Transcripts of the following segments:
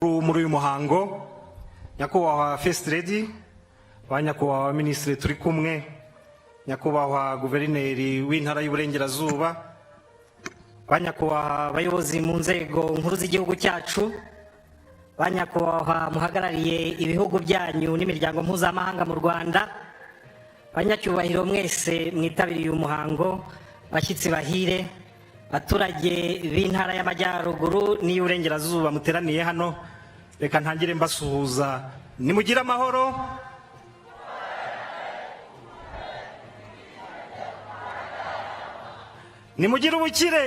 muri uyu muhango nyakubahwa First Lady banyakubahwa Ministre turi kumwe nyakubahwa Guverineri w'intara y'Uburengerazuba banyakubahwa abayobozi mu nzego nkuru z'igihugu cyacu banyakubahwa muhagarariye ibihugu byanyu n'imiryango mpuzamahanga mu Rwanda banyacyubahiro mwese mwitabiriye umuhango bashyitsi bahire baturage b'intara y'Amajyaruguru n'iy'Uburengerazuba muteraniye hano reka ntangire mbasuhuza nimugire amahoro nimugire ubukire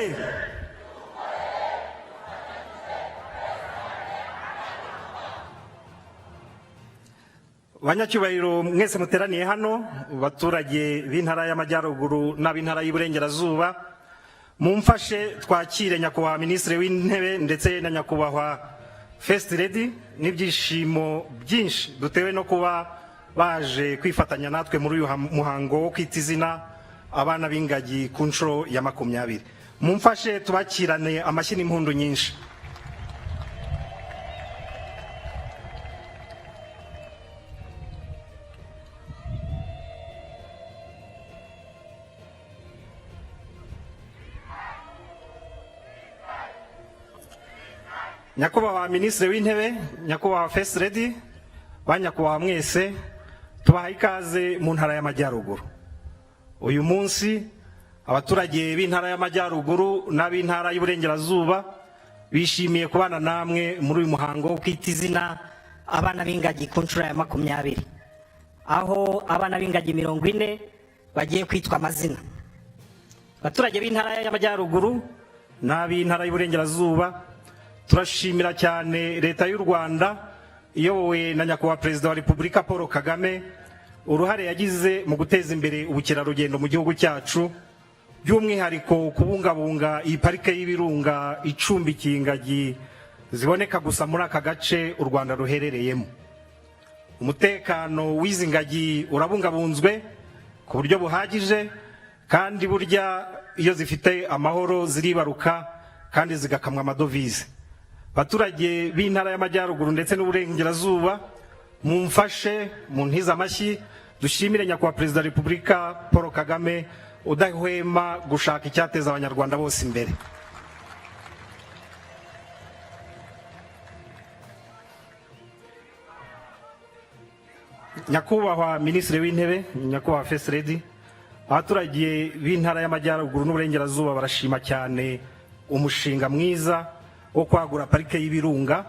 banyacyubahiro mwese muteraniye hano baturage b'intara y'Amajyaruguru n'ab'intara y'Uburengerazuba mumfashe twakire nyakubahwa Ministre w'Intebe ndetse na nyakubahwa First Lady n'ibyishimo byinshi dutewe no kuba baje kwifatanya natwe muri uyu muhango wo kwita izina abana b'ingagi ku nshuro ya 20. Mumfashe tubakirane amashyi n'impundu nyinshi. Nyakubahwa Ministre w'Intebe, nyakubahwa First Lady, banyakubahwa mwese tubaha ikaze mu ntara y'Amajyaruguru. Uyu munsi abaturage b'intara y'Amajyaruguru n'ab'intara y'Uburengerazuba bishimiye kubana namwe muri uyu muhango wo kwita izina abana b'ingagi ku nshuro ya 20, aho abana b'ingagi 40 bagiye kwitwa amazina. Abaturage b'intara y'Amajyaruguru n'ab'intara y'Uburengerazuba turashimira cyane leta y'u Rwanda iyobowe na nyakubahwa Perezida wa Repubulika Paul Kagame uruhare yagize mu guteza imbere ubukerarugendo mu gihugu cyacu by'umwihariko kubungabunga iyi parike y'ibirunga icumbikiye ingagi ziboneka gusa muri aka gace u Rwanda ruherereyemo. Umutekano w'izi ngagi urabungabunzwe ku buryo buhagije kandi burya iyo zifite amahoro ziribaruka kandi zigakamwa amadovize. Baturage b'intara y'Amajyaruguru ndetse n'Uburengerazuba mumfashe mu ntiza amashyi dushimire nyakubahwa Perezida wa Repubulika Paul Kagame udahwema gushaka icyateza abanyarwanda bose imbere. Nyakubahwa Ministre w'Intebe, nyakubahwa First Lady, abaturage b'intara y'Amajyaruguru n'Uburengerazuba barashima cyane umushinga mwiza wo kwagura parike y'ibirunga,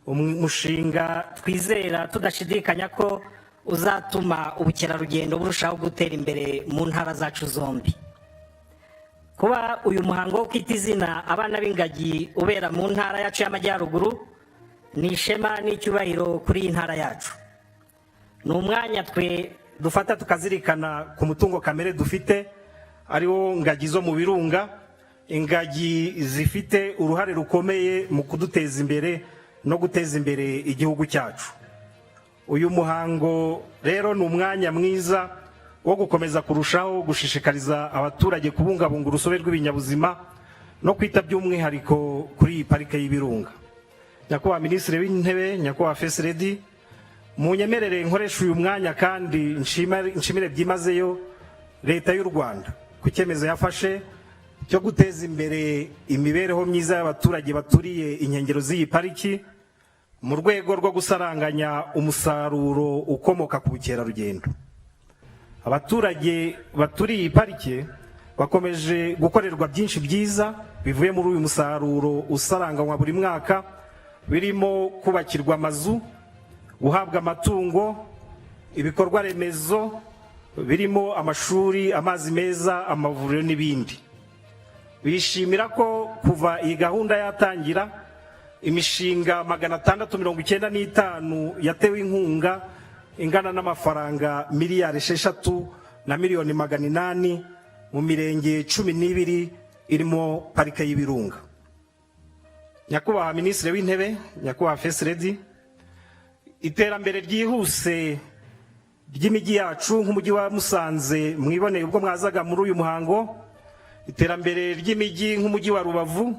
umushinga twizera tudashidikanya ko uzatuma ubukerarugendo burushaho gutera imbere mu ntara zacu zombi. Kuba uyu muhango wo kwita izina abana b'ingagi ubera mu ntara yacu y'Amajyaruguru ni ishema n'icyubahiro kuri iyi ntara yacu. Ni umwanya twe dufata tukazirikana ku mutungo kamere dufite ariwo ngagi zo mu birunga, ingagi zifite uruhare rukomeye mu kuduteza imbere no guteza imbere igihugu cyacu. Uyu muhango rero ni umwanya mwiza wo gukomeza kurushaho gushishikariza abaturage kubungabunga urusobe rw'ibinyabuzima no kwita by'umwihariko kuri iyi parike y'ibirunga. Nyakubahwa Ministre w'Intebe, nyakubahwa First Lady, munyemerere nkoresha uyu mwanya kandi nshimire byimazeyo leta y'u Rwanda ku cyemezo yafashe cyo guteza imbere imibereho myiza y'abaturage baturiye inkengero z'iyi pariki mu rwego rwo gusaranganya umusaruro ukomoka ku bukerarugendo. Abaturage baturiye iyi pariki bakomeje gukorerwa byinshi byiza bivuye muri uyu musaruro usaranganywa buri mwaka, birimo kubakirwa amazu, guhabwa amatungo, ibikorwa remezo birimo amashuri, amazi meza, amavuriro n'ibindi. Bishimira ko kuva iyi gahunda yatangira imishinga 695 yatewe inkunga ingana n'amafaranga miliyari 6 na miliyoni 800 mu mirenge 12 irimo parike y'ibirunga. Nyakubahwa Ministre w'Intebe, nyakubahwa First Lady, iterambere ryihuse ry'imijyi yacu nk'umujyi wa Musanze mwiboneye ubwo mwazaga muri uyu muhango, iterambere ry'imijyi nk'umujyi wa Rubavu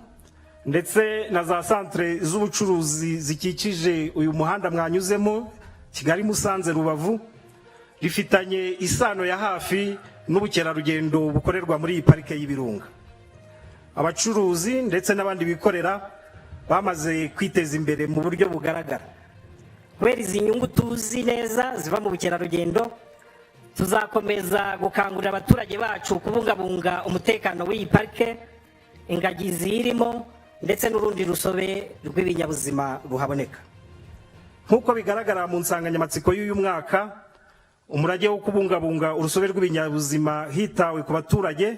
ndetse na za centre z'ubucuruzi zikikije uyu muhanda mwanyuzemo Kigali Musanze Rubavu rifitanye isano ya hafi n'ubukerarugendo bukorerwa muri iyi parike y'ibirunga. Abacuruzi ndetse n'abandi bikorera bamaze kwiteza imbere mu buryo bugaragara. Kubera izi nyungu tuzi neza ziva mu bukerarugendo, tuzakomeza gukangurira abaturage bacu kubungabunga umutekano w'iyi parike, ingagi zirimo ndetse n'urundi rusobe rw'ibinyabuzima ruhaboneka. Nk'uko bigaragara mu nsanganyamatsiko y'uyu mwaka, umurage wo kubungabunga urusobe rw'ibinyabuzima hitawe ku baturage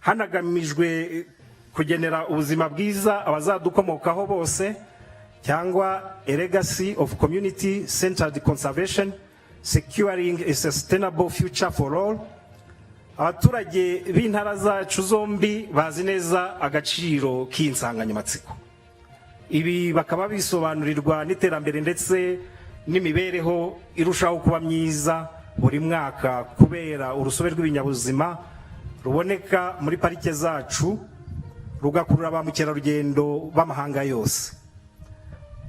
hanagamijwe kugenera ubuzima bwiza abazadukomokaho bose, cyangwa a legacy of community centered conservation securing a sustainable future for all. Abaturage b'intara zacu zombi bazi neza agaciro k'insanganyamatsiko. Ibi bakaba bisobanurirwa n'iterambere ndetse n'imibereho irushaho kuba myiza buri mwaka kubera urusobe rw'ibinyabuzima ruboneka muri parike zacu rugakurura ba mukerarugendo b'amahanga yose.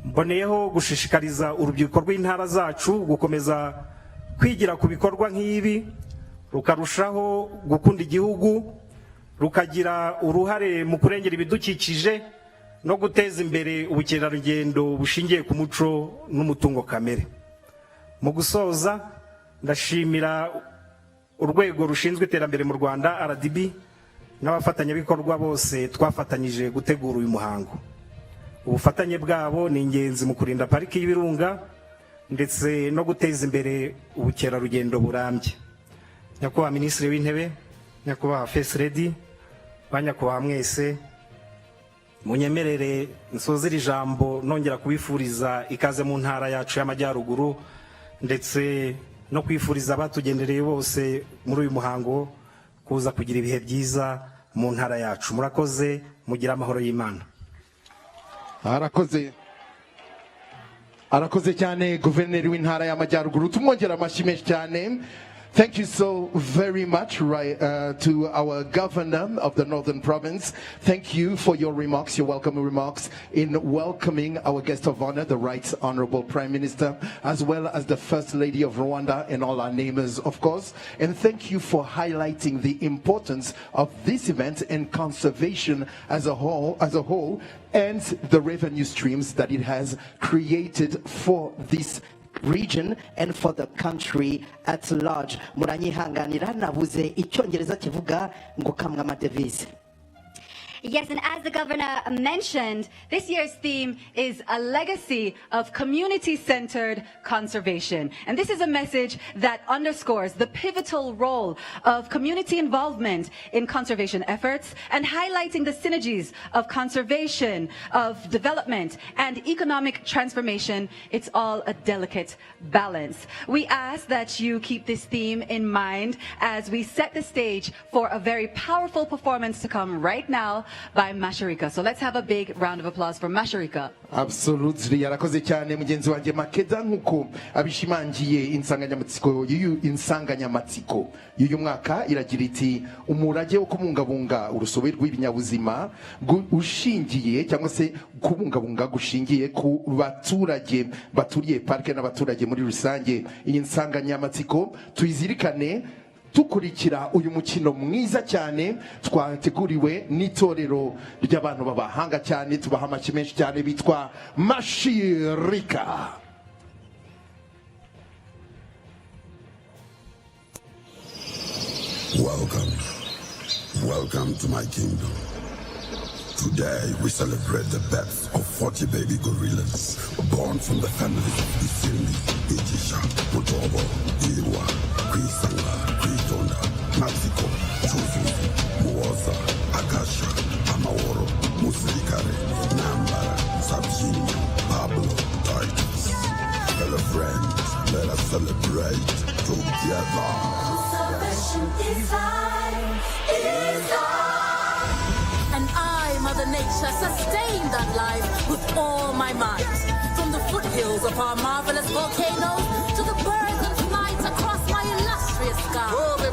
Mboneyeho gushishikariza urubyiruko rw'intara zacu gukomeza kwigira ku bikorwa nk'ibi, rukarushaho gukunda igihugu, rukagira uruhare mu kurengera ibidukikije no guteza imbere ubukerarugendo bushingiye ku muco n'umutungo kamere. Mu gusoza, ndashimira urwego rushinzwe iterambere mu Rwanda RDB n'abafatanyabikorwa bose twafatanyije gutegura uyu muhango. Ubufatanye bwabo ni ingenzi mu kurinda pariki y'ibirunga ndetse no guteza imbere ubukerarugendo burambye. Nyakubahwa Minisitiri w'Intebe, Nyakubahwa First Lady, banyakubahwa mwese, munyemerere nsozera ijambo nongera kubifuriza ikaze mu ntara yacu y'Amajyaruguru ndetse no kwifuriza abatugendereye bose muri uyu muhango kuza kugira ibihe byiza mu ntara yacu. Murakoze, mugira amahoro y'Imana. Arakoze cyane Guverineri w'intara y'Amajyaruguru, tumwongera amashyi menshi cyane. Thank you so very much to our governor of the Northern Province. Thank you for your remarks, your welcoming remarks in welcoming our guest of honor, the Right Honorable Prime Minister, as well as the First Lady of Rwanda and all our neighbors, of course. And thank you for highlighting the importance of this event and conservation as a whole, and the revenue streams that it has created for this region and for the country at large. Muranyihanganira nabuze icyongereza kivuga ngo kamwe amadevize. Yes, and as the governor mentioned, this year's theme is a legacy of community-centered conservation. And this is a message that underscores the pivotal role of community involvement in conservation efforts and highlighting the synergies of conservation, of development, and economic transformation. It's all a delicate balance. We ask that you keep this theme in mind as we set the stage for a very powerful performance to come right now by Masharika. So let's have a big round of applause for Masharika. Absolutely. Yarakoze cyane mugenzi wanjye Makeda nkuko abishimangiye insanganyamatsiko y'uyu mwaka iragira iti umurage wo kubungabunga urusobe rw'ibinyabuzima ushingiye cyangwa se kubungabunga gushingiye ku baturage baturiye parike n'abaturage muri rusange. Iyi nsanganyamatsiko tuyizirikane tukurikira uyu mukino mwiza cyane twateguriwe n'itorero ry'abantu babahanga cyane, tubaha amashyi menshi cyane, bitwa Mashirika. Welcome to my kingdom. Today we celebrate the birth of 40 baby gorillas born from the families of Izina, Ijisha, Mutobo, Irwa, Kwisanga, Kwitonda, Mexico, Chuzu, Muoza, Akasha, Amaworo, Musirikare, Nambara, Sabjini, Pablo, Titus. Fellow friends, let us celebrate together. Salvation is and I, Mother Nature, sustain that life with all my might. From the foothills of our marvelous volcanoes to the birds and flights across my illustrious sky.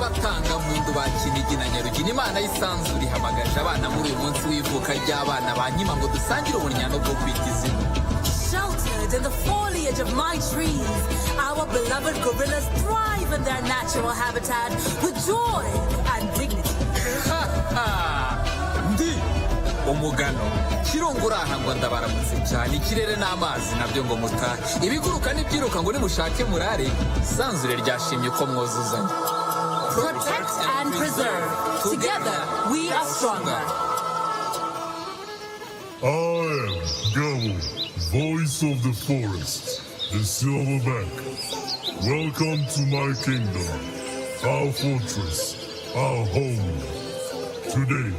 abatanga mundu bakinigi na nyarugina imana y'isanzure ihamagaje abana muri uyu munsi w'ivuka ry'abana ba nkima ngo dusangire ubunyano bwo kwita izina. Sheltered in the foliage of my trees, our beloved gorillas thrive in their natural habitat with joy and dignity. Ndi umugano kirunguraha ngo ndabaramutse cyane ikirere n'amazi nabyo ngo mutahe ibiguruka n'ibyiruka ngo nimushake murare sanzure ryashimye ko mwuzuzanya. Protect and preserve. Together we are stronger. I am Gabo, voice of the forest, the silverback. Welcome to my kingdom, our fortress, our home. Today,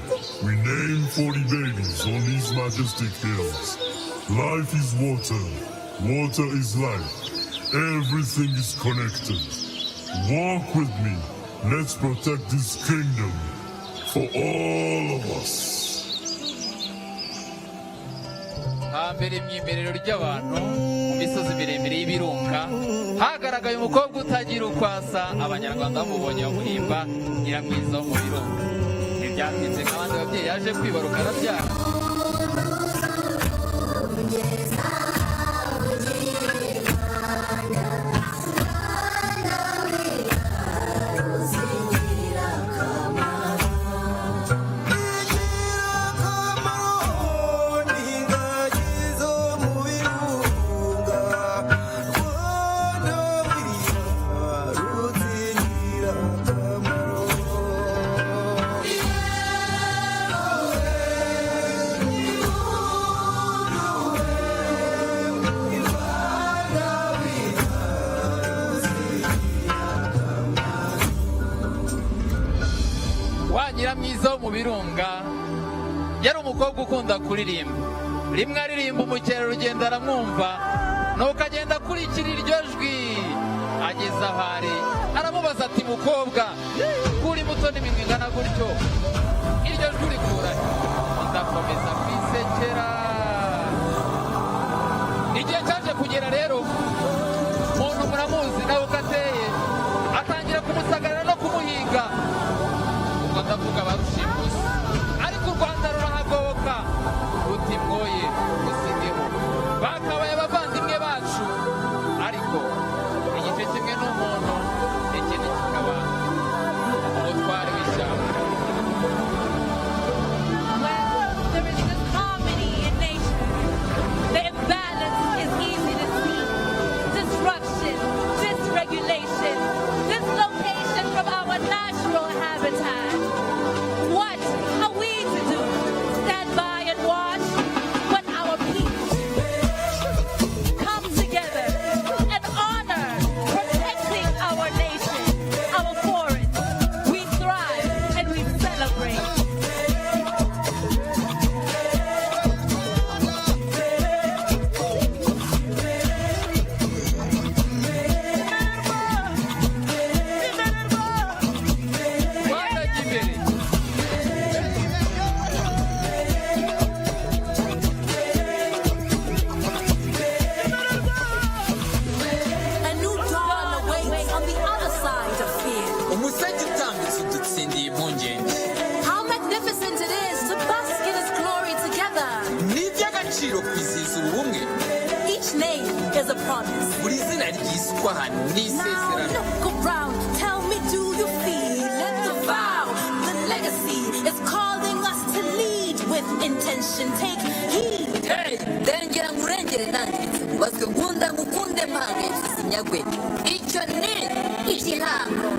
we name 40 babies on these majestic hills. Life is water, water is life. Everything is connected. Walk with me. Let's protect this kingdom for all of us. hambere imyimerero ry'abantu mu misozi miremire y'ibirunga hagaragaye umukobwa utagira ukwasa abanyarwanda bamubonye bamuhimba nyiramwiza wo mu birunga. Ntibyatinze kandi ababyeyi yaje kwibaruka arabyara. Nyiramwiza wo mu birunga yari umukobwa ukunda kuririmba. Rimwe aririmba umukerarugendo aramwumva nuko agenda akurikira iryo jwi. Ageze aho ari aramubaza ati mukobwa kuri muto n'iminwa ingana gutyo iryo jwi urikura he? Ndakomeza kwisekera. Igihe cyaje kugera rero umuntu muramuzi nawe uko ateye atangira kumusagarira no kumuhiga. Ndavuga barushimusi ariko u Rwanda rurahagoboka ruti mwoye musigeho bakabaye abavandimwe bacu ariko igice kimwe n'umuntu ikindi kikaba umutware w'ishyamba. Well, there is this harmony in nature. The imbalance is easy to see. Disruption, dysregulation, dislocation from our natural habitat. What are we to do? Stand by and watch when our people come together and honor protecting our nation, our forest. We thrive and we celebrate. A new dawn awaits on the other side of fear. Umuseke utambitse udutsindiye impungenge. How magnificent it is to bask in its glory together. Ni iby'agaciro kwizihiza ubumwe. Each name is a promise. Buri zina ryiswa ahantu Now n'isezerano. look around, tell me, do you feel it? The vow, the legacy is calling us to lead with intention. Take heed. Hey, dengera ngurengere nanjye baswe nkunda ngukunde mpange sinyagwe icyo ni igihango.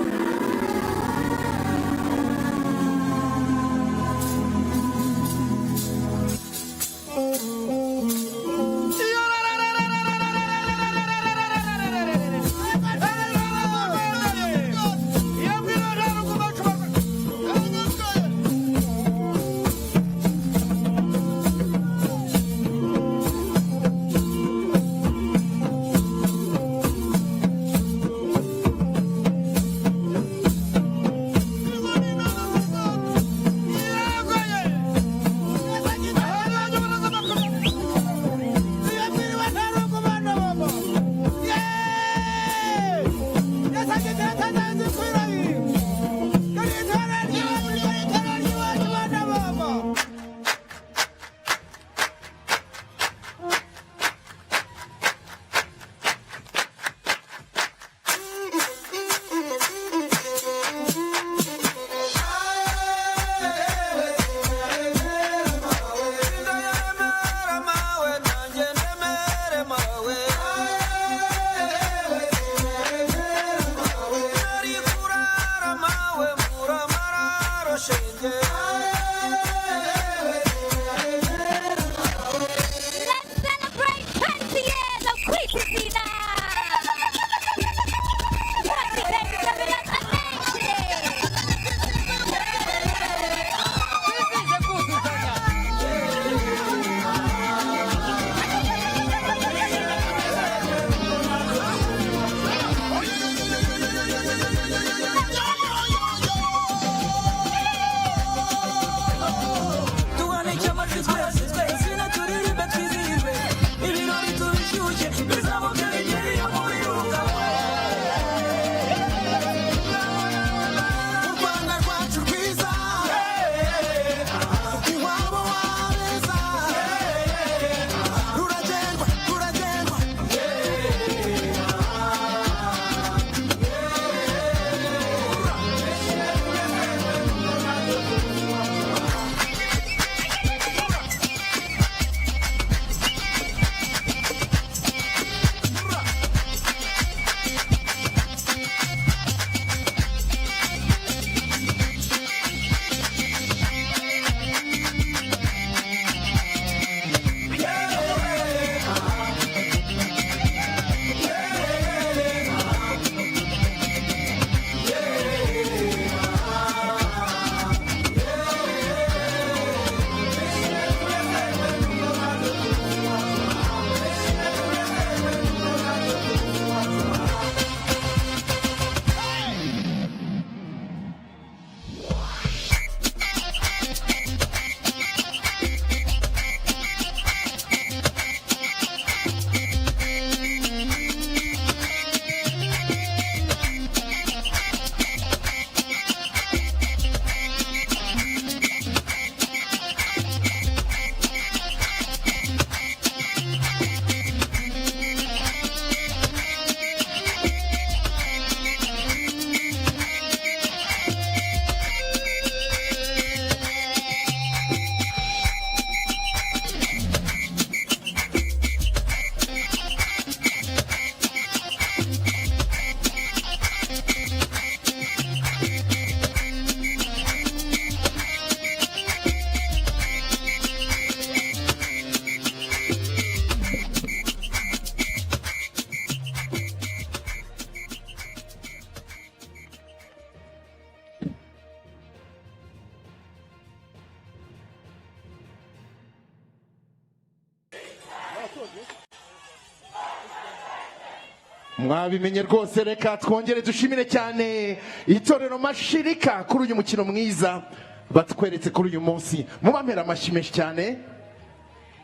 mwabimenye rwose. Reka twongere dushimire cyane itorero Mashirika kuri uyu mukino mwiza batweretse kuri uyu munsi. Mubampera amashyi menshi cyane.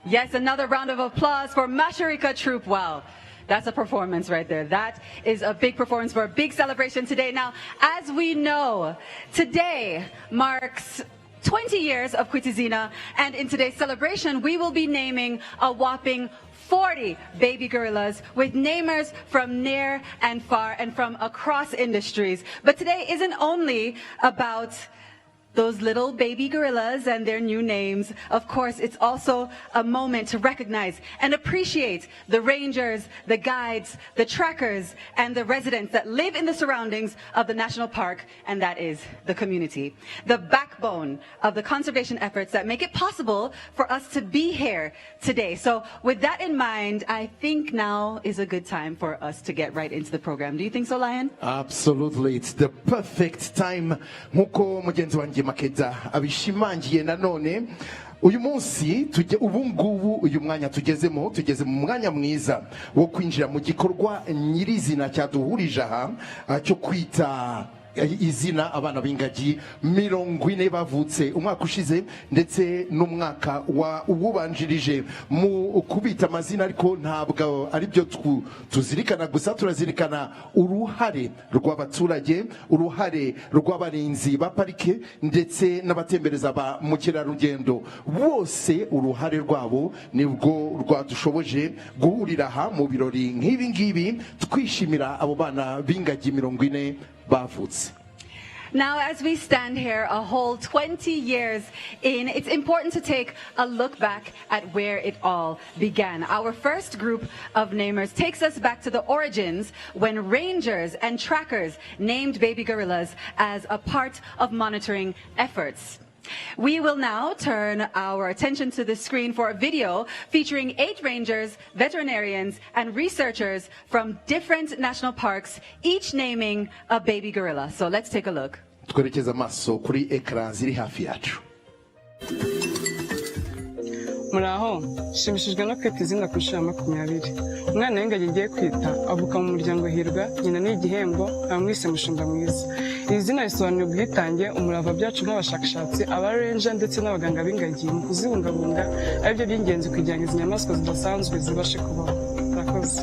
Yes, another round of applause for Mashirika Troop. Wow. That's a performance right there. That is a big performance for a big celebration today. Now, as we know, today marks 20 years of Kwita Izina, and in today's celebration, we will be naming a whopping 40 baby gorillas with namers from near and far and from across industries. But today isn't only about those little baby gorillas and their new names. Of course, it's also a moment to recognize and appreciate the rangers, the guides, the trackers, and the residents that live in the surroundings of the national park, and that is the community. The backbone of the conservation efforts that make it possible for us to be here today. So with that in mind, I think now is a good time for us to get right into the program. Do you think so, Lion? Absolutely, it's the perfect time. Nkuko mugenzi wanjye Makeda abishimangiye nanone uyu munsi ubu ngubu uyu mwanya tugeze mu mwanya mwiza wo kwinjira mu gikorwa nyirizina cyaduhurije aha cyo kwita izina abana b'ingagi 40 bavutse umwaka ushize ndetse n'umwaka wa ububanjirije mu kubita amazina, ariko ntabwo ari byo tuzirikana gusa, turazirikana uruhare rw'abaturage, uruhare rw'abarinzi ba parike ndetse n'abatembereza ba mukerarugendo. Bose uruhare rwabo nibwo rwadushoboje guhurira aha mu birori nk'ibi ngibi twishimira abo bana b'ingagi 40 bavutse. Now, as we stand here a whole 20 years in, it's important to take a look back at where it all began. Our first group of namers takes us back to the origins when rangers and trackers named baby gorillas as a part of monitoring efforts. We will now turn our attention to the screen for a video featuring 8 rangers, veterinarians, and researchers from different national parks, each naming a baby gorilla. So let's take a look. Twerekeza amaso kuri ekran ziri hafi yacu. Muraho, shimishijwe no kwita izina ku nshuro 20. Umwana w'ingagi ngiye kwita avuka mu muryango Hirwa, nyina ni igihembo, bamwise mushumba mwiza. Iri zina risobanura ubwitange, umurava byacu nk'abashakashatsi, abarenja ndetse n'abaganga b'ingagi mu kuzibungabunga, aribyo by'ingenzi kugira ngo izi nyamaswa zidasanzwe zibashe kubaho. Murakoze.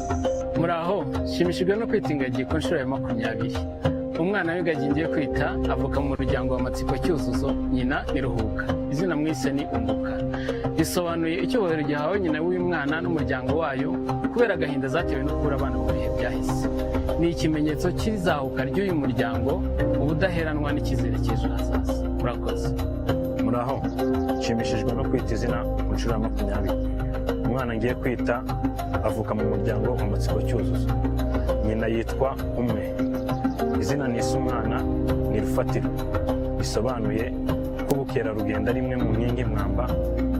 Muraho, shimishijwe no kwita ingagi ku nshuro 20. Umwana w'ingagi ngiye kwita avuka mu muryango wa Matsiko Cyuzuzo, nyina ni Ruhuka. Izina mwise ni Umbuka. Risobanuye icyubahiro gihawe nyina w'uyu mwana n'umuryango wayo kubera agahinda zatewe no kubura abana mu bihe byahise. Ni ikimenyetso cy'izahuka ry'uyu muryango, ubudaheranwa n'icyizere cy'ejo hazaza. Murakoze. Muraho, nshimishijwe no kwita izina ku nshuro 20. Umwana ngiye kwita avuka mu muryango wa Matsiko Cyuzuzo, nyina yitwa Umwe. Izina nise umwana ni Rufatiro, bisobanuye ko ubukerarugendo ari imwe mu nkingi mwamba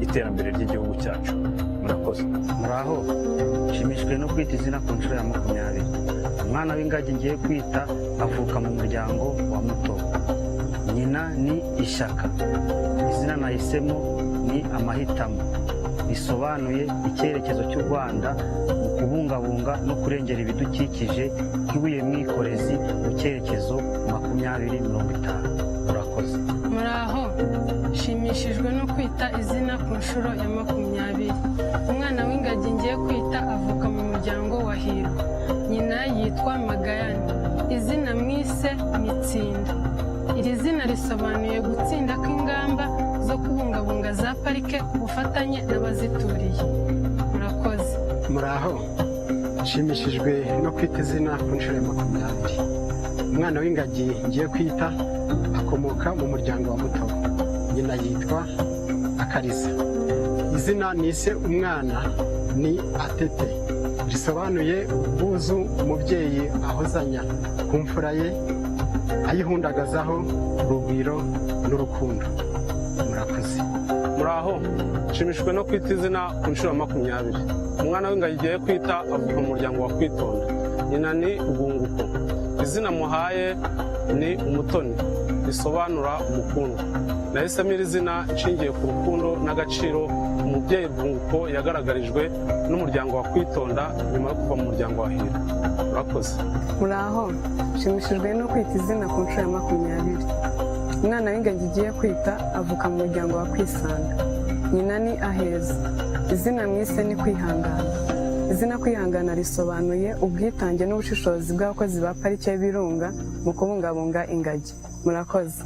iterambere ry'igihugu cyacu. Murakoze. Muraho, nshimishijwe no kwita izina ku nshuro 20. Umwana w'ingagi ngiye kwita avuka mu muryango wa Mutobo, nyina ni Ishyaka. Izina nahisemo ni Amahitamo, bisobanuye icyerekezo cy'u Rwanda mu kubungabunga no kurengera ibidukikije nk'ibuye mwikorezi mu cyerekezo 2050. Murakoze. Muraho, shimishijwe no kwita izina ku nshuro 20. Umwana w'ingagi ngiye kwita avuka mu muryango wa Hirwa, nyina yitwa Magayane. Izina mwise Mitsinda. Iri zina risobanuye gutsinda kw'ingamba zo kubungabunga za parike ku bufatanye n'abazituriye. Murakoze. Muraho, nshimishijwe no kwita izina ku nshuro 20. Umwana w'ingagi ngiye kwita akomoka mu muryango wa Mutobo, nyina yitwa Akariza. Izina nise umwana ni Atete, risobanuye ubwuzu umubyeyi ahozanya ku mfura ye, ayihundagazaho urugwiro n'urukundo. Murakoze. Muraho, nshimishijwe no kwita izina ku nshuro 20. Umwana w'ingagi ngiye kwita avuka mu muryango wa Kwitonda, nyina ni Rwunguko. Izina muhaye ni Umutoni, risobanura umukungu. Nahisemo iri zina nshingiye ku rukundo n'agaciro umubyeyi Bunguko yagaragarijwe n'umuryango wa Kwitonda nyuma yo kuva mu muryango wa Hira. Murakoze. muraho nshimishijwe no kwita izina ku nshuro ya 20. Umwana w'ingagi igiye kwita avuka mu muryango wa Kwisanga. Nyina ni Aheza. Izina mwise ni Kwihangana. Izina Kwihangana risobanuye ubwitange n'ubushishozi bw'abakozi ba parike y'Ibirunga mu kubungabunga ingagi. Murakoze.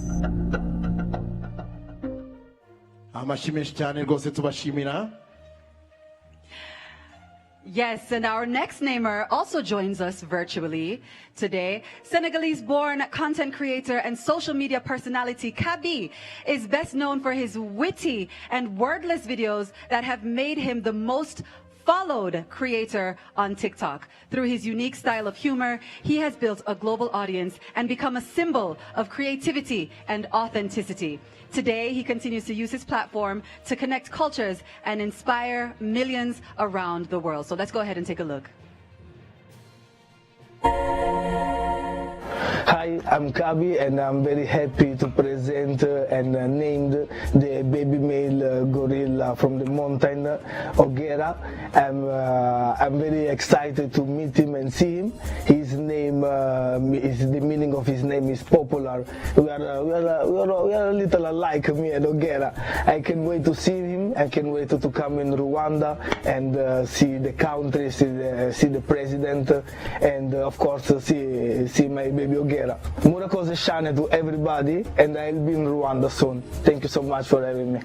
Amashimeshi cyane rwose tubashimira. Yes, and our next namer also joins us virtually today. Senegalese-born content creator and social media personality Kabi is best known for his witty and wordless videos that have made him the most followed creator on TikTok. Through his unique style of humor, he has built a global audience and become a symbol of creativity and authenticity. Today, he continues to use his platform to connect cultures and inspire millions around the world. So let's go ahead and take a look. Hi, I'm Kabi, and I'm very happy to present and named the baby male gorilla from the mountain, Ogera. I'm very excited to meet him and see him. His name the meaning of his name is popular. We are a little alike, me and Ogera. I can't wait to see him. I can't wait to come in Rwanda and see the country, see the president, and of course see my baby Ogera. Murakoze Shane to everybody, and I'll be in Rwanda soon. Thank you so much for having me.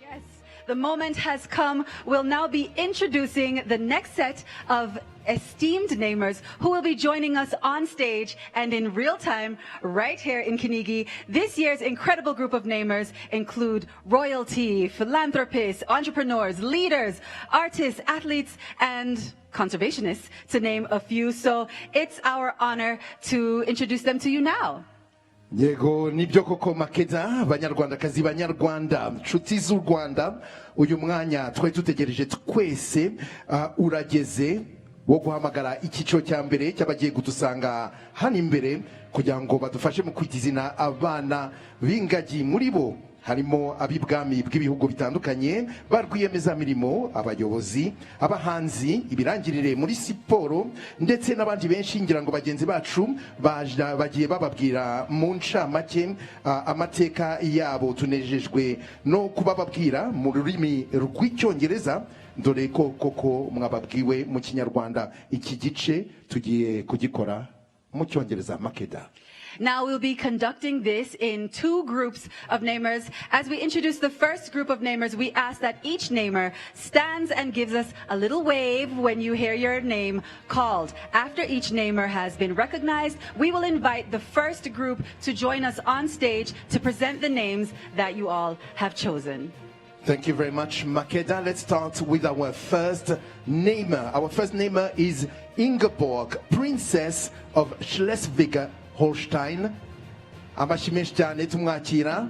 Yes, the moment has come. We'll now be introducing the next set of esteemed namers who will be joining us on stage and in real time right here in Kinigi. This year's incredible group of namers include royalty, philanthropists, entrepreneurs, leaders, artists, athletes, and conservationists, to name a few. So it's our honor to introduce them to you now. Yego nibyo koko Makeda, banyarwandakazi banyarwanda nshuti z'u Rwanda, uyu mwanya twari tutegereje twese urageze wo guhamagara icyiciro cya mbere cy'abagiye kudusanga hano imbere kugira ngo badufashe mu kwita izina abana b'ingagi. Muri bo harimo ab'ibwami bw'ibihugu bitandukanye, ba rwiyemezamirimo, abayobozi, abahanzi, ibirangirire muri siporo, ndetse n'abandi benshi. Ngira ngo bagenzi bacu bagiye bababwira mu ncamake amateka yabo. Tunejejwe no kubababwira mu rurimi rw'icyongereza, dore ko koko mwababwiwe mu kinyarwanda. Iki gice tugiye kugikora mu cyongereza. Makeda. Now we'll be conducting this in two groups of namers. As we introduce the first group of namers, we ask that each namer stands and gives us a little wave when you hear your name called. After each namer has been recognized, we will invite the first group to join us on stage to present the names that you all have chosen. Thank you very much, Makeda. Let's start with our first namer. Our first namer is Ingeborg, Princess of Schleswig-Holstein. Amashimeshi cyane tumwakira.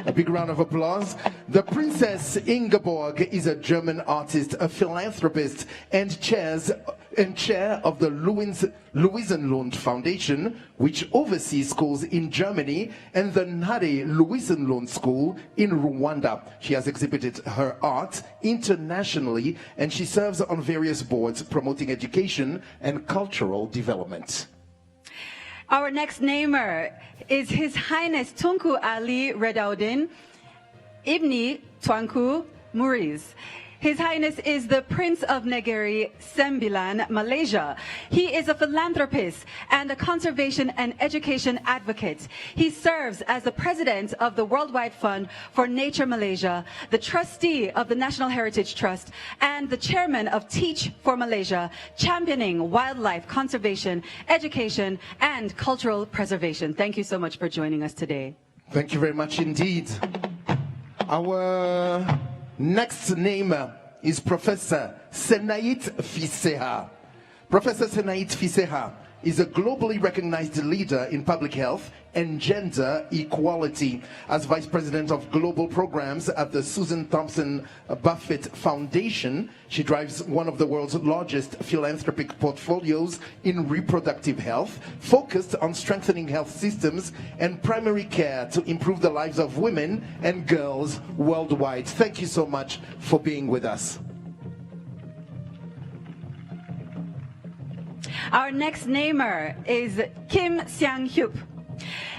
A big round of applause. The Princess Ingeborg is a German artist, a philanthropist, and chair of the Luisenlund Foundation, which oversees schools in Germany, and the Nare Luisenlund School in Rwanda. She has exhibited her art internationally, and she serves on various boards promoting education and cultural development. Our next namer is His Highness Tunku Ali Redaudin Ibni Twanku Muriz. His Highness is the Prince of Negeri Sembilan, Malaysia. He is a philanthropist and a conservation and education advocate. He serves as the president of the Worldwide Fund for Nature Malaysia, the trustee of the National Heritage Trust, and the chairman of Teach for Malaysia, championing wildlife conservation, education, and cultural preservation. Thank you so much for joining us today. Thank you very much indeed. Our next name is Professor Senait Fiseha. Professor Senait Fiseha is a globally recognized leader in public health and gender equality. As Vice President of Global Programs at the Susan Thompson Buffett Foundation, she drives one of the world's largest philanthropic portfolios in reproductive health, focused on strengthening health systems and primary care to improve the lives of women and girls worldwide. Thank you so much for being with us. Our next namer is Kim Sang-hyup.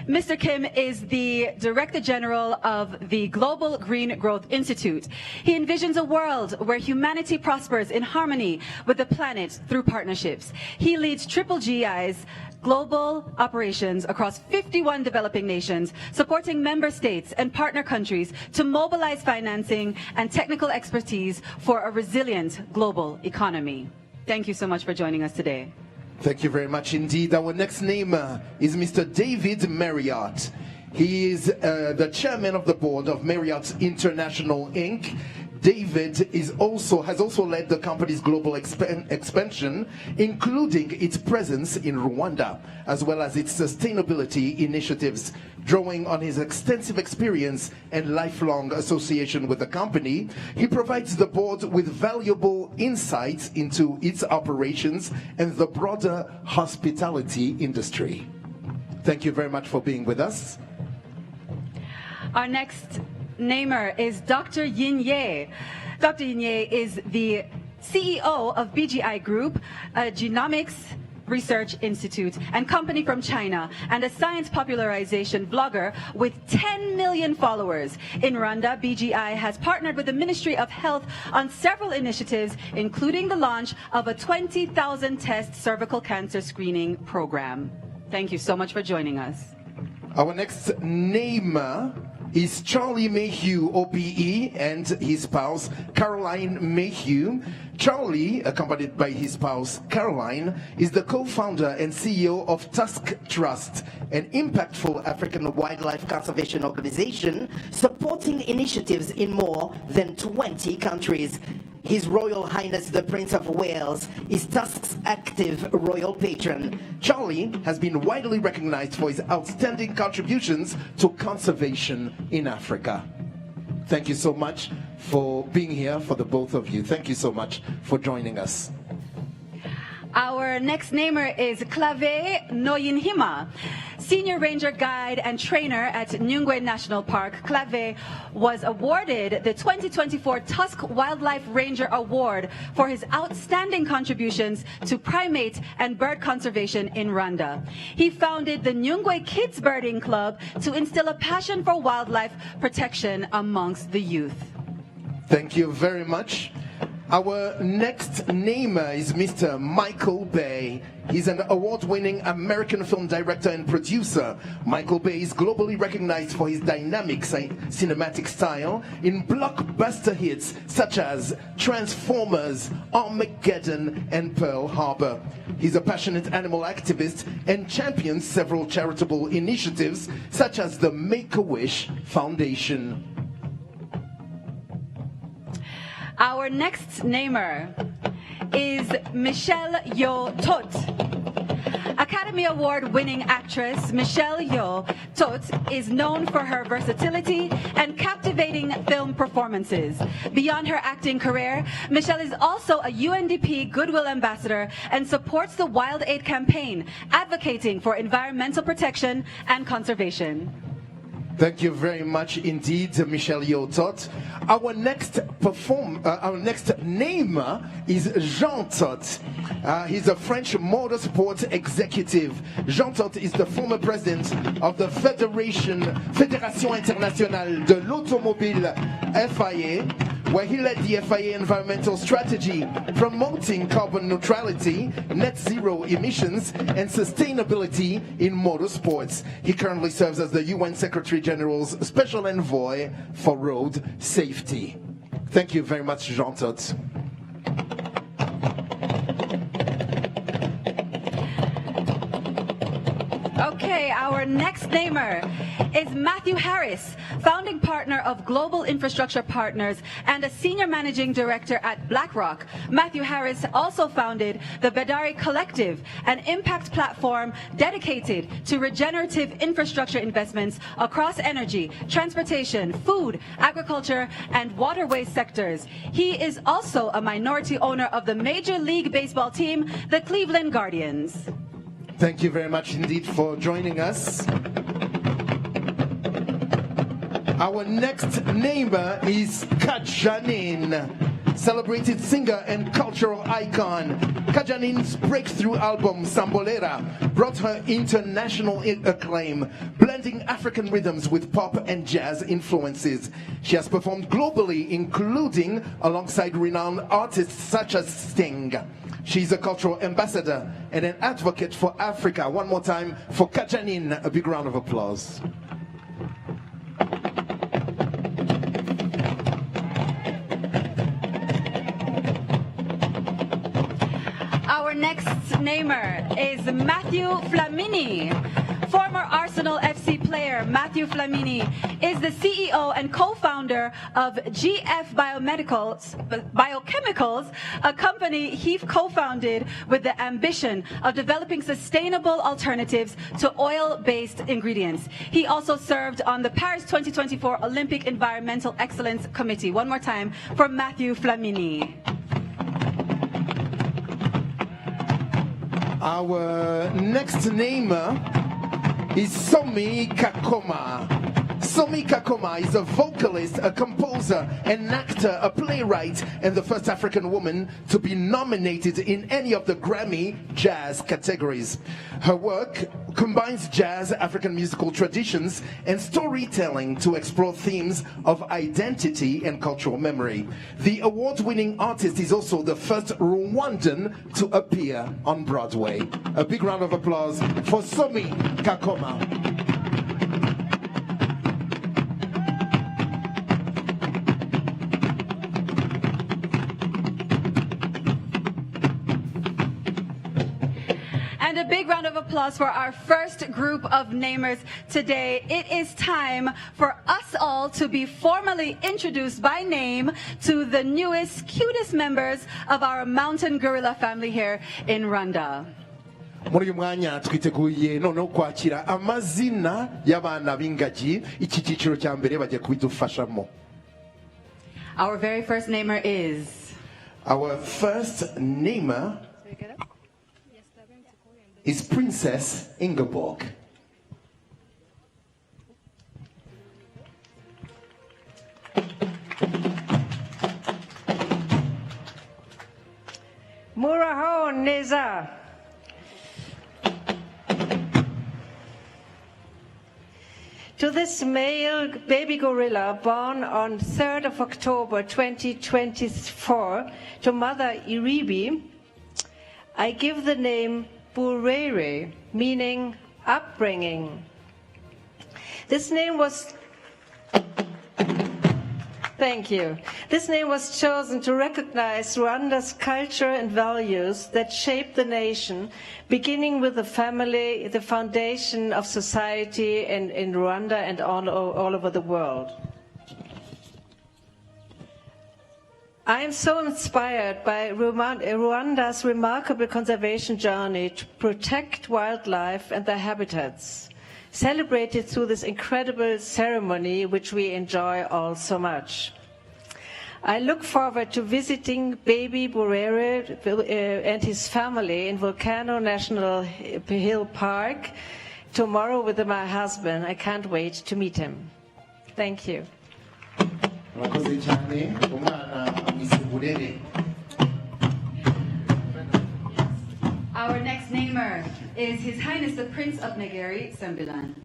Mr. Kim is the Director General of the Global Green Growth Institute. He envisions a world where humanity prospers in harmony with the planet through partnerships. He leads Triple GI's global operations across 51 developing nations, supporting member states and partner countries to mobilize financing and technical expertise for a resilient global economy. Thank you so much for joining us today. Thank you very much indeed. Our next namer is Mr. David Marriott. He is the chairman of the board of Marriott International Inc. David has also led the company's global expansion, including its presence in Rwanda, as well as its sustainability initiatives. Drawing on his extensive experience and lifelong association with the company, he provides the board with valuable insights into its operations and the broader hospitality industry. Thank you very much for being with us. Our next namer is Dr. Yin Ye. Dr. Yin Ye is the CEO of BGI Group, a genomics research institute and company from China, and a science popularization blogger with 10 million followers. In Rwanda, BGI has partnered with the Ministry of Health on several initiatives, including the launch of a 20,000 test cervical cancer screening program. Thank you so much for joining us. Our next namer is Charlie Mayhew, OBE, and his spouse, Caroline Mayhew. Charlie, accompanied by his spouse, Caroline, is the co-founder and CEO of Tusk Trust, an impactful African wildlife conservation organization supporting initiatives in more than 20 countries. His Royal Highness the Prince of Wales is Tusk's active royal patron. Charlie has been widely recognized for his outstanding contributions to conservation in Africa. Thank you so much for being here, for the both of you. Thank you so much for joining us. Our next namer is Clave Noyinhima, Senior Ranger Guide and Trainer at Nyungwe National Park. Clave was awarded the 2024 Tusk Wildlife Ranger Award for his outstanding contributions to primate and bird conservation in Rwanda. He founded the Nyungwe Kids Birding Club to instill a passion for wildlife protection amongst the youth. Thank you very much. Our next namer is Mr. Michael Bay. He's an award-winning American film director and producer. Michael Bay is globally recognized for his dynamic cinematic style in blockbuster hits such as Transformers, Armageddon, and Pearl Harbor. He's a passionate animal activist and champions several charitable initiatives such as the Make-A-Wish Foundation. Our next namer is Michelle Yeoh Tot. Academy Award-winning actress Michelle Yeoh Tot is known for her versatility and captivating film performances. Beyond her acting career, Michelle is also a UNDP Goodwill Ambassador and supports the Wild Aid campaign, advocating for environmental protection and conservation. Thank you very much indeed, Michelle Yeoh Tot. Our next namer is Jean Tot. He's a French motorsport executive. Jean Tot is the former president of the Fédération Internationale de l'Automobile, FIA, where he led the FIA environmental strategy, promoting carbon neutrality, net zero emissions, and sustainability in motorsports. He currently serves as the UN Secretary General's Special Envoy for Road Safety. Thank you very much, Jean Tot. Okay, our next namer is Matthew Harris, founding partner of Global Infrastructure Partners and a senior managing director at BlackRock. Matthew Harris also founded the Bedari Collective, an impact platform dedicated to regenerative infrastructure investments across energy, transportation, food, agriculture, and waterway sectors. He is also a minority owner of the Major League Baseball team, the Cleveland Guardians. Thank you very much indeed for joining us. Our next neighbor is Kajanin, celebrated singer and cultural icon. Kajanin's breakthrough album, Sambolera, brought her international acclaim, blending African rhythms with pop and jazz influences. She has performed globally, including alongside renowned artists such as Sting. She's a cultural ambassador and an advocate for Africa. One more time for Kajanin, a big round of applause. Our next namer is Matthew Flamini. Former Arsenal FC player Matthew Flamini is the CEO and co-founder of GF Biochemicals, a company he co-founded with the ambition of developing sustainable alternatives to oil-based ingredients. He also served on the Paris 2024 Olympic Environmental Excellence Committee. One more time for Matthew Flamini. Our next namer is Somi Kakoma. Somi Kakoma is a vocalist, a composer, an actor, a playwright, and the first African woman to be nominated in any of the Grammy Jazz categories. Her work combines jazz, African musical traditions, and storytelling to explore themes of identity and cultural memory. The award-winning artist is also the first Rwandan to appear on Broadway. A big round of applause for Somi Kakoma. And a big round of applause for our first group of namers today. It is time for us all to be formally introduced by name to the newest, cutest members of our mountain gorilla family here in Rwanda. Muri uyu mwanya twiteguye noneho kwakira amazina y'abana b'ingagi. Iki cyiciro cya mbere bagiye kubidufashamo. Our very first namer is... Our first namer is Princess Ingeborg. Muraho Neza. To this male baby gorilla born on 3rd of October 2024 to mother Iribi, I give the name Burere, meaning upbringing. This name was Thank you. This name was chosen to recognize Rwanda's culture and values that shape the nation, beginning with the family, the foundation of society in Rwanda and all over the world. I am so inspired by Rwanda's remarkable conservation journey to protect wildlife and their habitats, celebrated through this incredible ceremony which we enjoy all so much. I look forward to visiting baby Burere and his family in Volcano National Hill Park tomorrow with my husband. I can't wait to meet him. Thank you. Our next namer is His Highness the Prince of Negeri, Sembilan.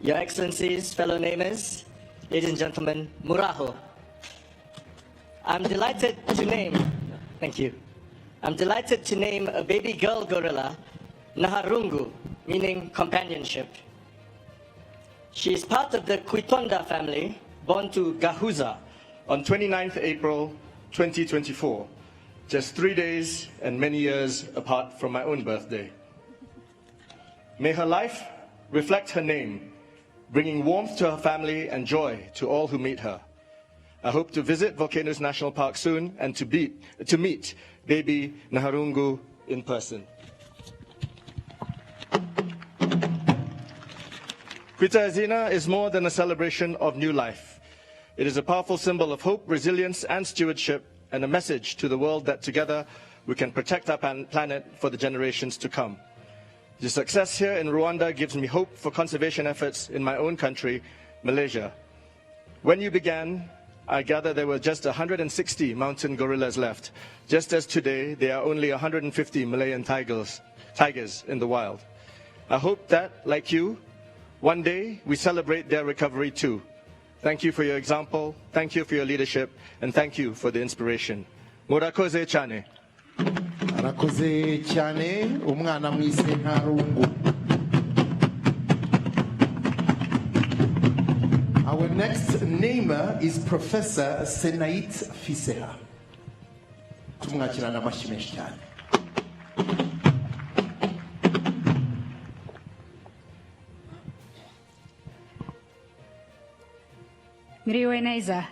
Your Excellencies, fellow namers, ladies and gentlemen, Muraho. I'm delighted to name, thank you. I'm delighted to name a baby girl gorilla, Naharungu, meaning companionship. She is part of the Kwitonda family, born to Gahuza on 29th April 2024, just 3 days and many years apart from my own birthday. May her life reflect her name, bringing warmth to her family and joy to all who meet her. I hope to visit Volcanoes National Park soon and to meet baby Naharungu in person. Kwita Izina is more than a celebration of new life. It is a powerful symbol of hope, resilience, and stewardship, and a message to the world that together we can protect our planet for the generations to come. The success here in Rwanda gives me hope for conservation efforts in my own country, Malaysia. When you began, I gather there were just 160 mountain gorillas left, just as today there are only 150 Malayan tigers in the wild. I hope that, like you, one day we celebrate their recovery too. Thank you for your example, thank you for your leadership, and thank you for the inspiration. Murakoze cyane. Arakoze cyane umwana mwise Ntarungu. Our next namer is Professor Senait Fiseha. Tumwakirana amashyi menshi cyane. Miriwe neza.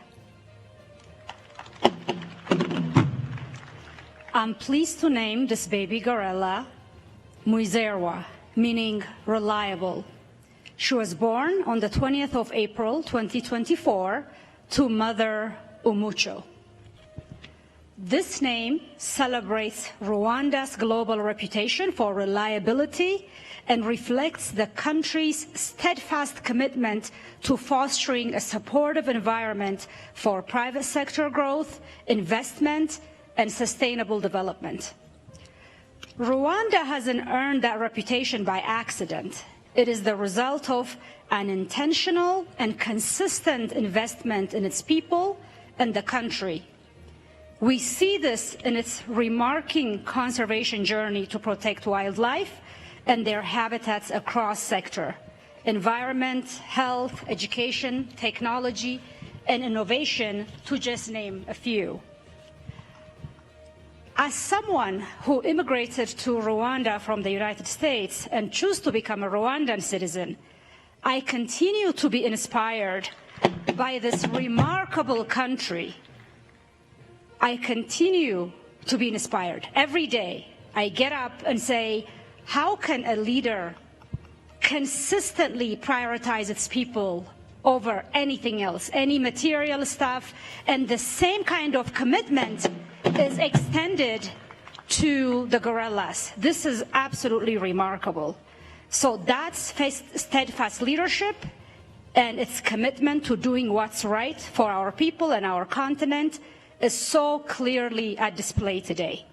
I'm pleased to name this baby gorilla Muizerwa, meaning reliable. She was born on the 20th of April 2024 to mother Umucho. This name celebrates Rwanda's global reputation for reliability and reflects the country's steadfast commitment to fostering a supportive environment for private sector growth, investment, and sustainable development. Rwanda hasn't earned that reputation by accident. It is the result of an intentional and consistent investment in its people and the country. We see this in its remarkable conservation journey to protect wildlife and their habitats across sector: environment, health, education, technology, and innovation, to just name a few. As someone who immigrated to Rwanda from the United States and chose to become a Rwandan citizen, I continue to be inspired by this remarkable country. I continue to be inspired. Every day I get up and say, how can a leader consistently prioritize its people over anything else, any material stuff, and the same kind of commitment is extended to the gorillas? This is absolutely remarkable. So that's steadfast leadership and its commitment to doing what's right for our people and our continent is so clearly at display today.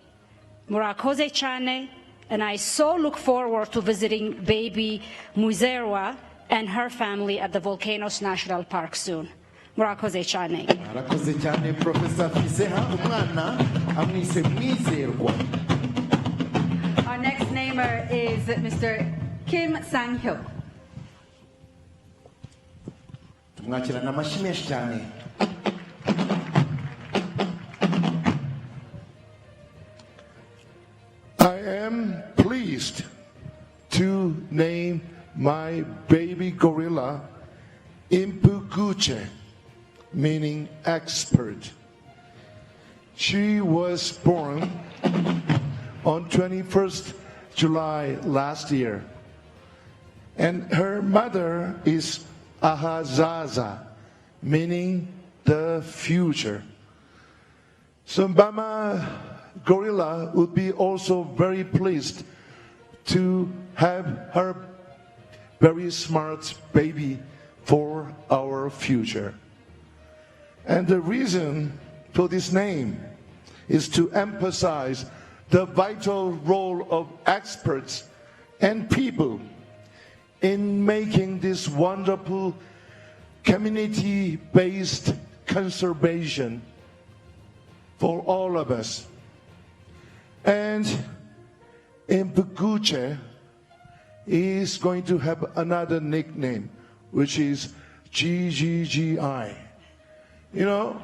Murakoze cyane, and I so look forward to visiting baby Muizerwa and her family at the Volcanoes National Park soon. Murakoze cyane. Arakoze cyane Professor Fiseha, umwana amwise Mwizerwa. Our next namer is Mr. Kim Sang-hyuk. Tumwakirana amashyi menshi cyane. I am pleased to name my baby gorilla Impuguche, meaning expert. She was born on 21st July last year, and her mother is Ahazaza, meaning the future. So Mama Gorilla would be also very pleased to have her very smart baby for our future. And the reason for this name is to emphasize the vital role of experts and people in making this wonderful community-based conservation for all of us. And Impuguche is going to have another nickname, which is GGGI, You know,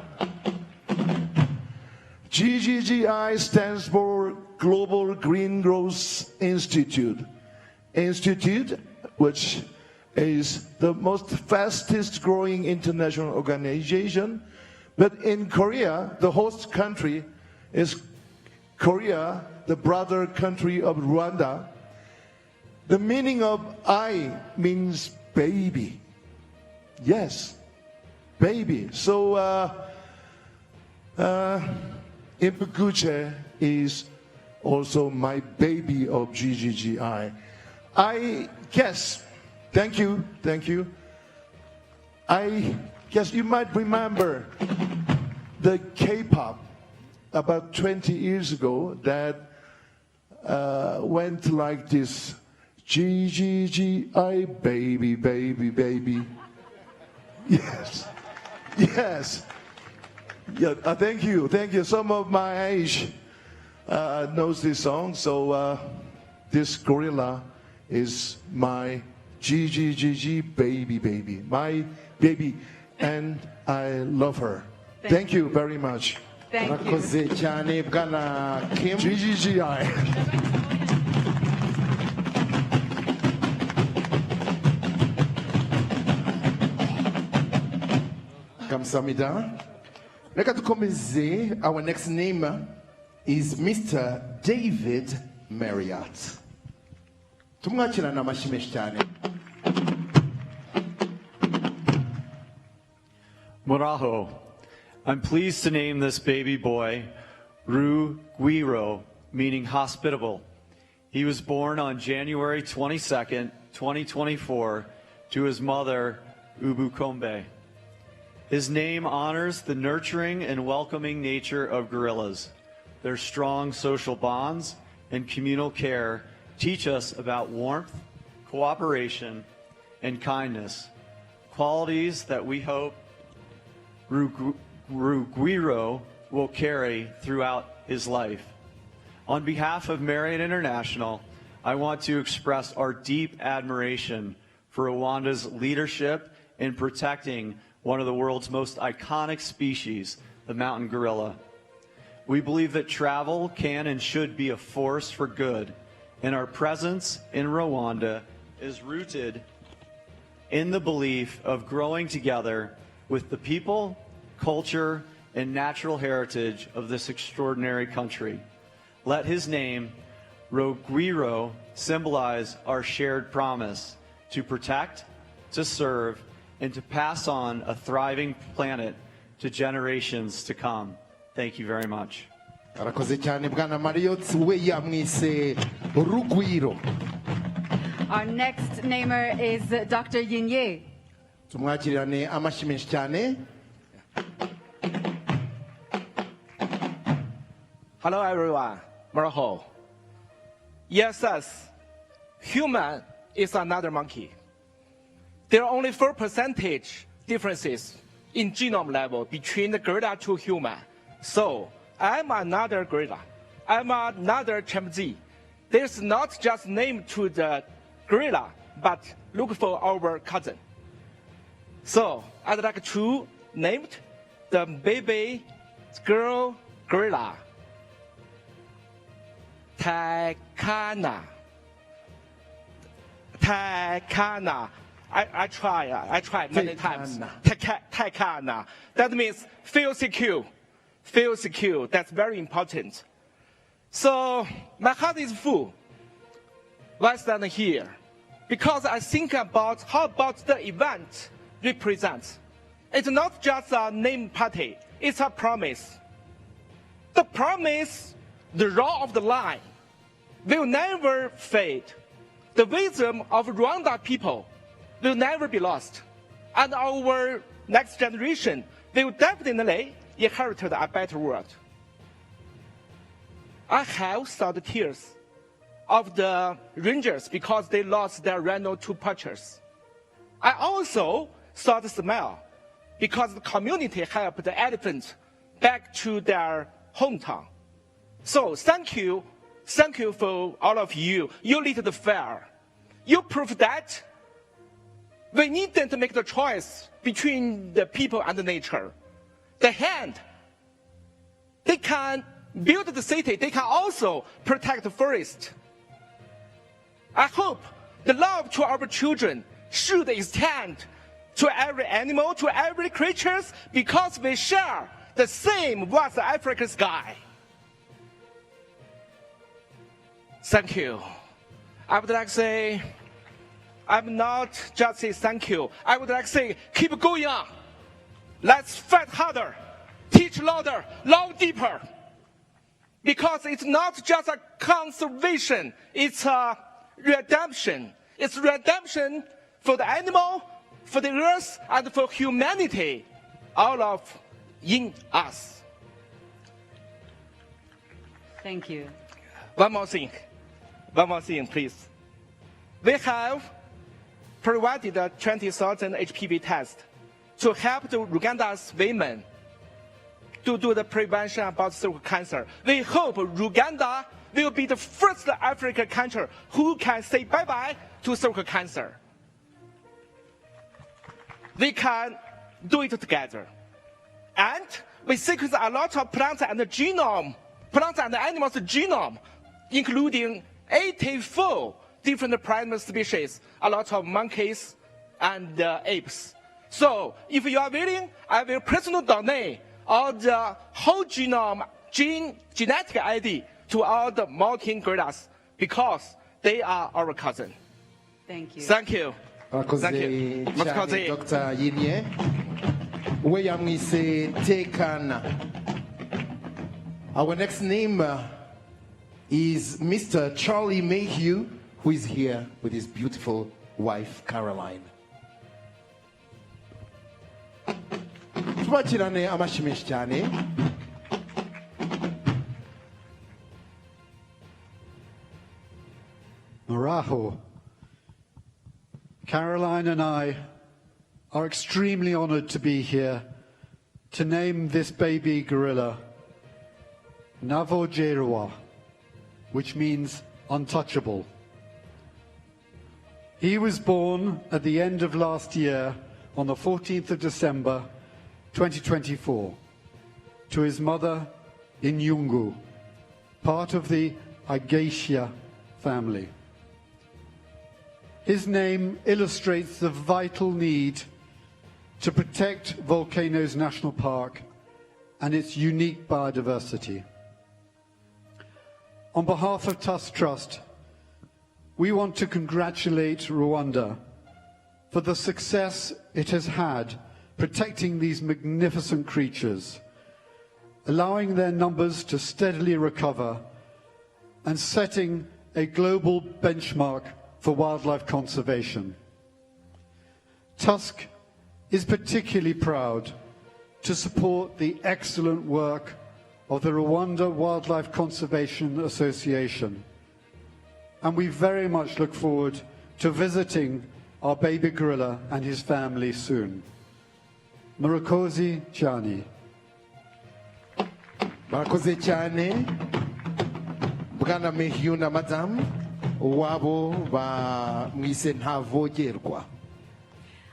GGGI stands for Global Green Growth Institute. Institute, which is the most fastest growing international organization. But in Korea, the host country is Korea, the brother country of Rwanda. The meaning of I means baby. Yes, baby. So Impukuche is also my baby of GGGI. I guess, thank you. I guess you might remember the K-pop about 20 years ago that went like this. GGGI, baby, baby, baby. Yes. Yeah, thank you. Some of my age knows this song, so this gorilla is my GGGG baby, baby, my baby, and I love her. Thank you very much. Thank you. GGGI. 감사합니다. Reka tukomeze. Our next name is Mr. David Marriott. tumwakirana amashyi menshi cyane. Muraho. I'm pleased to name this baby boy Rugwiro, meaning hospitable. He was born on January 22nd, 2024, to his mother, Ubukombe. His name honors the nurturing and welcoming nature of gorillas. Their strong social bonds and communal care teach us about warmth, cooperation, and kindness, qualities that we hope Rugwiro will carry throughout his life. On behalf of Marriott International, I want to express our deep admiration for Rwanda's leadership in protecting one of the world's most iconic species, the mountain gorilla. We believe that travel can and should be a force for good, and our presence in Rwanda is rooted in the belief of growing together with the people, culture, and natural heritage of this extraordinary country. Let his name, Rugwiro, symbolize our shared promise to protect, to serve, and to pass on a thriving planet to generations to come. Thank you very much. Arakoze cyane Bwana Marriott, we yamwise Rugwiro. Our next namer is Dr. Yinye. Tumwakirane amashyi menshi cyane. Hello everyone, Muraho. Yes, human is another monkey. There are only 4% differences in genome level between the gorilla to human. So I'm another gorilla. I'm another chimpanzee. There's not just name to the gorilla, but look for our cousin. So I'd like to name the baby girl gorilla Takana. I try many times. Takana. That means feel secure. Feel secure. That's very important. So my heart is full. Why stand here? Because I think about how about the event represents. It's not just a name party. It's a promise. The promise, the law of the line, will never fade. The wisdom of Rwanda people will never be lost. And our next generation will definitely inherit a better world. I have saw the tears of the rangers because they lost their rhino to poachers. I also saw the smile because the community helped the elephant back to their hometown. So thank you for all of you. You lead the fair. You prove that we needn't make the choice between the people and the nature. the hand. They can build the city. They can also protect the forest. I hope the love to our children should extend to every animal, to every creature, because we share the same West African sky. Thank you. I would like to say, I will not just say thank you. I would like to say, keep going on. Let's fight harder, teach louder, love deeper. Because it's not just a conservation, it's a redemption. It's redemption for the animal, for the earth, and for humanity, all of in us. Thank you. One more thing, please. We have provided a 20,000 HPV test to help the Rwanda's women to do the prevention about cervical cancer. We hope Rwanda will be the first African country who can say bye-bye to cervical cancer. We can do it together. And we sequence a lot of plants and animals' genome, including 84 different primate species, a lot of monkeys and apes. So if you are willing, I will personally donate all the whole genome, genetic ID to all the mountain gorillas because they are our cousin. Thank you. Thank you. Thank you. Cyane Dr. Yinye. We yamwise Tekana. Our next name is Mr. Charlie Mayhew, who is here with his beautiful wife, Caroline. Tubakirane amashyi menshi cyane. Muraho. Caroline and I are extremely honored to be here to name this baby gorilla Navojerewa, which means untouchable. He was born at the end of last year on the 14th of December 2024 to his mother in Yungu, part of the Agacia family. His name illustrates the vital need to protect Volcanoes National Park and its unique biodiversity. On behalf of Tusk Trust, we want to congratulate Rwanda for the success it has had protecting these magnificent creatures, allowing their numbers to steadily recover and setting a global benchmark for wildlife conservation. Tusk is particularly proud to support the excellent work of the Rwanda Wildlife Conservation Association, and we very much look forward to visiting our baby gorilla and his family soon. Murakoze cyane. Murakoze cyane. Bwana Mayhew na Madam wabo ba mwise Ntavogerwa.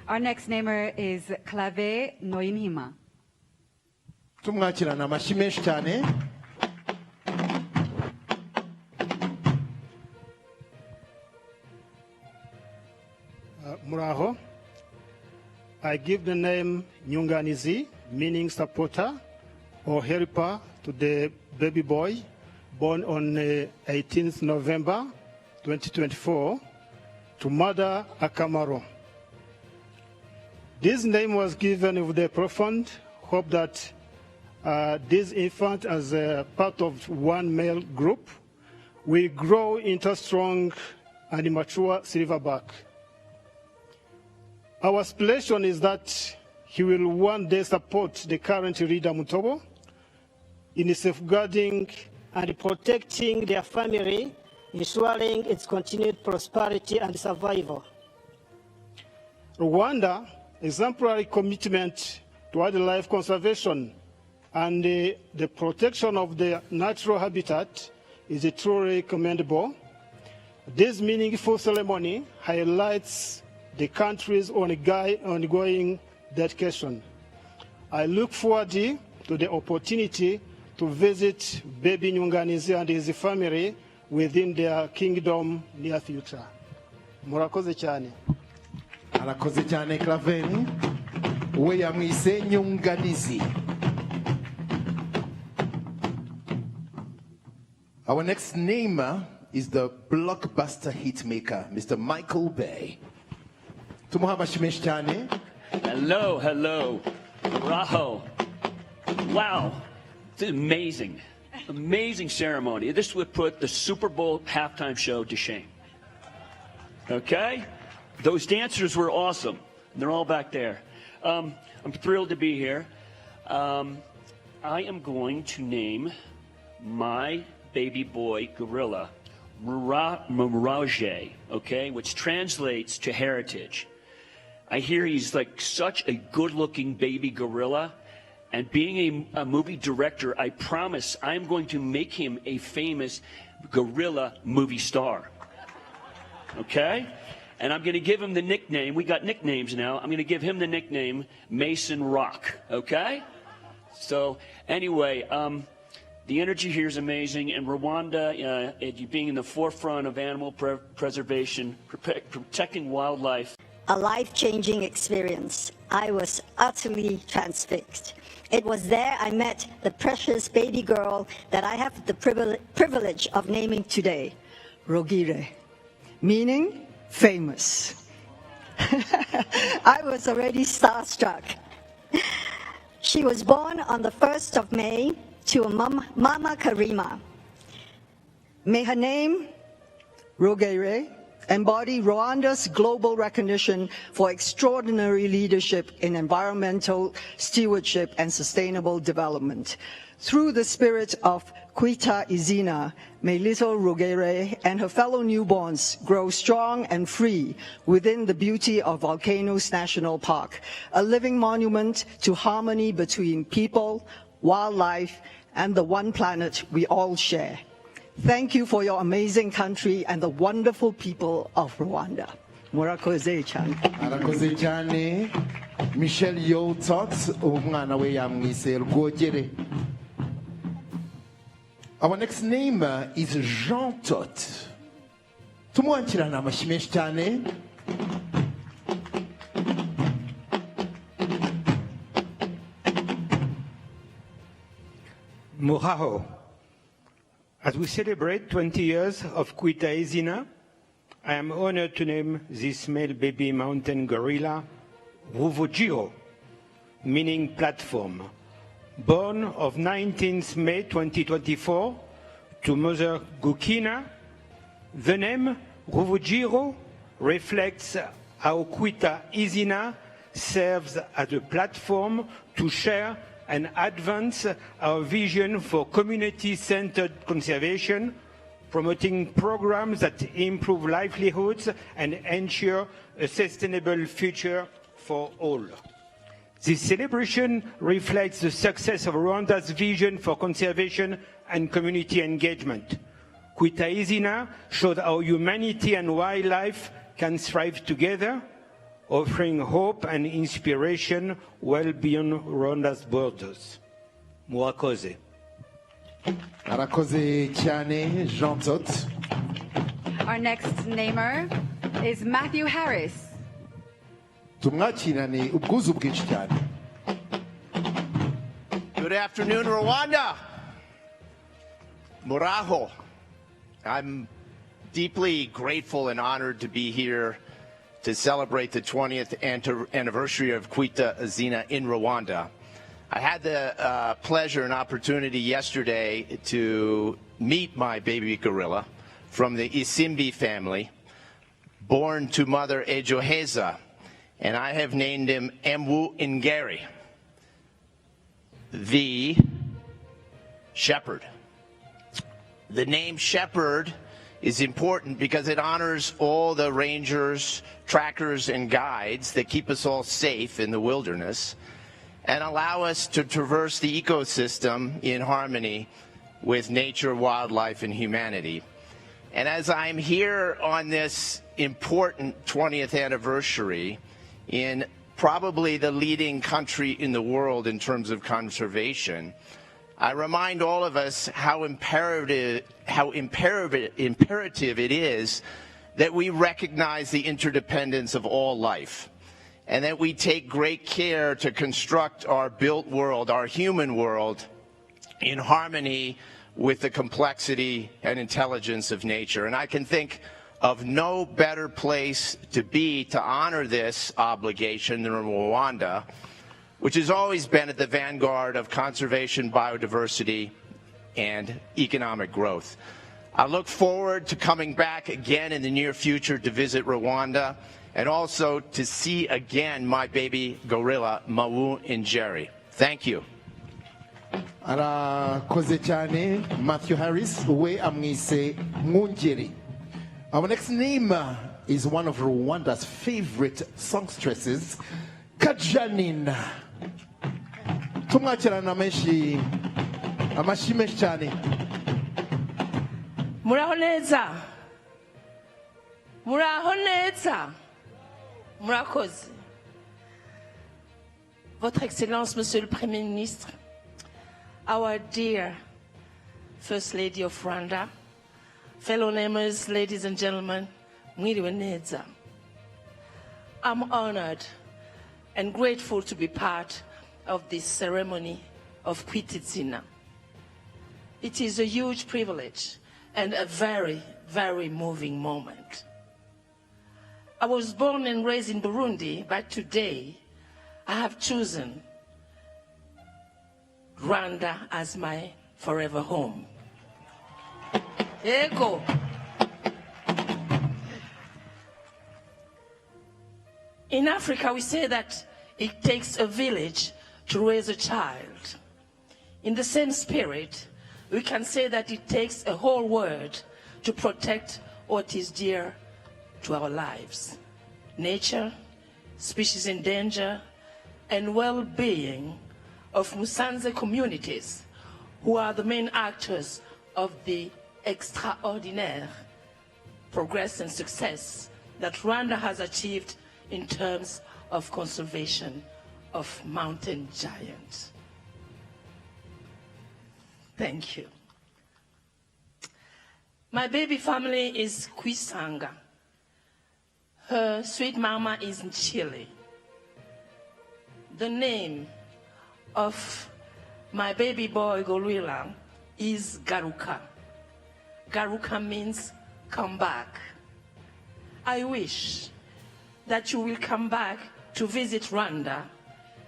Our next namer is Clave Noyinhima. Tumwakirana amashyi menshi cyane. Muraho. I give the name Nyunganizi, meaning supporter or helper, to the baby boy born on 18th November 2024 to Mother Akamaro. This name was given with the profound hope that this infant, as a part of one male group, will grow into a strong and mature silverback. Our aspiration is that he will one day support the current leader Mutobo in safeguarding and protecting their family, ensuring its continued prosperity and survival. Rwanda exemplary commitment to wildlife conservation and the protection of the natural habitat is truly commendable. This meaningful ceremony highlights the country's ongoing dedication. I look forward to the opportunity to visit baby Nyunganizi and his family within their kingdom near future. Murakoze cyane. Arakoze cyane Claver. We yamwise Nyunganizi. Our next namer is the blockbuster hitmaker, Mr. Michael Bay. Tumuha bashimesh cyane. Hello, hello. Raho. Wow. It's amazing. Amazing ceremony. This would put the Super Bowl halftime show to shame. Okay? Those dancers were awesome. They're all back there. I'm thrilled to be here. I am going to name my baby boy gorilla Mirage, okay, which translates to heritage. I hear he's like such a good-looking baby gorilla, and being a movie director, I promise I'm going to make him a famous gorilla movie star. Okay? And I'm going to give him the nickname, we got nicknames now, I'm going to give him the nickname Mason Rock, okay? So anyway, the energy here is amazing, and Rwanda, being in the forefront of animal preservation, protecting wildlife. A life-changing experience. I was utterly transfixed. It was there I met the precious baby girl that I have the privilege of naming today, Rogire, meaning famous. I was already starstruck. She was born on the 1st of May to a Mama Karima. May her name, Rogire, embody Rwanda's global recognition for extraordinary leadership in environmental stewardship and sustainable development. Through the spirit of Kwita Izina, may little Rogire and her fellow newborns grow strong and free within the beauty of Volcanoes National Park, a living monument to harmony between people, wildlife, and the one planet we all share. Thank you for your amazing country and the wonderful people of Rwanda. Murakoze cyane. Arakoze cyane. Michelle Yotot, umwana we yamwise Rwogere. Our next name is Jean Tot. Tumuakirana amashyi menshi cyane. Muraho. As we celebrate 20 years of Kwita Izina, I am honored to name this male baby mountain gorilla Ruvugiro, meaning platform. Born of 19th May 2024 to Mother Gukina, the name Ruvugiro reflects how Kwita Izina serves as a platform to share and advance our vision for community-centered conservation, promoting programs that improve livelihoods and ensure a sustainable future for all. This celebration reflects the success of Rwanda's vision for conservation and community engagement. Kwita Izina showed how humanity and wildlife can thrive together, offering hope and inspiration well beyond Rwanda's borders. Murakoze. Arakoze cyane Jean Tot. Our next namer is Matthew Harris. Tumwakirane ubwuzu bwinshi cyane. Good afternoon, Rwanda. Muraho. I'm deeply grateful and honored to be here to celebrate the 20th anniversary of Kwita Izina in Rwanda. I had the pleasure and opportunity yesterday to meet my baby gorilla from the Isimbi family, born to Mother Ejoheza, and I have named him Emwu Ngeri, the shepherd. The name shepherd is important because it honors all the rangers, trackers, and guides that keep us all safe in the wilderness and allow us to traverse the ecosystem in harmony with nature, wildlife, and humanity. And as I'm here on this important 20th anniversary in probably the leading country in the world in terms of conservation, I remind all of us how imperative it is that we recognize the interdependence of all life, and that we take great care to construct our built world, our human world, in harmony with the complexity and intelligence of nature. And I can think of no better place to be to honor this obligation than Rwanda, which has always been at the vanguard of conservation, biodiversity, and economic growth. I look forward to coming back again in the near future to visit Rwanda, and also to see again my baby gorilla, Mawu Njeri. Thank you. Arakoze cyane Matthew Harris, we amwise Ngunjeri. Our next name is one of Rwanda's favorite songstresses, Kajanina. Tumwakirana amashi menshi cyane. Muraho neza. Muraho neza. Murakoze. Votre Excellence, Monsieur le Premier Ministre, our dear First Lady of Rwanda, fellow members, ladies and gentlemen, mwiriwe neza. I'm honored and grateful to be part of this ceremony of Kwita Izina. It is a huge privilege and a very, very moving moment. I was born and raised in Burundi, but today I have chosen Rwanda as my forever home. Ego. In Africa, we say that it takes a village to raise a child. In the same spirit, we can say that it takes a whole world to protect what is dear to our lives: nature, species in danger, and well-being of Musanze communities, who are the main actors of the extraordinary progress and success that Rwanda has achieved in terms of conservation of mountain giants. Thank you. My baby family is Kwisanga. Her sweet mama is in Chile. The name of my baby boy gorilla is Garuka. Garuka means come back. I wish that you will come back to visit Rwanda,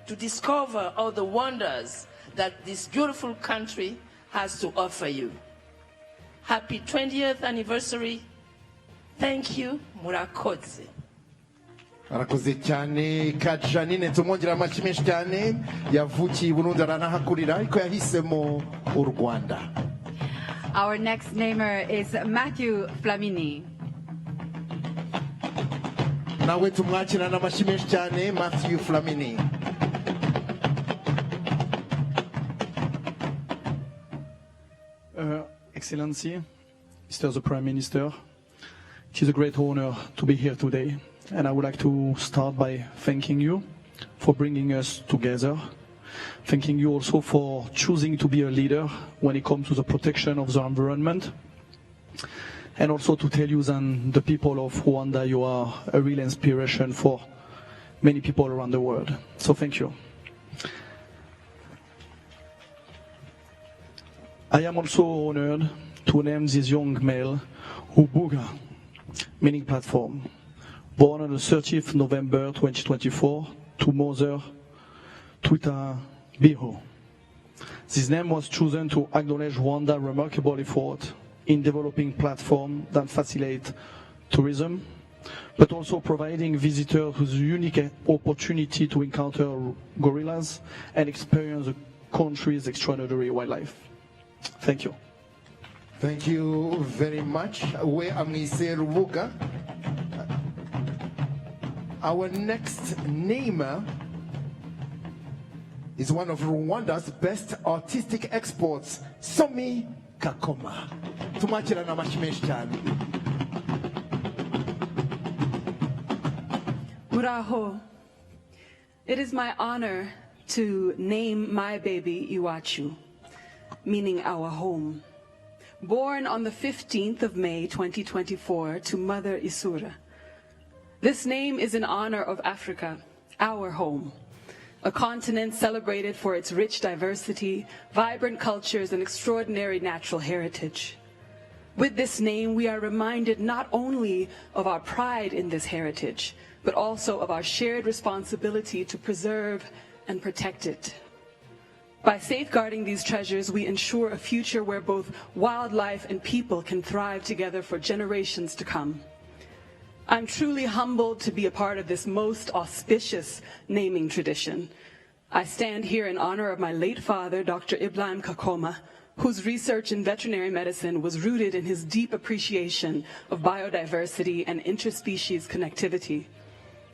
to discover all the wonders that this beautiful country has to offer you. Happy 20th anniversary. Thank you, murakoze. Arakoze cyane Kajanine, tumwongera amashi menshi cyane. Yavukiye Burundi aranahakurira ariko yahisemo u Rwanda. Our next namer is Matthew Flamini. Nawe tumwakirana amashi menshi cyane Matthew Flamini. Excellency, Mr. the Prime Minister, it is a great honor to be here today, and I would like to start by thanking you for bringing us together. Thanking you also for choosing to be a leader when it comes to the protection of the environment, and also to tell you that the people of Rwanda, you are a real inspiration for many people around the world. So thank you. I am also honored to name this young male Ubuga, meaning platform, born on the 30th November 2024 to mother Kwita Biho. This name was chosen to acknowledge Rwanda's remarkable effort in developing platforms that facilitate tourism, but also providing visitors with a unique opportunity to encounter gorillas and experience the country's extraordinary wildlife. Thank you. Thank you very much. We amwise Rubuga. Our next namer is one of Rwanda's best artistic exports, Somi Kakoma. Tumwakirana amashi menshi cyane. Muraho. It is my honor to name my baby Iwachu, meaning our home. Born on the 15th of May 2024 to Mother Isura. This name is in honor of Africa, our home, a continent celebrated for its rich diversity, vibrant cultures, and extraordinary natural heritage. With this name, we are reminded not only of our pride in this heritage, but also of our shared responsibility to preserve and protect it. By safeguarding these treasures, we ensure a future where both wildlife and people can thrive together for generations to come. I'm truly humbled to be a part of this most auspicious naming tradition. I stand here in honor of my late father, Dr. Ibrahim Kakoma, whose research in veterinary medicine was rooted in his deep appreciation of biodiversity and interspecies connectivity,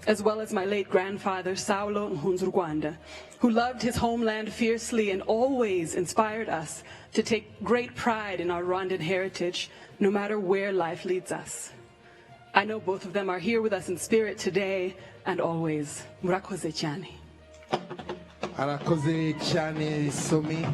as well as my late grandfather, Saulo Rwanda, who loved his homeland fiercely and always inspired us to take great pride in our Rwandan heritage, no matter where life leads us. I know both of them are here with us in spirit today and always. Murakoze cyane. Arakoze cyane Somi.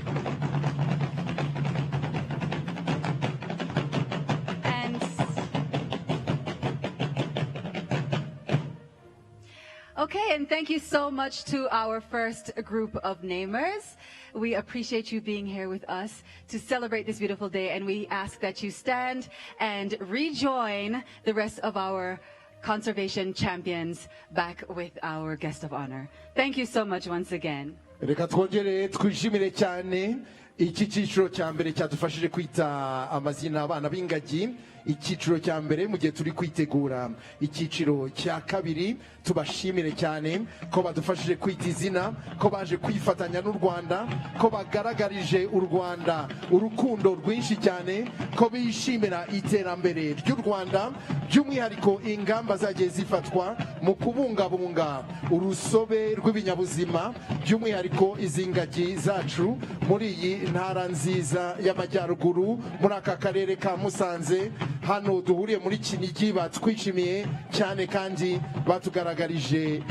Okay, and thank you so much to our first group of namers. We appreciate you being here with us to celebrate this beautiful day, and we ask that you stand and rejoin the rest of our conservation champions back with our guest of honor. Thank you so much once again. Reka twongere twishimire cyane iki cyiciro cya mbere cyadufashije kwita amazina abana b'ingagi. Icyiciro cya mbere mu gihe turi kwitegura icyiciro cya kabiri, tubashimire cyane ko badufashije kwita izina, ko baje kwifatanya n'u Rwanda, ko bagaragarije u Rwanda urukundo rwinshi cyane, ko bishimira iterambere ry'u Rwanda, by'umwihariko ingamba zagiye zifatwa mu kubungabunga urusobe rw'ibinyabuzima, by'umwihariko izi ngagi zacu muri iyi ntara nziza y'amajyaruguru, muri aka karere ka Musanze. Hano duhuriye muri Kinigi batwishimiye cyane kandi batugaragarije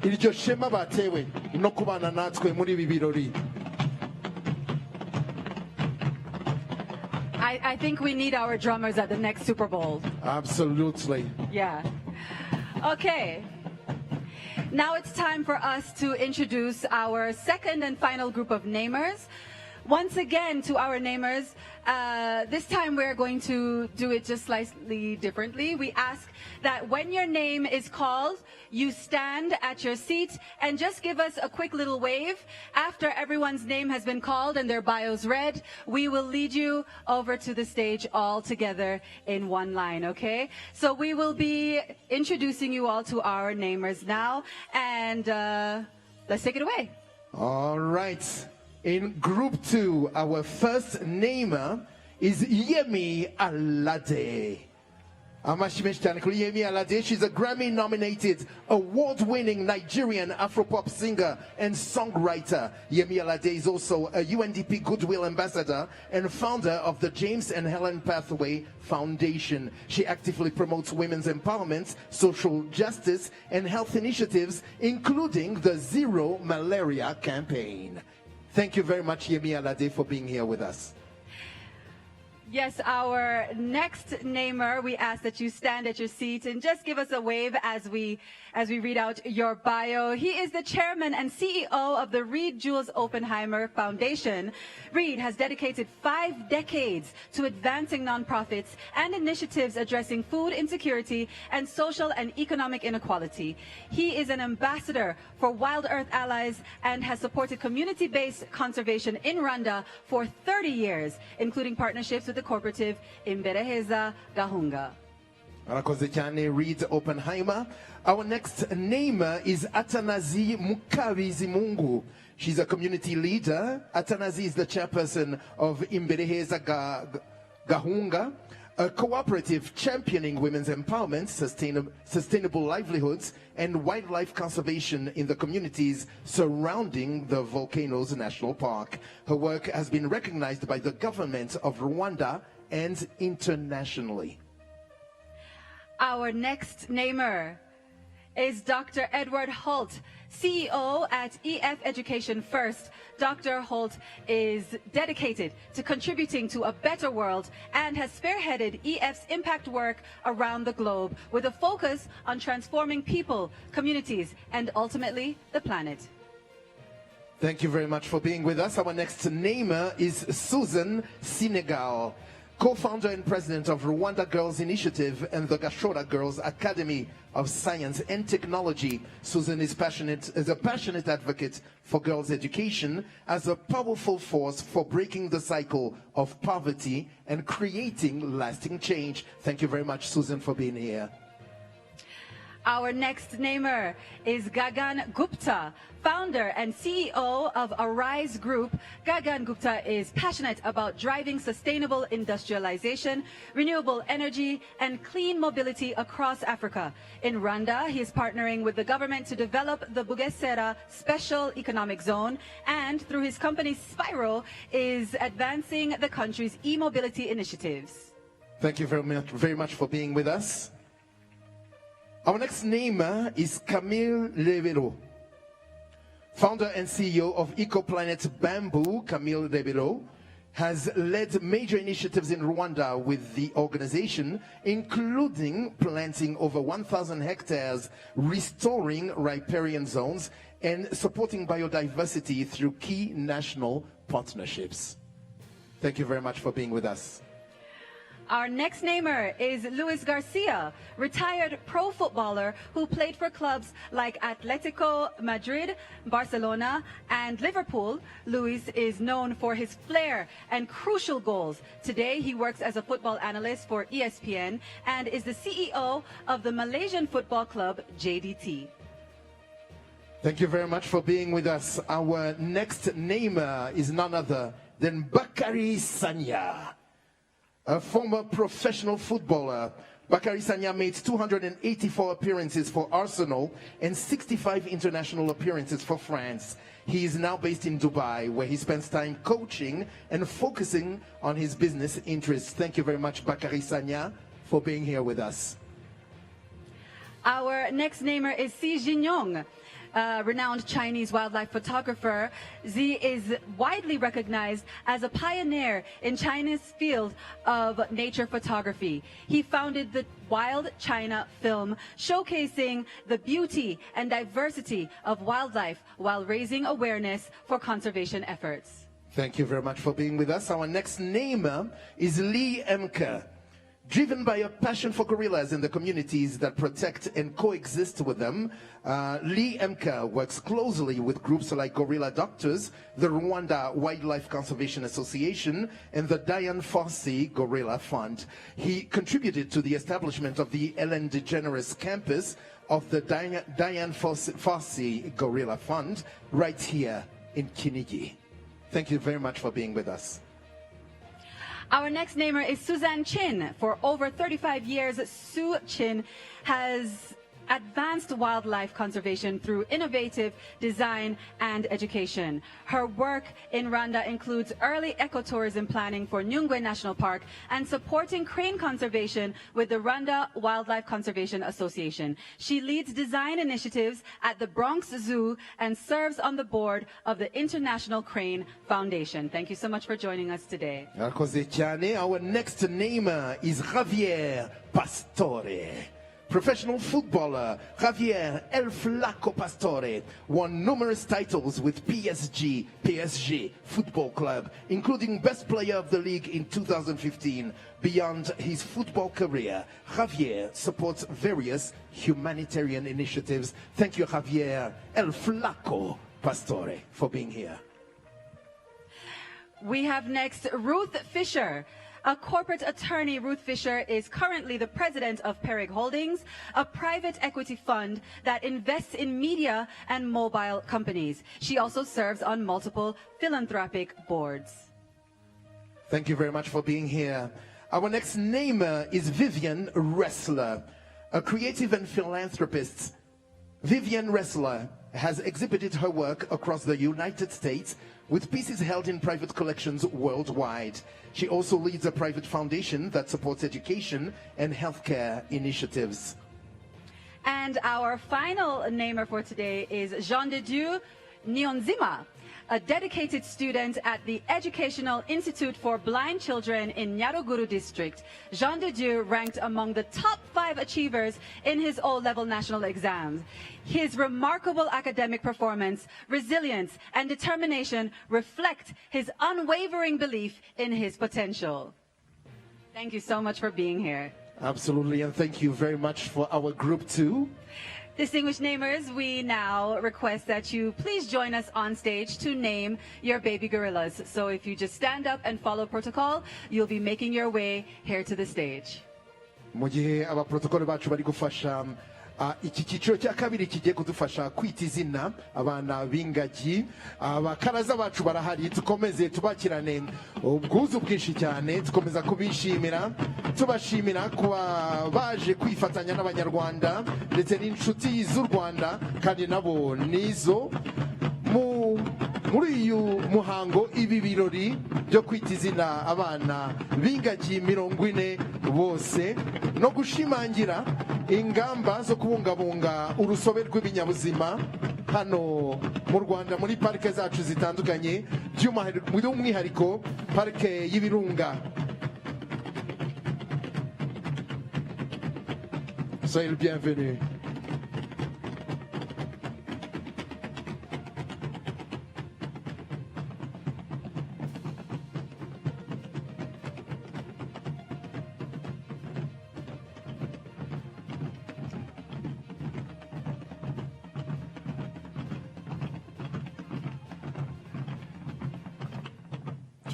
iryo shema batewe no kubana natwe muri ibi birori. I think we need our drummers at the next Super Bowl. Absolutely. Yeah. Okay. Now it's time for us to introduce our second and final group of namers. Once again, to our namers, this time we're going to do it just slightly differently. We ask that when your name is called, you stand at your seat and just give us a quick little wave. After everyone's name has been called and their bios read, we will lead you over to the stage all together in one line, okay? So we will be introducing you all to our namers now, and let's take it away. All right. In group 2, our first namer is Yemi Alade. Yemi Alade, she's a Grammy-nominated, award-winning Nigerian Afropop singer and songwriter. Yemi Alade is also a UNDP Goodwill Ambassador and founder of the James and Helen Pathway Foundation. She actively promotes women's empowerment, social justice, and health initiatives, including the Zero Malaria campaign. Thank you very much, Yemi Alade, for being here with us. Yes, our next namer, we ask that you stand at your seat and just give us a wave as we read out your bio. He is the chairman and CEO of the Reed Jules Oppenheimer Foundation. Reed has dedicated 5 decades to advancing nonprofits and initiatives addressing food insecurity and social and economic inequality. He is an ambassador for Wild Earth Allies and has supported community-based conservation in Rwanda for 30 years, including partnerships with the cooperative Imbereheza Gahunga. Arakoze cyane Reed Oppenheimer. Our next namer is Atanazi Mukabizimungu. She's a community leader. Atanazi is the chairperson of Imbereheza Gahunga, a cooperative championing women's empowerment, sustainable livelihoods, and wildlife conservation in the communities surrounding the Volcanoes National Park. Her work has been recognized by the government of Rwanda and internationally. Our next namer is Dr. Edward Holt. CEO at EF Education First, Dr. Holt is dedicated to contributing to a better world and has spearheaded EF's impact work around the globe with a focus on transforming people, communities, and ultimately the planet. Thank you very much for being with us. Our next namer is Susan Senegal, co-founder and president of Rwanda Girls Initiative and the Gashora Girls Academy of Science and Technology. Susan is a passionate advocate for girls' education as a powerful force for breaking the cycle of poverty and creating lasting change. Thank you very much, Susan, for being here. Our next namer is Gagan Gupta, founder and CEO of Arise Group. Gagan Gupta is passionate about driving sustainable industrialization, renewable energy, and clean mobility across Africa. In Rwanda, he is partnering with the government to develop the Bugesera Special Economic Zone, and through his company Spyro, is advancing the country's e-mobility initiatives. Thank you very much for being with us. Our next namer is Camille Lebero, founder and CEO of EcoPlanet Bamboo. Camille Lebero has led major initiatives in Rwanda with the organization, including planting over 1,000 hectares, restoring riparian zones, and supporting biodiversity through key national partnerships. Thank you very much for being with us. Our next namer is Luis Garcia, retired pro footballer who played for clubs like Atletico Madrid, Barcelona, and Liverpool. Luis is known for his flair and crucial goals. Today, he works as a football analyst for ESPN and is the CEO of the Malaysian football club JDT. Thank you very much for being with us. Our next namer is none other than Bakary Sagna, a former professional footballer. Bakary Sagna made 284 appearances for Arsenal and 65 international appearances for France. He is now based in Dubai, where he spends time coaching and focusing on his business interests. Thank you very much, Bakary Sagna, for being here with us. Our next namer is Xi Jinyong, renowned Chinese wildlife photographer. Xi is widely recognized as a pioneer in China's field of nature photography. He founded the Wild China film, showcasing the beauty and diversity of wildlife while raising awareness for conservation efforts. Thank you very much for being with us. Our next namer is Lee Emke. Driven by a passion for gorillas and the communities that protect and coexist with them, Lee Emke works closely with groups like Gorilla Doctors, the Rwanda Wildlife Conservation Association, and the Diane Fossey Gorilla Fund. He contributed to the establishment of the Ellen DeGeneres campus of the Diane Fossey Gorilla Fund right here in Kinigi. Thank you very much for being with us. Our next namer is Suzanne Chin. For over 35 years, Sue Chin has advanced wildlife conservation through innovative design and education. Her work in Rwanda includes early ecotourism planning for Nyungwe National Park and supporting crane conservation with the Rwanda Wildlife Conservation Association. She leads design initiatives at the Bronx Zoo and serves on the board of the International Crane Foundation. Thank you so much for joining us today. Our next namer is Javier Pastore. Professional footballer Javier El Flaco Pastore won numerous titles with PSG Football Club, including Best Player of the League in 2015. Beyond his football career, Javier supports various humanitarian initiatives. Thank you, Javier El Flaco Pastore, for being here. We have next Ruth Fisher. A corporate attorney, Ruth Fisher is currently the president of Perig Holdings, a private equity fund that invests in media and mobile companies. She also serves on multiple philanthropic boards. Thank you very much for being here. Our next namer is Vivian Ressler, a creative and philanthropist. Vivian Ressler has exhibited her work across the United States with pieces held in private collections worldwide. She also leads a private foundation that supports education and healthcare initiatives. And our final namer for today is Jean de Dieu Nionzima, a dedicated student at the Educational Institute for Blind Children in Nyaruguru district. Jean de Dieu ranked among the top 5 achievers in his O-level national exams. His remarkable academic performance, resilience, and determination reflect his unwavering belief in his potential. Thank you so much for being here. Absolutely, and thank you very much for our group too. Distinguished namers, we now request that you please join us on stage to name your baby gorillas. So if you just stand up and follow protocol, you'll be making your way here to the stage. Mu gihe abaprotokole bacu bari gufasha iki cyiciro cya kabiri kigiye kudufasha kwita izina abana b'ingagi, abakaraza bacu barahari, tukomeze tubakirane ubwuzu bwinshi cyane, tukomeza kubishimira, tubashimira kuba baje kwifatanya n'abanyarwanda ndetse n'inshuti z'u Rwanda kandi nabo nizo muri uyu muhango, ibi birori byo kwita izina abana b'ingagi 40 bose no gushimangira ingamba zo kubungabunga urusobe rw'ibinyabuzima hano mu Rwanda muri parike zacu zitandukanye, by'umwihariko parike y'ibirunga. Soyez le bienvenu.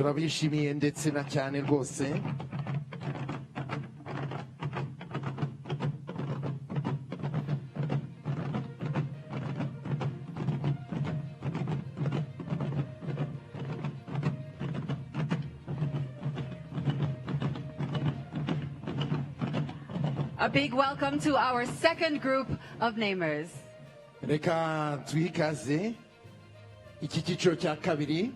turabishimiye ndetse na cyane rwose. A big welcome to our second group of namers. Reka twikaze iki cyiciro cya kabiri.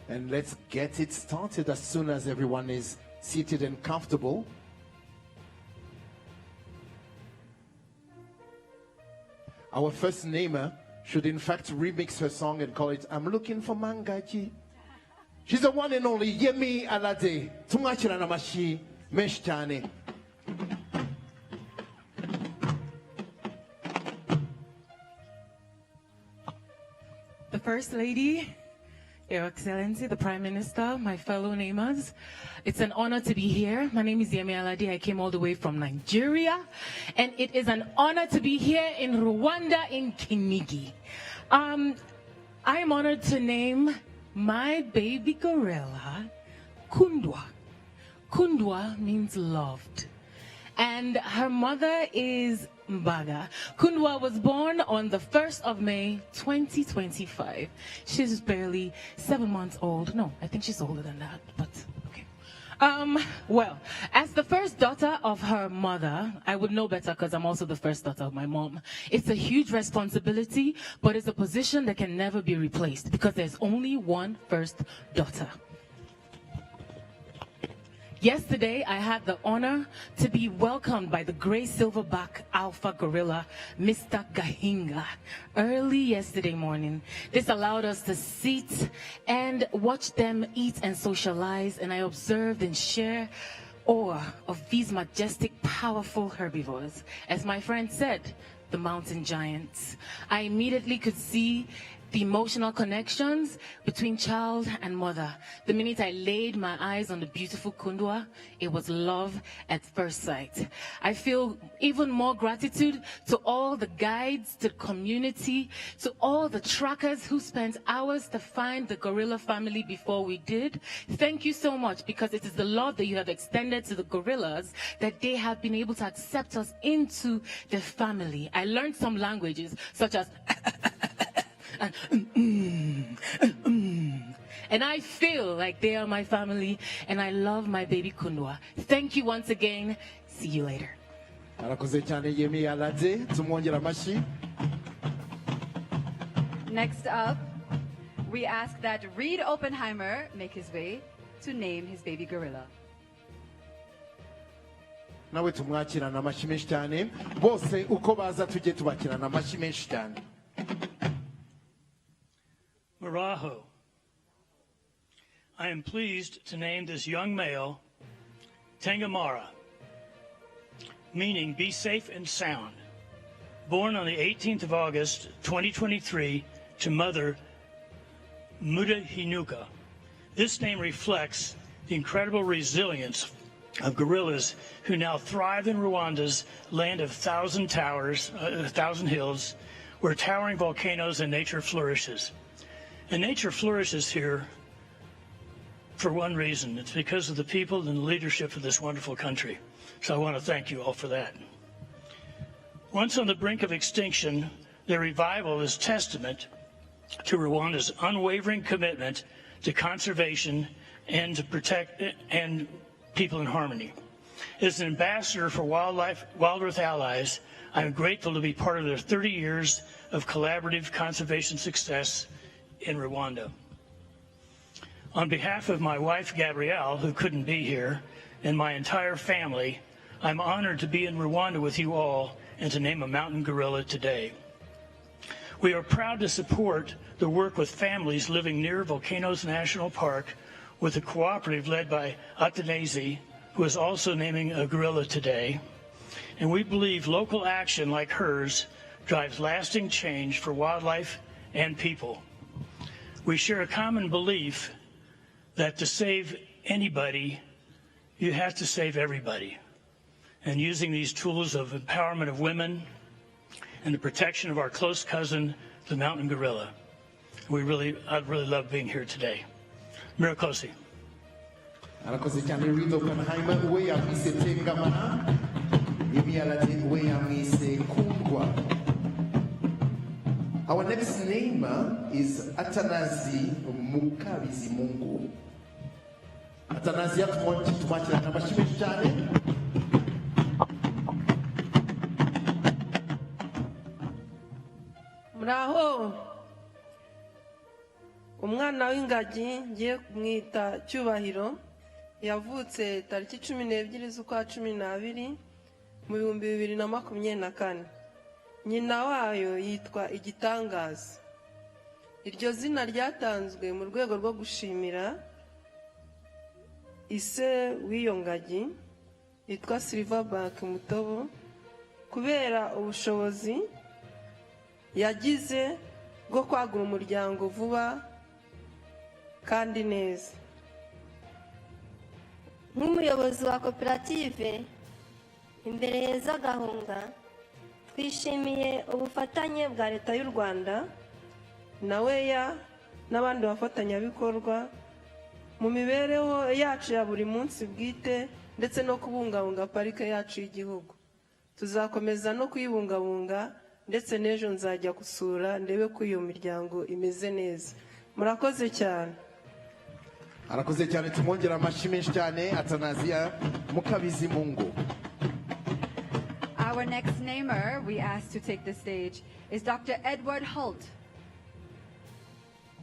And let's get it started as soon as everyone is seated and comfortable. Our first namer should in fact remix her song and call it I'm Looking for Mangaji. She's the one and only Yemi Alade. Tumwachira namashi menshi cyane. The First Lady, Your Excellency, the Prime Minister, my fellow namers, it's an honor to be here. My name is Yemi Alade. I came all the way from Nigeria, and it is an honor to be here in Rwanda, in Kinigi. I am honored to name my baby gorilla Kundwa. Kundwa means loved, and her mother is Mbaga. Kundwa was born on the 1st of May, 2025. She's barely 7 months old. No, I think she's older than that, but okay. Well, as the first daughter of her mother, I would know better because I'm also the first daughter of my mom. It's a huge responsibility, but it's a position that can never be replaced because there's only one first daughter. Yesterday, I had the honor to be welcomed by the gray silverback alpha gorilla, Mr. Gahinga, early yesterday morning. This allowed us to sit and watch them eat and socialize, and I observed and shared awe of these majestic, powerful herbivores. As my friend said, the mountain giants. I immediately could see the emotional connections between child and mother. The minute I laid my eyes on the beautiful Kundwa, it was love at first sight. I feel even more gratitude to all the guides, to the community, to all the trackers who spent hours to find the gorilla family before we did. Thank you so much, because it is the love that you have extended to the gorillas that they have been able to accept us into their family. I learned some languages such as and I feel like they are my family, and I love my baby Kundwa. Thank you once again. See you later. Next up, we ask that Reed Oppenheimer make his way to name his baby gorilla. nawe tumwakirana amashyi menshi cyane bose uko baza tujye tubakirana amashyi menshi cyane. Muraho. I am pleased to name this young male Tengamara, meaning be safe and sound. Born on the 18th of August, 2023, to mother Mudahinuka. This name reflects the incredible resilience of gorillas who now thrive in Rwanda's land of 1,000 towers, 1,000 hills, where towering volcanoes and nature flourishes. And nature flourishes here for one reason. It's because of the people and the leadership of this wonderful country. So I want to thank you all for that. Once on the brink of extinction, their revival is testament to Rwanda's unwavering commitment to conservation and to protect and people in harmony. As an ambassador for Wild Earth Allies, I am grateful to be part of their 30 years of collaborative conservation success in Rwanda. On behalf of my wife, Gabrielle, who couldn't be here, and my entire family, I'm honored to be in Rwanda with you all and to name a mountain gorilla today. We are proud to support the work with families living near Volcanoes National Park with a cooperative led by Atenezi, who is also naming a gorilla today. And we believe local action like hers drives lasting change for wildlife and people. We share a common belief that to save anybody, you have to save everybody. And using these tools of empowerment of women and the protection of our close cousin, the mountain gorilla. I'd really love being here today. Mirakosi. Arakoze cyane Rido Kanhaima we yamise Tengamara Ibialati we yamise Kungwa. Our next name is Atanazi Mukabizi Mungu. Atanazi tumwakira n'amashyi cyane. Muraho. Umwana w'ingagi ngiye kumwita Cyubahiro yavutse tariki 12 z'ukwa 12 mu 2024. Nyina wayo yitwa Igitangaza. Iryo zina ryatanzwe mu rwego rwo gushimira ise w'iyo ngagi yitwa Silverback Mutobo kubera ubushobozi yagize bwo kwagura umuryango vuba kandi neza. Nk'umuyobozi wa koperative imbere heza Gahunga, twishimiye ubufatanye bwa leta y'u Rwanda naweya n'abandi bafatanyabikorwa mu mibereho yacu ya buri munsi bwite ndetse no kubungabunga parike yacu y'igihugu. Tuzakomeza no kuyibungabunga ndetse n'ejo nzajya gusura ndebe ko iyo miryango imeze neza. Murakoze cyane. Arakoze cyane tumwongera amashyi menshi cyane Atanazia Mukabizi Mungu. Our next namer we asked to take the stage is Dr. Edward Holt.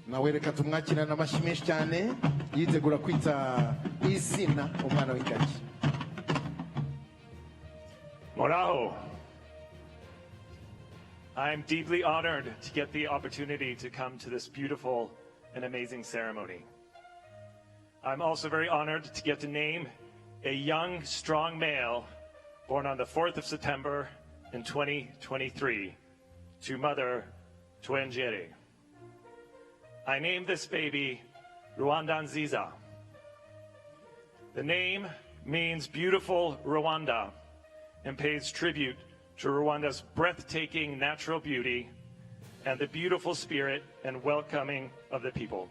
Nawe reka tumwakira n'amashyi menshi cyane yitegura kwita Izina umwana w'ingagi. Moraho. I'm deeply honored to get the opportunity to come to this beautiful and amazing ceremony. I'm also very honored to get to name a young, strong male born on the 4th of September in 2023 to mother Twenjere. I named this baby Rwanda Nziza. The name means beautiful Rwanda and pays tribute to Rwanda's breathtaking natural beauty and the beautiful spirit and welcoming of the people.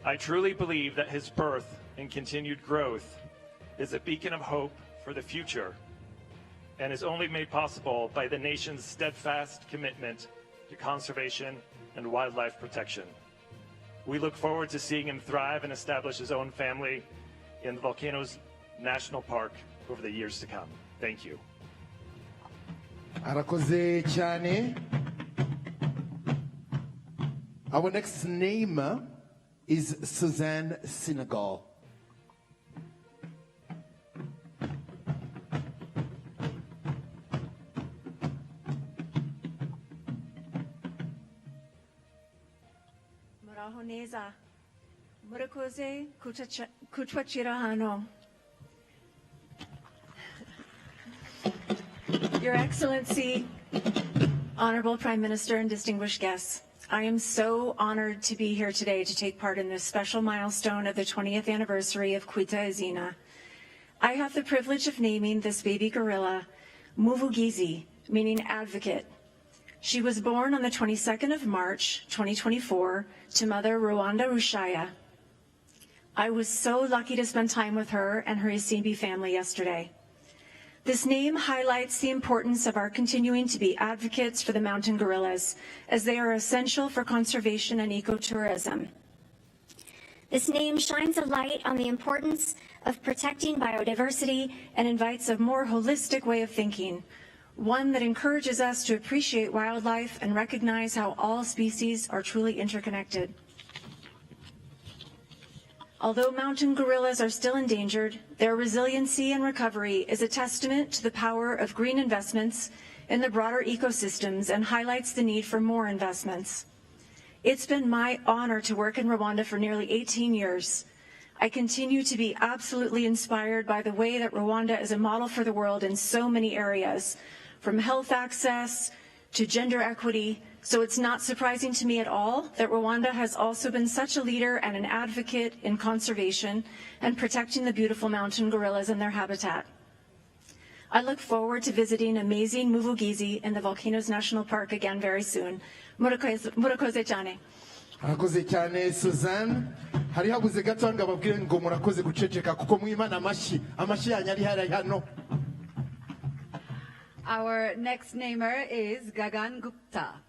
I truly believe that his birth and continued growth is a beacon of hope for the future and is only made possible by the nation's steadfast commitment to conservation and wildlife protection. We look forward to seeing him thrive and establish his own family in the Volcanoes National Park over the years to come. Thank you. Arakoze cyane. Our next name is Suzanne Senegal. Muraho neza. Murakoze kutwakira hano. Your Excellency, Honorable Prime Minister and distinguished guests, I am so honored to be here today to take part in this special milestone of the 20th anniversary of Kwita Izina. I have the privilege of naming this baby gorilla Muvugizi, meaning advocate. She was born on the 22nd of March, 2024, to mother Rwanda Rushaya. I was so lucky to spend time with her and her Isimbi family yesterday. This name highlights the importance of our continuing to be advocates for the mountain gorillas, as they are essential for conservation and ecotourism. This name shines a light on the importance of protecting biodiversity and invites a more holistic way of thinking, one that encourages us to appreciate wildlife and recognize how all species are truly interconnected. Although mountain gorillas are still endangered, their resiliency and recovery is a testament to the power of green investments in the broader ecosystems and highlights the need for more investments. It's been my honor to work in Rwanda for nearly 18 years. I continue to be absolutely inspired by the way that Rwanda is a model for the world in so many areas, from health access to gender equity. So it's not surprising to me at all that Rwanda has also been such a leader and an advocate in conservation and protecting the beautiful mountain gorillas and their habitat. I look forward to visiting amazing Muvugizi in the Volcanoes National Park again very soon. Murakoze cyane. Murakoze cyane Suzanne. Hari habuze gato ngo babwire ngo murakoze guceceka kuko mwimana amashi yanyu ari hari hano. Our next namer is Gagan Gupta.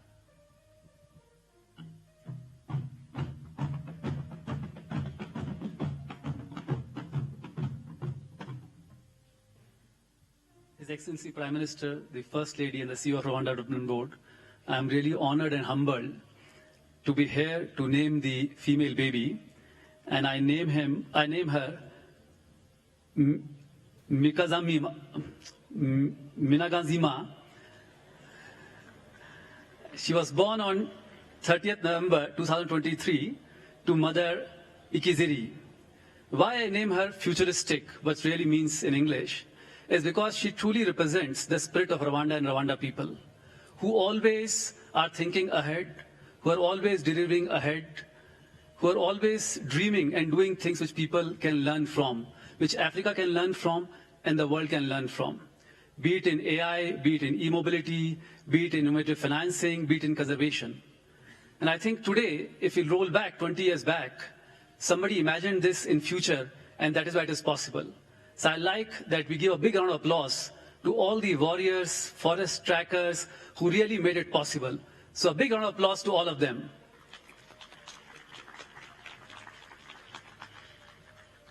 His Excellency Prime Minister, the First Lady and the CEO of Rwanda Development Board, I am really honored and humbled to be here to name the female baby, and I name her Minagazima. She was born on 30th November 2023 to mother Ikiziri. Why I name her futuristic, what really means in English, is because she truly represents the spirit of Rwanda and Rwanda people, who always are thinking ahead, who are always delivering ahead, who are always dreaming and doing things which people can learn from, which Africa can learn from and the world can learn from. Be it in AI, be it in e-mobility, be it in innovative financing, be it in conservation. And I think today, if we roll back 20 years back, somebody imagined this in future, and that is why it is possible. So I like that we give a big round of applause to all the warriors, forest trackers, who really made it possible. So a big round of applause to all of them.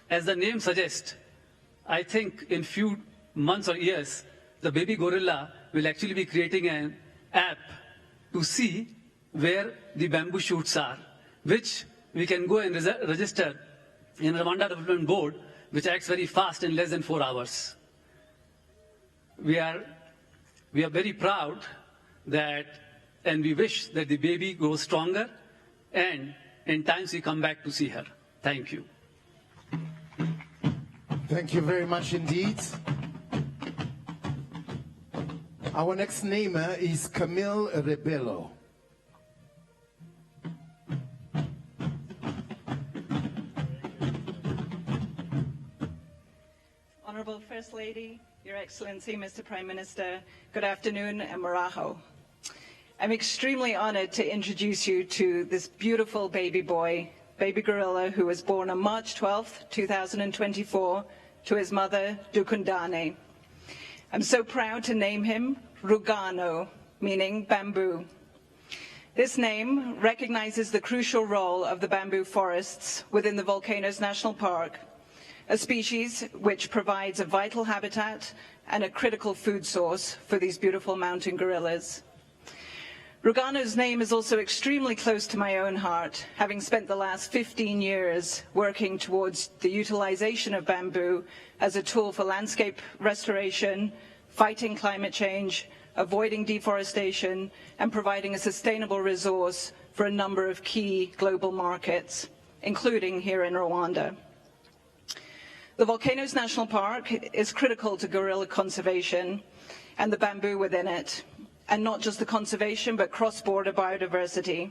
As the name suggests, I think in few months or years, the baby gorilla will actually be creating an app to see where the bamboo shoots are, which we can go and register in Rwanda Development Board, which acts very fast in less than 4 hours. We are very proud that, and we wish that the baby grows stronger, and in times we come back to see her. Thank you. Thank you very much indeed. Our next namer is Camille Rebello. Honorable First Lady, Your Excellency, Mr. Prime Minister, good afternoon and maraho. I'm extremely honored to introduce you to this beautiful baby boy, baby gorilla, who was born on March 12th, 2024, to his mother, Dukundane. I'm so proud to name him Rugano, meaning bamboo. This name recognizes the crucial role of the bamboo forests within the Volcanoes National Park, a species which provides a vital habitat and a critical food source for these beautiful mountain gorillas. Rugano's name is also extremely close to my own heart, having spent the last 15 years working towards the utilization of bamboo as a tool for landscape restoration, fighting climate change, avoiding deforestation, and providing a sustainable resource for a number of key global markets, including here in Rwanda. The Volcanoes National Park is critical to gorilla conservation and the bamboo within it, and not just the conservation, but cross-border biodiversity.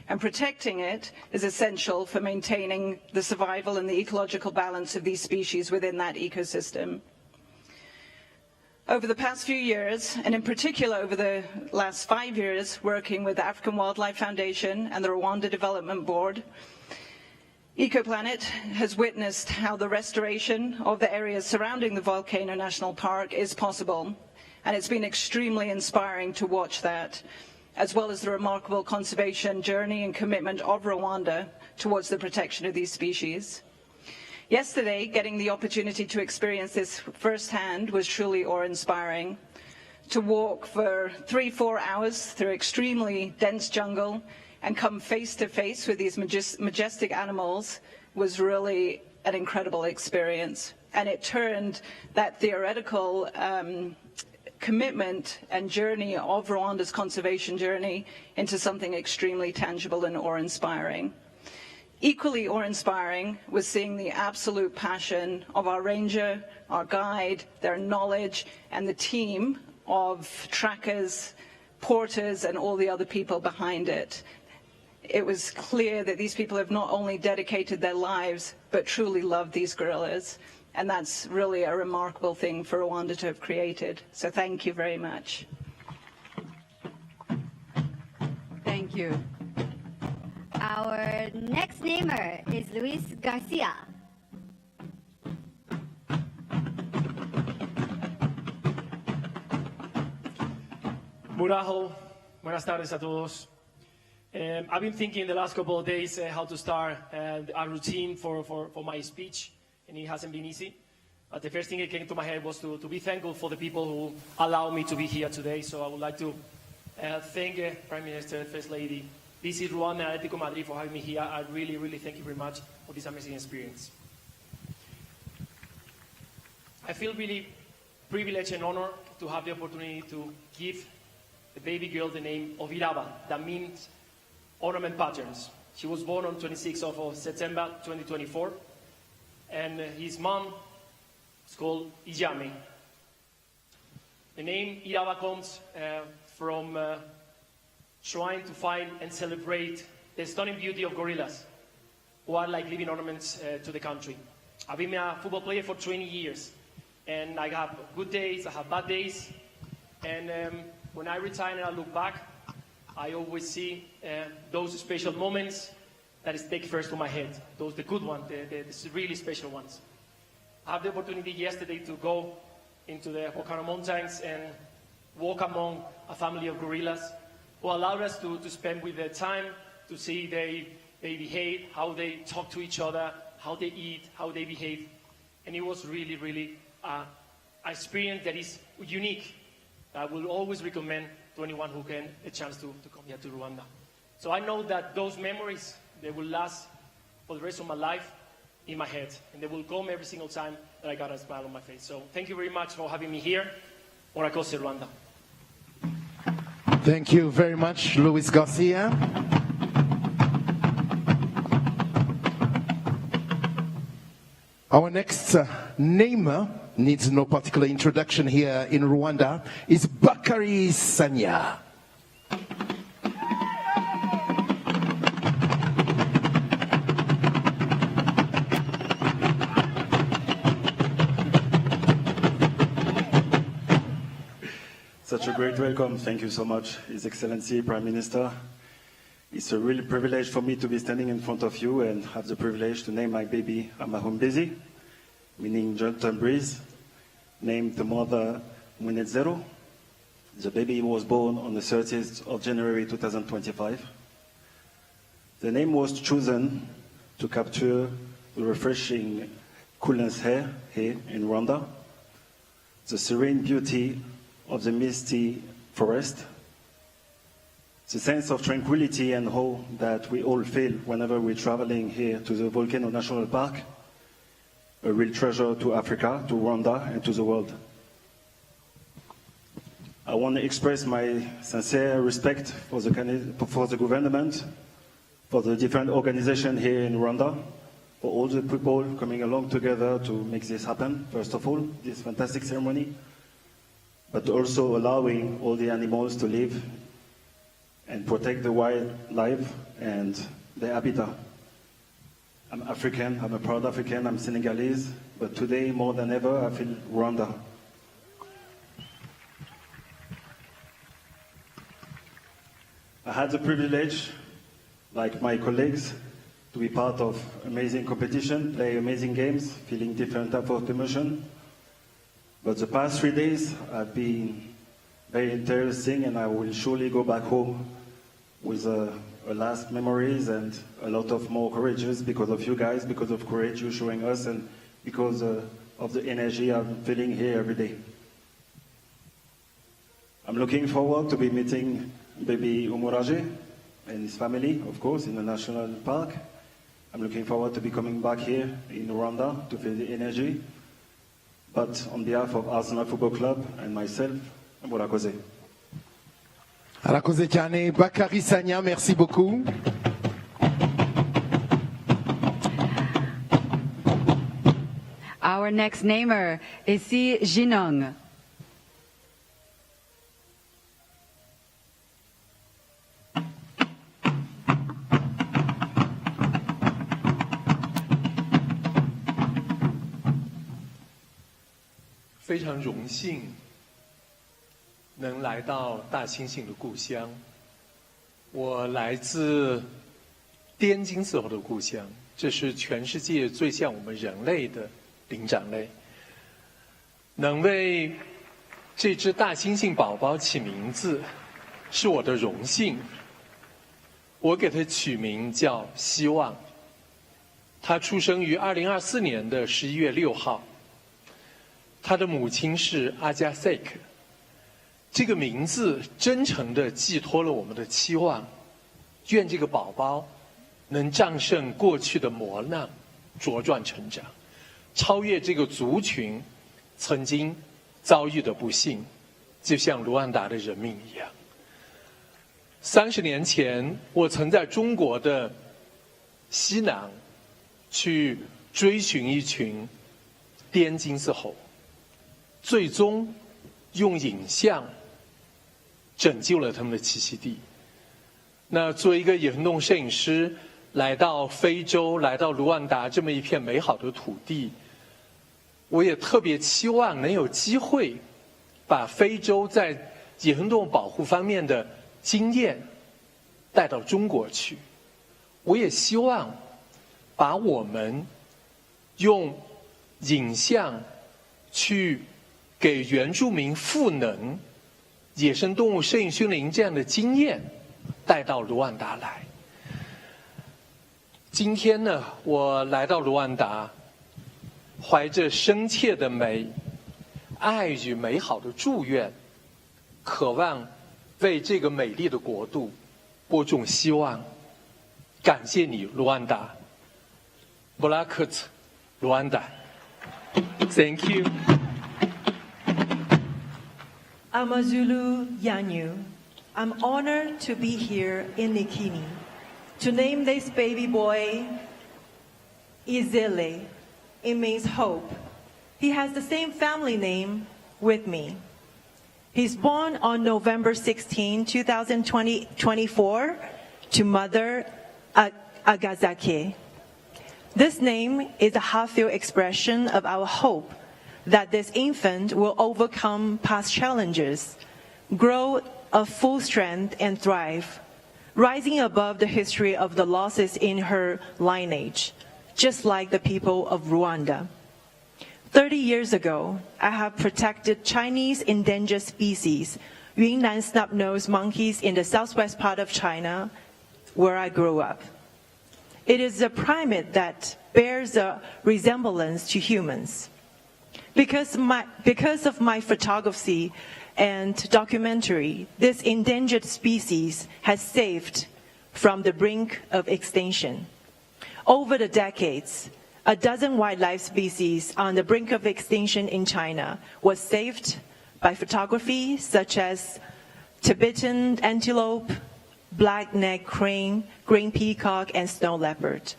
And protecting it is essential for maintaining the survival and the ecological balance of these species within that ecosystem. Over the past few years, and in particular over the last 5 years, working with the African Wildlife Foundation and the Rwanda Development Board, EcoPlanet has witnessed how the restoration of the areas surrounding the Volcano National Park is possible. And it's been extremely inspiring to watch that, as well as the remarkable conservation journey and commitment of Rwanda towards the protection of these species. Yesterday, getting the opportunity to experience this firsthand was truly awe-inspiring. To walk for 3-4 hours through extremely dense jungle and come face to face with these majestic animals was really an incredible experience. And it turned that theoretical commitment and journey of Rwanda's conservation journey into something extremely tangible and awe-inspiring. Equally awe-inspiring was seeing the absolute passion of our ranger, our guide, their knowledge, and the team of trackers, porters, and all the other people behind it. It was clear that these people have not only dedicated their lives, but truly loved these gorillas. And that's really a remarkable thing for Rwanda to have created. So thank you very much. Thank you. Our next namer is Luis Garcia. Muraho, buenas tardes a todos. I've been thinking the last couple of days how to start a routine for my speech, and it hasn't been easy. But the first thing that came to my head was to be thankful for the people who allow me to be here today. So I would like to thank Prime Minister, First Lady, DC Rwanda and Atletico Madrid for having me here. I really, really thank you very much for this amazing experience. I feel really privileged and honored to have the opportunity to give the baby girl the name of Iraba. That means ornament patterns. She was born on 26th of September 2024, and his mom is called Ijame. The name Iraba comes from trying to find and celebrate the stunning beauty of gorillas, who are like living ornaments to the country. I've been a football player for 20 years, and I have good days, I have bad days, and when I retire and I look back, I always see those special moments that stick first to my head. Those the good ones, the really special ones. I had the opportunity yesterday to go into the Volcano Mountains and walk among a family of gorillas who allowed us to spend with their time to see they behave, how they talk to each other, how they eat, how they behave. And it was really, really an experience that is unique. I will always recommend to anyone who can a chance to come here to Rwanda. So I know that those memories, they will last for the rest of my life in my head, and they will come every single time that I got a smile on my face. So thank you very much for having me here. Orakose Rwanda. Thank you very much, Luis Garcia. Our next namer needs no particular introduction here in Rwanda is Bakari Sanya. Such a great welcome. Thank you so much, His Excellency Prime Minister. It's a real privilege for me to be standing in front of you and have the privilege to name my baby Amahumbezi, meaning gentle breeze, named the mother Munezero. The baby was born on the 30th of January 2025. The name was chosen to capture the refreshing coolness here in Rwanda, the serene beauty of the misty forest, the sense of tranquility and hope that we all feel whenever we're traveling here to the Volcano National Park, a real treasure to Africa, to Rwanda, and to the world. I want to express my sincere respect for the government, for the different organizations here in Rwanda, for all the people coming along together to make this happen, first of all, this fantastic ceremony, but also allowing all the animals to live and protect the wildlife and their habitat. I'm African, I'm a proud African, I'm Senegalese, but today more than ever I feel Rwanda. I had the privilege, like my colleagues, to be part of amazing competition, play amazing games, feeling different type of emotion. But the past 3 days have been very interesting, and I will surely go back home with a last memories and a lot of more courageous because of you guys, because of courage you're showing us, and because of the energy I'm feeling here every day. I'm looking forward to be meeting baby Umurage and his family, of course, in the national park. I'm looking forward to be coming back here in Rwanda to feel the energy. But on behalf of Arsenal Football Club and myself, murakoze. Arakoze cyane Bakari Sanya, merci beaucoup. Our next namer is Si Jinong.非常荣幸能来到大猩猩的故乡。我来自滇金丝猴的故乡，这是全世界最像我们人类的灵长类。能为这只大猩猩宝宝起名字，是我的荣幸。我给它取名叫希望。它出生于2024年的11月6号。他的母亲是阿加塞克，这个名字真诚地寄托了我们的期望，愿这个宝宝能战胜过去的磨难，茁壮成长，超越这个族群曾经遭遇的不幸，就像卢旺达的人民一样。30年前，我曾在中国的西南去追寻一群滇金丝猴。最终用影像拯救了他们的栖息地。那作为一个野生动物摄影师，来到非洲，来到卢旺达这么一片美好的土地，我也特别期望能有机会把非洲在野生动物保护方面的经验带到中国去。我也希望把我们用影像去给原住民赋能野生动物摄影训练营这样的经验带到卢旺达来。今天呢，我来到卢旺达，怀着深切的美、爱与美好的祝愿，渴望为这个美丽的国度播种希望。感谢你，卢旺达。Murakoze, Rwanda. Thank you. I'm a Zulu Yanyu. I'm honored to be here in Nikini to name this baby boy Izele. It means hope. He has the same family name with me. He's born on November 16, 2024 to mother Agazake. This name is a heartfelt expression of our hope that this infant will overcome past challenges, grow of full strength and thrive, rising above the history of the losses in her lineage, just like the people of Rwanda. 30 years ago, I have protected Chinese endangered species, Yunnan snub-nosed monkeys in the southwest part of China, where I grew up. It is a primate that bears a resemblance to humans. Because of my photography and documentary, this endangered species has saved from the brink of extinction. Over the decades, a dozen wildlife species on the brink of extinction in China was saved, by photography such as Tibetan antelope, black-necked crane, green peacock, and snow leopard.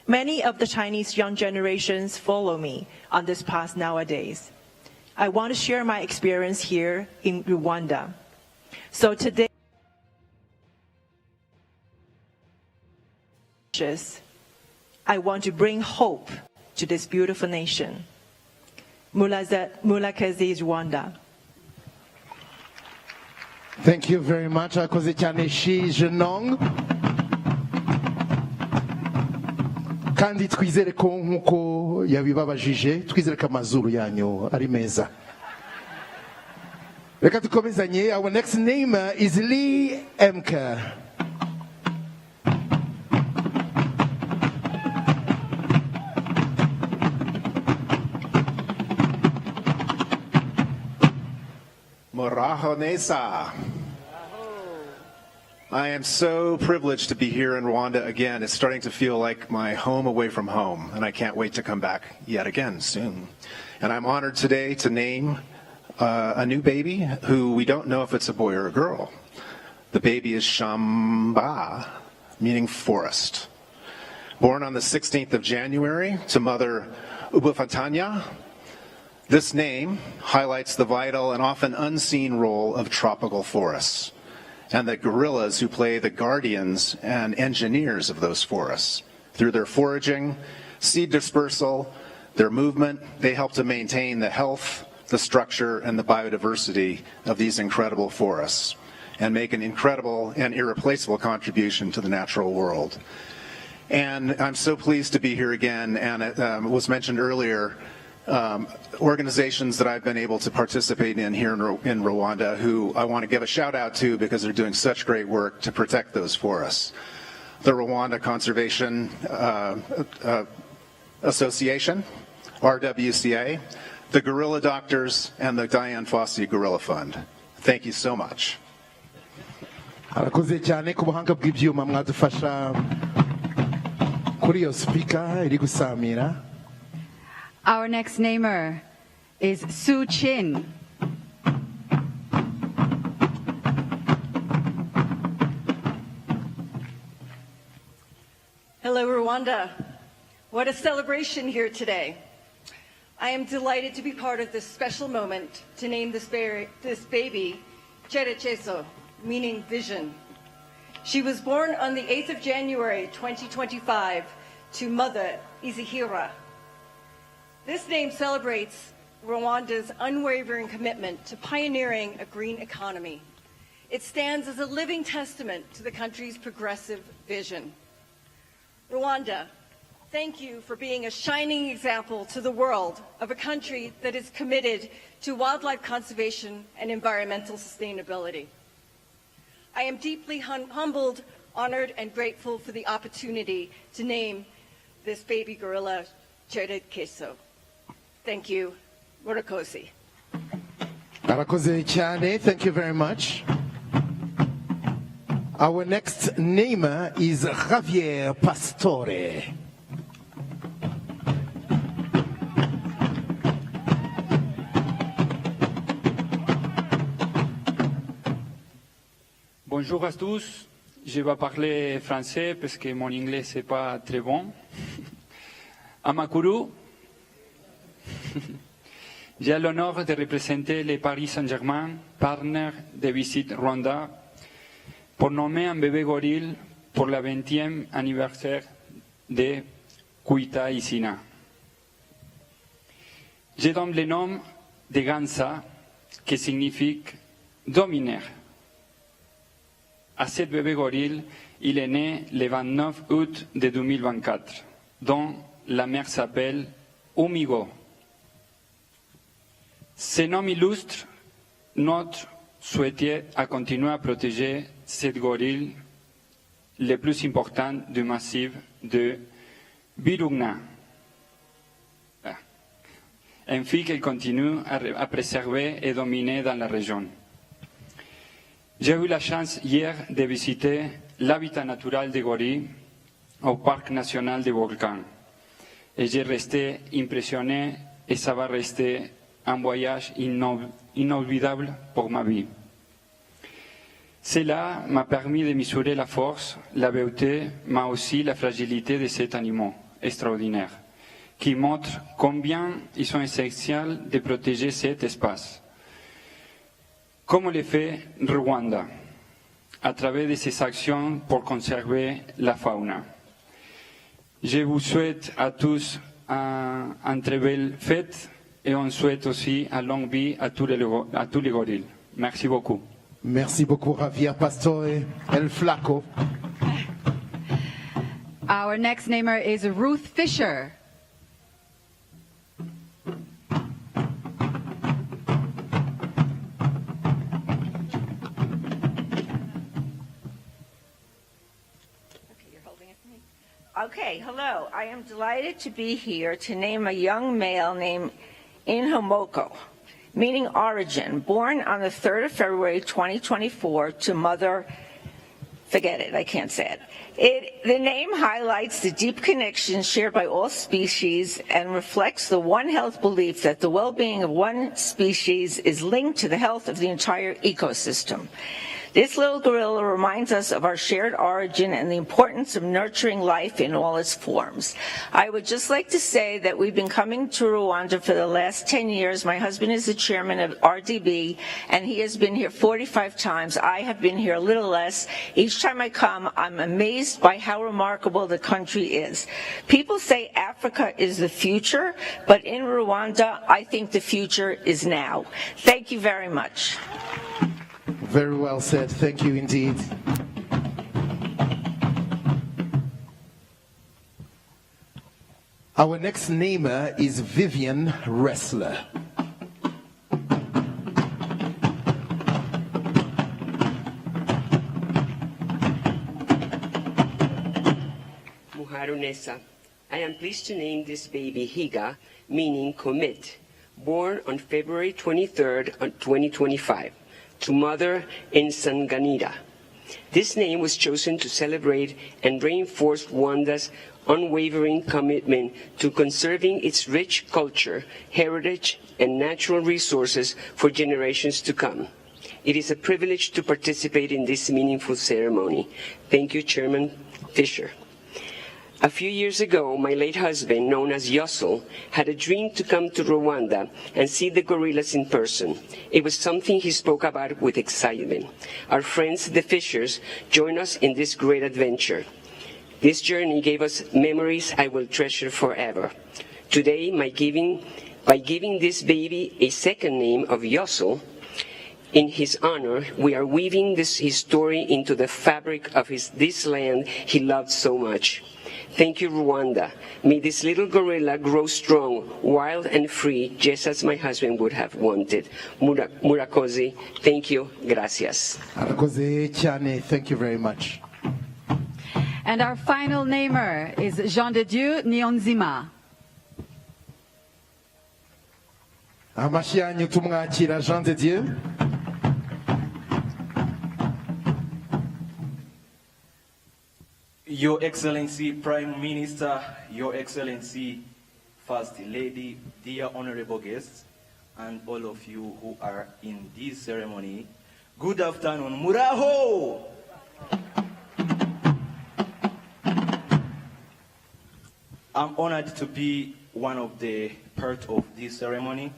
Many of the Chinese young generations follow me on this path nowadays. I want to share my experience here in Rwanda. So today, I want to bring hope to this beautiful nation. Mulakazi, Rwanda. Thank you very much. Akoze cyane Shi Jenong. Kandi twizere ko nkuko yabibabajije, twizere ko amazuru yanyu ari meza. Reka dukomezanye. Our next name is Lee Emke. Moraho Nesa. I am so privileged to be here in Rwanda again. It's starting to feel like my home away from home, and I can't wait to come back yet again soon. And I'm honored today to name a new baby who we don't know if it's a boy or a girl. The baby is Shamba, meaning forest. Born on the 16th of January to mother Ubufatanya, this name highlights the vital and often unseen role of tropical forests and the gorillas who play the guardians and engineers of those forests. Through their foraging, seed dispersal, their movement, they help to maintain the health, the structure, and the biodiversity of these incredible forests and make an incredible and irreplaceable contribution to the natural world. And I'm so pleased to be here again, and it was mentioned earlier, organizations that I've been able to participate in here in Rwanda who I want to give a shout out to because they're doing such great work to protect those forests. The Rwanda Conservation Association, RWCA, the Gorilla Doctors, and the Diane Fossey Gorilla Fund. Thank you so much. Arakoze cyane ku buhanga bw'ibyuma mwadufasha kuri iyo speaker iri gusamira. Our next namer is Su Chin. Hello, Rwanda. What a celebration here today. I am delighted to be part of this special moment to name this baby Cherechezo, meaning vision. She was born on the 8th of January, 2025, to mother Izihira. This name celebrates Rwanda's unwavering commitment to pioneering a green economy. It stands as a living testament to the country's progressive vision. Rwanda, thank you for being a shining example to the world of a country that is committed to wildlife conservation and environmental sustainability. I am deeply humbled, honored, and grateful for the opportunity to name this baby gorilla Cherechezo. Thank you. Murakosi. Arakoze cyane. Thank you very much. Our next namer is Javier Pastore. Bonjour à tous. Je vais parler français parce que mon anglais n'est pas très bon. Amakuru. J'ai l'honneur de représenter le Paris Saint-Germain, partenaire de Visite Rwanda, pour nommer un bébé gorille pour le 20e anniversaire de Kwita Izina. Je donne le nom de Gansa, qui signifie dominer. À ce bébé gorille, il est né le 29 août de 2024, dont la mère s'appelle Umigo. Ce nom illustre notre souhait à continuer à protéger cette gorille le plus important du massif de Virunga, ainsi qu'elle continue à préserver et dominer dans la région. J'ai eu la chance hier de visiter l'habitat naturel des gorilles au parc national des volcans et j'ai resté impressionné et ça va rester un voyage inolvidable pour ma vie. Cela m'a permis de mesurer la force, la beauté, mais aussi la fragilité de cet animal extraordinaire, qui montre combien ils sont essentiels de protéger cet espace. Comme le fait Rwanda, à travers de ses actions pour conserver la faune. Je vous souhaite à tous un très belle fête et on souhaite aussi une longue vie à tous les gorilles. Merci beaucoup. Merci beaucoup, Javier Pastore El Flaco. Our next namer is Ruth Fisher. Okay, hello. I am delighted to be here to name a young male named Inhomoko, meaning origin, born on the 3rd of February 2024 to mother, forget it, I can't say it. The name highlights the deep connection shared by all species and reflects the One Health belief that the well-being of one species is linked to the health of the entire ecosystem. This little gorilla reminds us of our shared origin and the importance of nurturing life in all its forms. I would just like to say that we've been coming to Rwanda for the last 10 years. My husband is the chairman of RDB, and he has been here 45 times. I have been here a little less. Each time I come, I'm amazed by how remarkable the country is. People say Africa is the future, but in Rwanda, I think the future is now. Thank you very much. Very well said. Thank you indeed. Our next namer is Vivian Wrestler. Muharunesa. I am pleased to name this baby Higa, meaning commit, born on February 23rd, 2025. To mother Nsanganira. This name was chosen to celebrate and reinforce Rwanda's unwavering commitment to conserving its rich culture, heritage, and natural resources for generations to come. It is a privilege to participate in this meaningful ceremony. Thank you, Chairman Fisher. A few years ago, my late husband, known as Yossel, had a dream to come to Rwanda and see the gorillas in person. It was something he spoke about with excitement. Our friends, the Fishers, joined us in this great adventure. This journey gave us memories I will treasure forever. Today, by giving this baby a second name of Yossel, in his honor, we are weaving his story into the fabric of this land he loved so much. Thank you, Rwanda. May this little gorilla grow strong, wild, and free, just as my husband would have wanted. Murakoze, thank you, gracias. Arakoze cyane, thank you very much. And our final namer is Jean de Dieu Niyonzima. Amashyi yanyu tumwakira Jean de Dieu. Your Excellency Prime Minister, Your Excellency First Lady, dear honorable guests, and all of you who are in this ceremony, good afternoon. Muraho! I'm honored to be one of the part of this ceremony,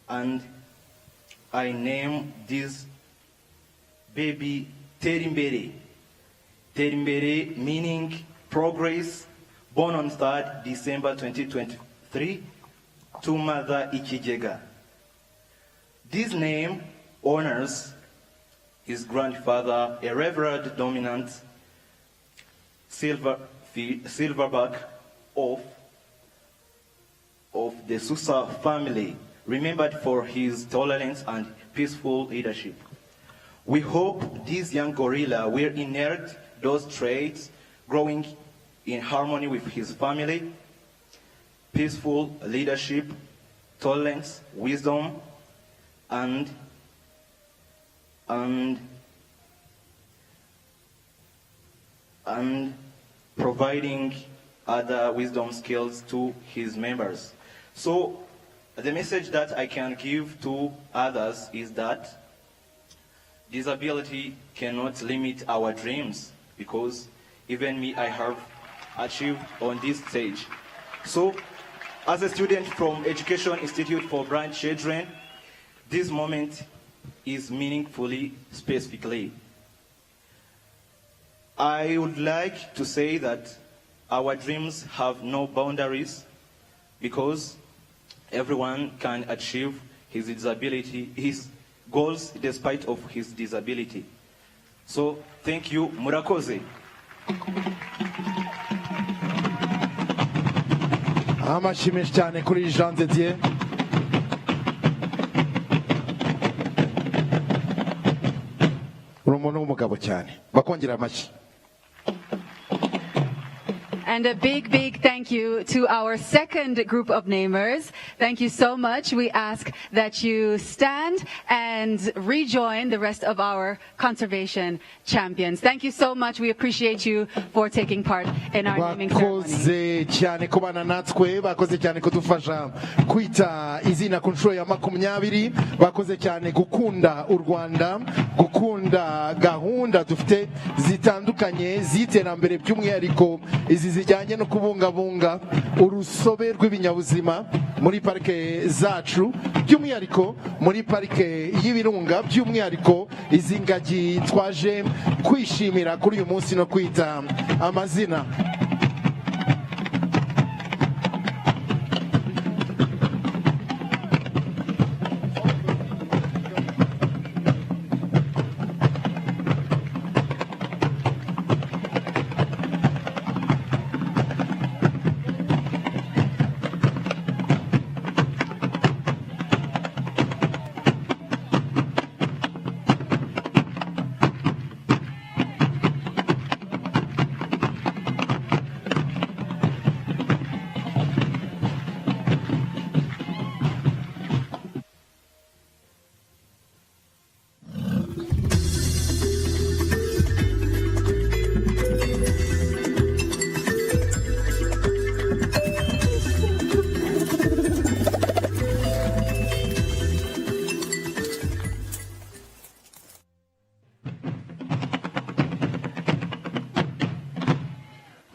and I name this baby Terimbere. Terimbere meaning progress, born on 3rd December 2023 to Mother Ikigega. This name honors his grandfather, a revered dominant silverback of the Susa family, remembered for his tolerance and peaceful leadership. We hope this young gorilla will inherit those traits, growing in harmony with his family, peaceful leadership, tolerance, wisdom, and providing other wisdom skills to his members. So The message that I can give to others is that disability cannot limit our dreams, because even me, I have achieved on this stage. So, as a student from Education Institute for Blind Children, this moment is meaningfully specifically. I would like to say that our dreams have no boundaries, because everyone can achieve his disability, his goals despite of his disability. So thank you, murakoze. Amashimwe cyane kuri Jean de Dieu. Urumuntu w'umugabo cyane. Bakongera amashyi. And a big, big thank you to our second group of namers. Thank you so much. We ask that you stand and rejoin the rest of our conservation champions. Thank you so much. We appreciate you for taking part in our naming ceremony. Bakoze cyane kubana natwe, bakoze cyane kudufasha kwita izina ku nshuro ya 20, bakoze cyane gukunda u Rwanda, gukunda gahunda dufite zitandukanye z'iterambere, by'umwihariko izi zijyanye no kubungabunga urusobe rw'ibinyabuzima muri parike zacu, by'umwihariko muri parike y'ibirunga, by'umwihariko izi ngagi twaje kwishimira kuri uyu munsi no kwita amazina.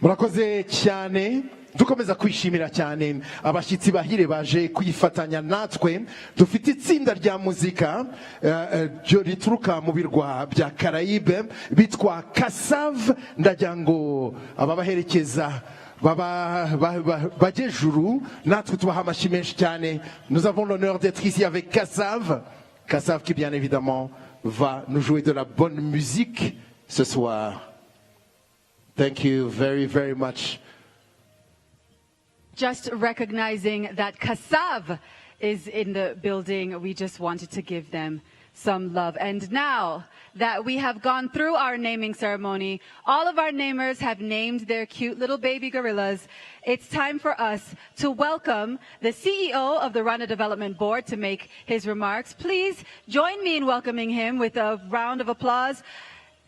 Murakoze cyane, dukomeza kwishimira cyane abashyitsi bahire baje kwifatanya natwe. Dufite itsinda rya muzika rituruka mu birwa bya Caraïbe bitwa Kassav. Ndagira ngo ababaherekeza bajejuru natwe tubaha amashyi menshi cyane. Nous avons l'honneur d'être ici avec Kassav. Kassav qui bien évidemment va nous jouer de la bonne musique ce soir. Thank you very, very much. Just recognizing that Kassav is in the building, we just wanted to give them some love. And now that we have gone through our naming ceremony, all of our namers have named their cute little baby gorillas. It's time for us to welcome the CEO of the Rwanda Development Board to make his remarks. Please join me in welcoming him with a round of applause.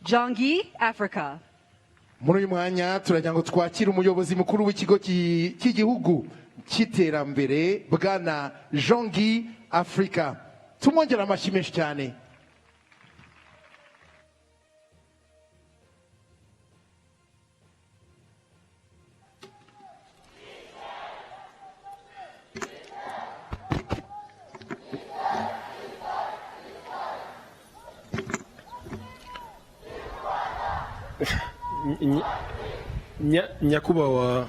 Jongi, Africa. Muri uyu mwanya turagira ngo twakire umuyobozi mukuru w'ikigo cy'igihugu cy'iterambere bwana Jongi Africa. Tumwongera amashyi menshi cyane. Nyakubahwa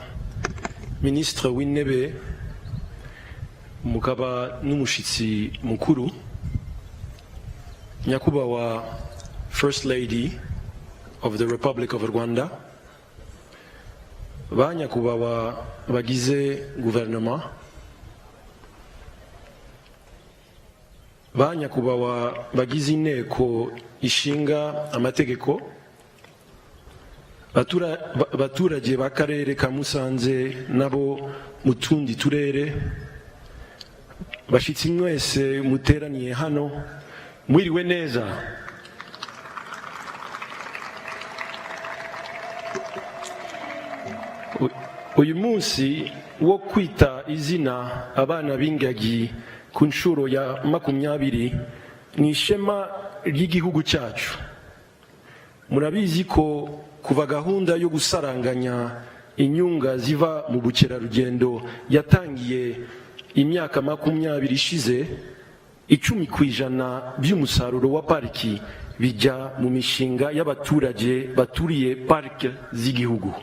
Ministre w'Intebe mukaba n'umushitsi mukuru, Nyakubahwa First Lady of the Republic of Rwanda, ba Nyakubahwa bagize guverinoma, ba Nyakubahwa bagize inteko ishinga amategeko, baturage b'akarere ka Musanze nabo mu tundi turere, bashitsi mwese muteraniye hano, mwiriwe neza. uyu munsi wo kwita izina abana b'ingagi ku nshuro ya 20 ni ishema ry'igihugu cyacu. Murabizi ko kuva gahunda yo gusaranganya inyunga ziva mu bukerarugendo yatangiye imyaka 20 ishize, 10% by'umusaruro wa pariki bijya mu mishinga y'abaturage baturiye parike z'igihugu.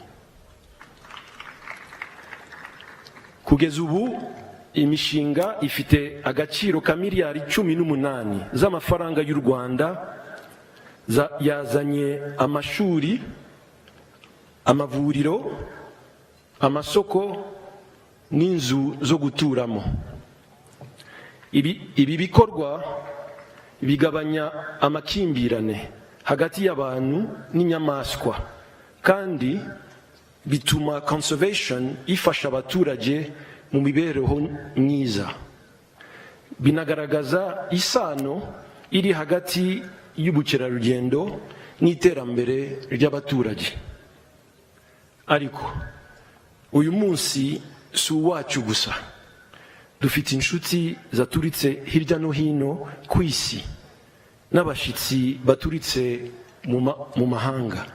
Kugeza ubu imishinga ifite agaciro ka miliyari 18 z'amafaranga y'u Rwanda, yazanye amashuri, amavuriro, amasoko n'inzu zo guturamo. Ibi bikorwa bigabanya amakimbirane hagati y'abantu n'inyamaswa, kandi bituma conservation ifasha abaturage mu mibereho myiza. Binagaragaza isano iri hagati y'ubukerarugendo n'iterambere ry'abaturage. Ariko uyu munsi si uwacu gusa. Dufite inshuti zaturitse hirya no hino ku isi n'abashitsi baturitse mu mahanga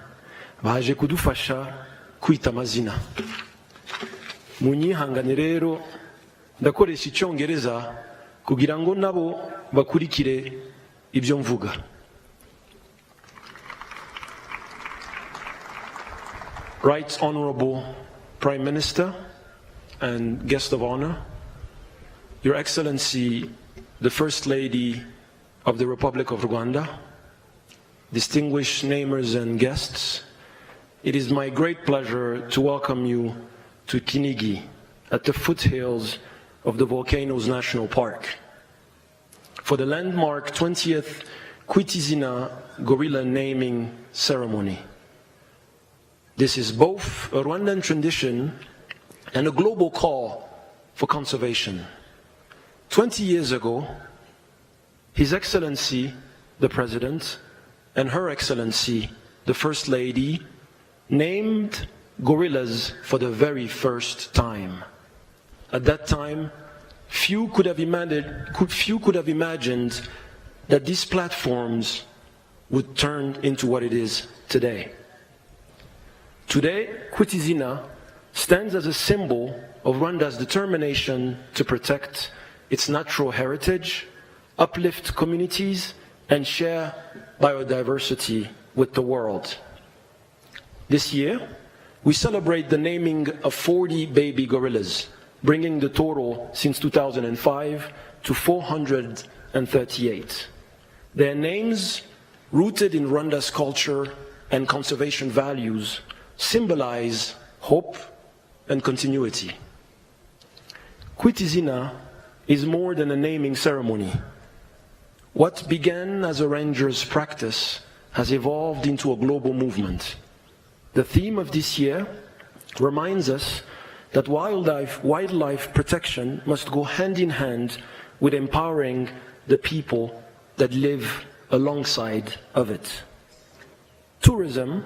baje kudufasha kwita amazina. Munyihangane rero ndakoresha icyongereza kugira ngo nabo bakurikire ibyo mvuga. Right Honorable Prime Minister and guest of honor, Your Excellency, the First Lady of the Republic of Rwanda, distinguished namers and guests, it is my great pleasure to welcome you to Kinigi at the foothills of the Volcanoes National Park for the landmark 20th Kwita gorilla naming ceremony. This is both a Rwandan tradition and a global call for conservation. 20 years ago, His Excellency, the President, and Her Excellency, the First Lady, named gorillas for the very first time. At that time, few could have imagined that these platforms would turn into what it is today. Today, Kwita stands as a symbol of Rwanda's determination to protect its natural heritage, uplift communities, and share biodiversity with the world. This year, we celebrate the naming of 40 baby gorillas, bringing the total since 2005 to 438. Their names, rooted in Rwanda's culture and conservation values, symbolize hope and continuity. Kwita is more than a naming ceremony. What began as a ranger's practice has evolved into a global movement. The theme of this year reminds us that wildlife protection must go hand in hand with empowering the people that live alongside of it. Tourism,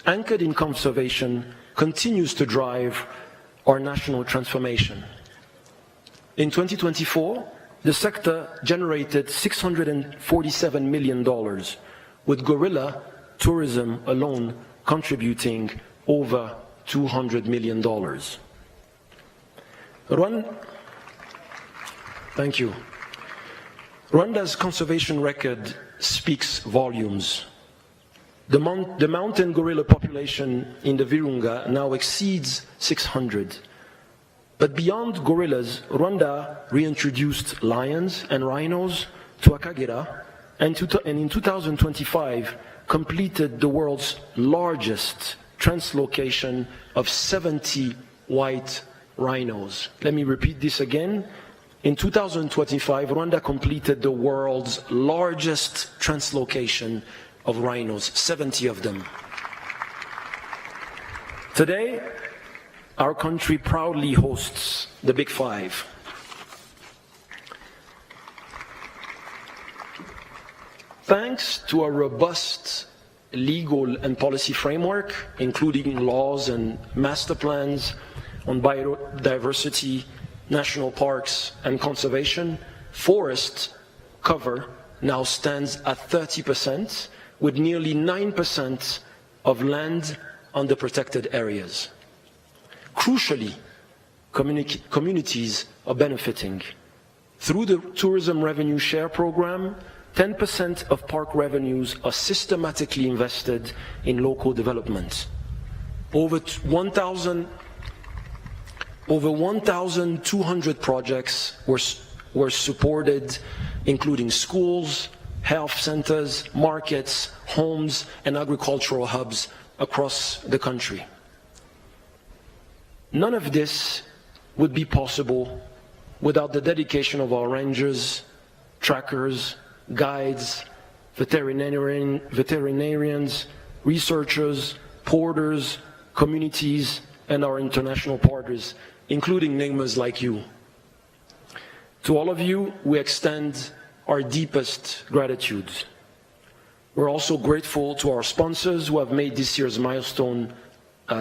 anchored in conservation, continues to drive our national transformation. In 2024, the sector generated $647 million, with gorilla tourism alone contributing over $200 million. Thank you. Rwanda's conservation record speaks volumes. The mountain gorilla population in the Virunga now exceeds 600. But beyond gorillas, Rwanda reintroduced lions and rhinos to Akagera, and in 2025 completed the world's largest translocation of 70 white rhinos. Let me repeat this again. In 2025, Rwanda completed the world's largest translocation of rhinos, 70 of them. Today, our country proudly hosts the Big Five. Thanks to a robust legal and policy framework, including laws and master plans, on biodiversity, national parks, and conservation, forest cover now stands at 30%, with nearly 9% of land under protected areas. Crucially, communities are benefiting. Through the Tourism Revenue Share Program, 10% of park revenues are systematically invested in local development. Over 1,200 projects were supported, including schools, health centers, markets, homes, and agricultural hubs across the country. None of this would be possible without the dedication of our rangers, trackers, guides, veterinarians, researchers, porters, communities, and our international partners, including neighbors like you. To all of you, we extend our deepest gratitude. We're also grateful to our sponsors who have made this year's milestone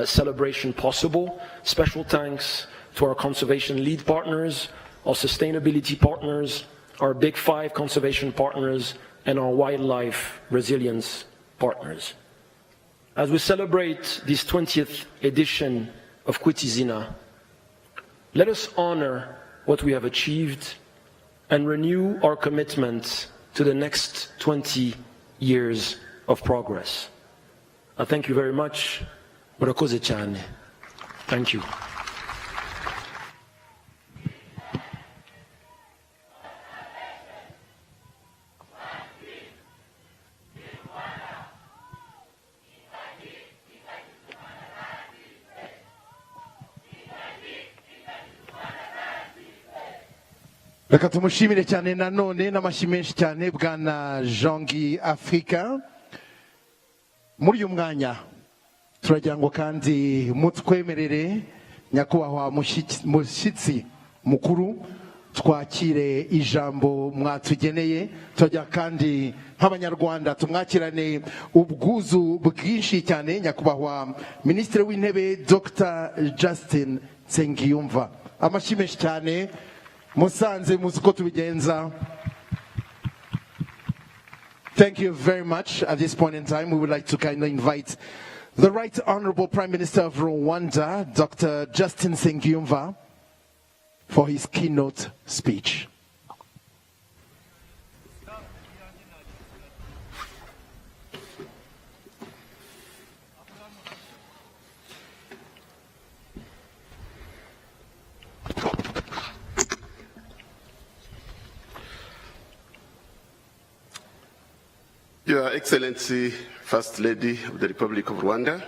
celebration possible. Special thanks to our conservation lead partners, our sustainability partners, our Big Five conservation partners, and our wildlife resilience partners. As we celebrate this 20th edition of Kwita Izina, let us honor what we have achieved and renew our commitment to the next 20 years of progress. I thank you very much. Thank you. Reka tumushimire cyane nanone n'amashyi menshi cyane bwana Jongi Africa. Muri uyu mwanya turagira ngo kandi mutwemerere nyakubahwa mushyitsi mukuru twakire ijambo mwatugeneye. Turagira kandi nk'abanyarwanda tumwakirane ubwuzu bwinshi cyane nyakubahwa Minisitiri w'Intebe Dr. Justin Nsengiyumva. Amashyi menshi cyane. Musanze muzi ko tubigenza. Thank you very much. At this point in time, we would like to kindly invite the Right Honorable Prime Minister of Rwanda, Dr. Justin Nsengiyumva, for his keynote speech. Your Excellency, First Lady of the Republic of Rwanda,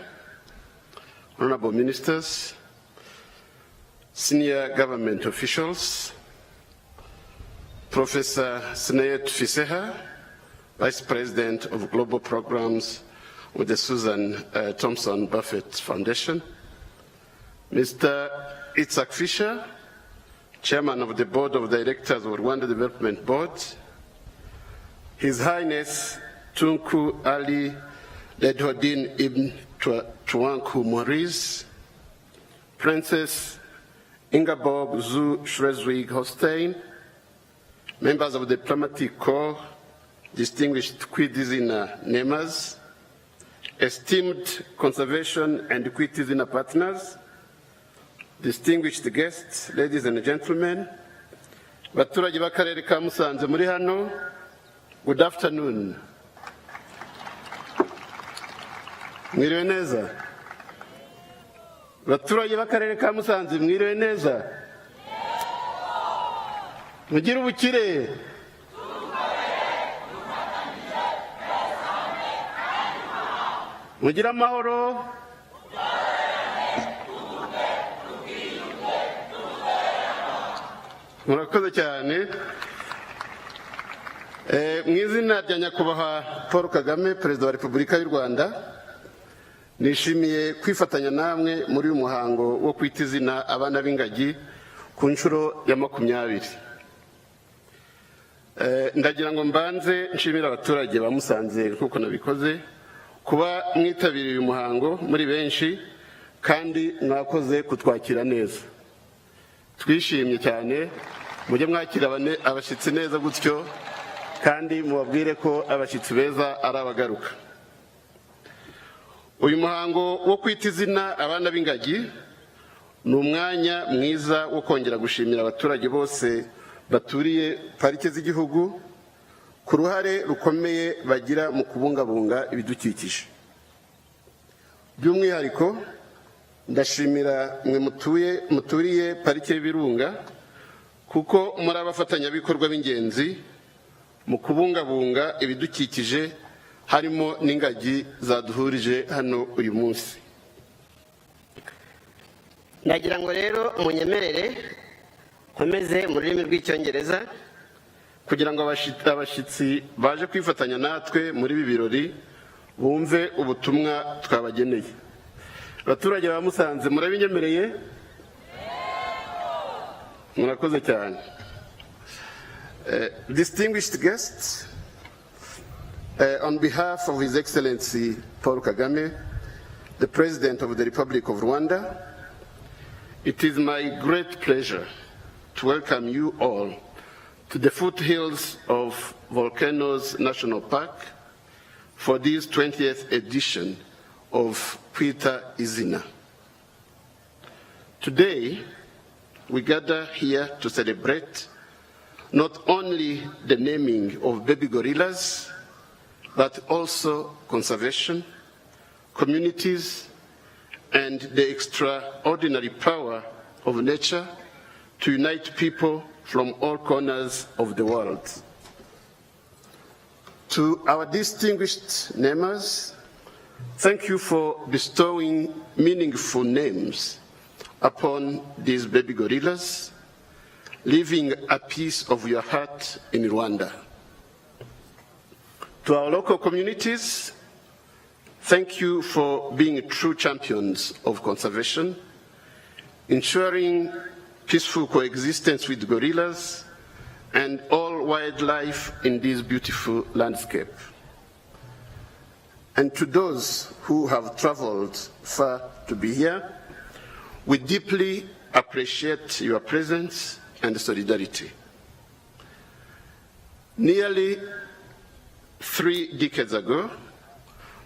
honorable ministers, senior government officials, Professor Sneyet Fiseha, Vice President of Global Programs with the Susan Thompson Buffett Foundation, Mr. Itzhak Fisher, Chairman of the Board of Directors of Rwanda Development Board, His Highness Tunku Ali Ledhodin Ibn Tuanku Maurice, Princess Ingeborg zu Schleswig-Holstein, members of the Diplomatic Corps, distinguished Kwita Izina members, esteemed conservation and Kwita Izina partners, distinguished guests, ladies and gentlemen, baturage b'akarere ka Musanze muri hano, good afternoon. Mwiriwe neza. Baturage b'akarere ka Musanze mwiriwe neza. Mugira ubukire. Mugira amahoro. Murakoze cyane. Mu izina rya nyakubahwa Paul Kagame, Perezida wa Repubulika y'u Rwanda, nishimiye kwifatanya namwe muri uyu muhango wo kwita izina abana b'ingagi ku nshuro ya 20. Ndagira ngo mbanze nshimira abaturage ba Musanze kuko nabikoze kuba mwitabiriye uyu muhango muri benshi kandi mwakoze kutwakira neza. Twishimye cyane, mujye mwakira abashyitsi neza gutyo, kandi mubabwire ko abashyitsi beza ari abagaruka. Uyu muhango wo kwita izina abana b'ingagi ni umwanya mwiza wo kongera gushimira abaturage bose baturiye parike z'igihugu ku ruhare rukomeye bagira mu kubungabunga ibidukikije. By'umwihariko ndashimira mwe muturiye parike y'Ibirunga kuko muri abafatanyabikorwa b'ingenzi mu kubungabunga ibidukikije harimo n'ingagi zaduhurije hano uyu munsi. Ndagira ngo rero munyemerere nkomeze mu rurimi rw'Icyongereza kugira ngo abashyitsi baje kwifatanya natwe muri ibi birori bumve ubutumwa twabageneye. Abaturage ba Musanze murabinyemereye? Murakoze cyane. Distinguished guests, on behalf of His Excellency Paul Kagame, the President of the Republic of Rwanda, it is my great pleasure to welcome you all to the foothills of Volcanoes National Park for this 20th edition of Kwita Izina. Today, we gather here to celebrate not only the naming of baby gorillas, but also conservation, communities, and the extraordinary power of nature to unite people from all corners of the world. To our distinguished namers, thank you for bestowing meaningful names upon these baby gorillas, leaving a piece of your heart in Rwanda. To our local communities, thank you for being true champions of conservation, ensuring peaceful coexistence with gorillas and all wildlife in this beautiful landscape. And to those who have traveled far to be here, we deeply appreciate your presence and solidarity. Nearly 3 decades ago,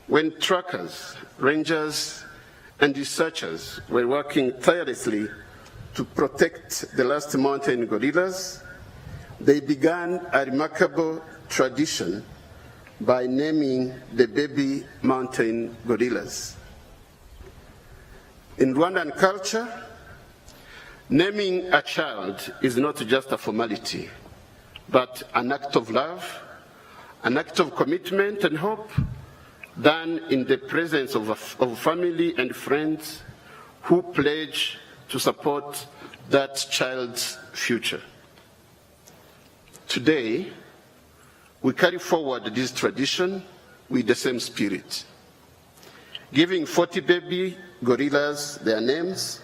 when trackers, rangers, and researchers were working tirelessly to protect the last mountain gorillas, they began a remarkable tradition by naming the baby mountain gorillas. In Rwandan culture, naming a child is not just a formality, but an act of love, an act of commitment and hope done in the presence of family and friends who pledge to support that child's future. Today, we carry forward this tradition with the same spirit, giving 40 baby gorillas their names,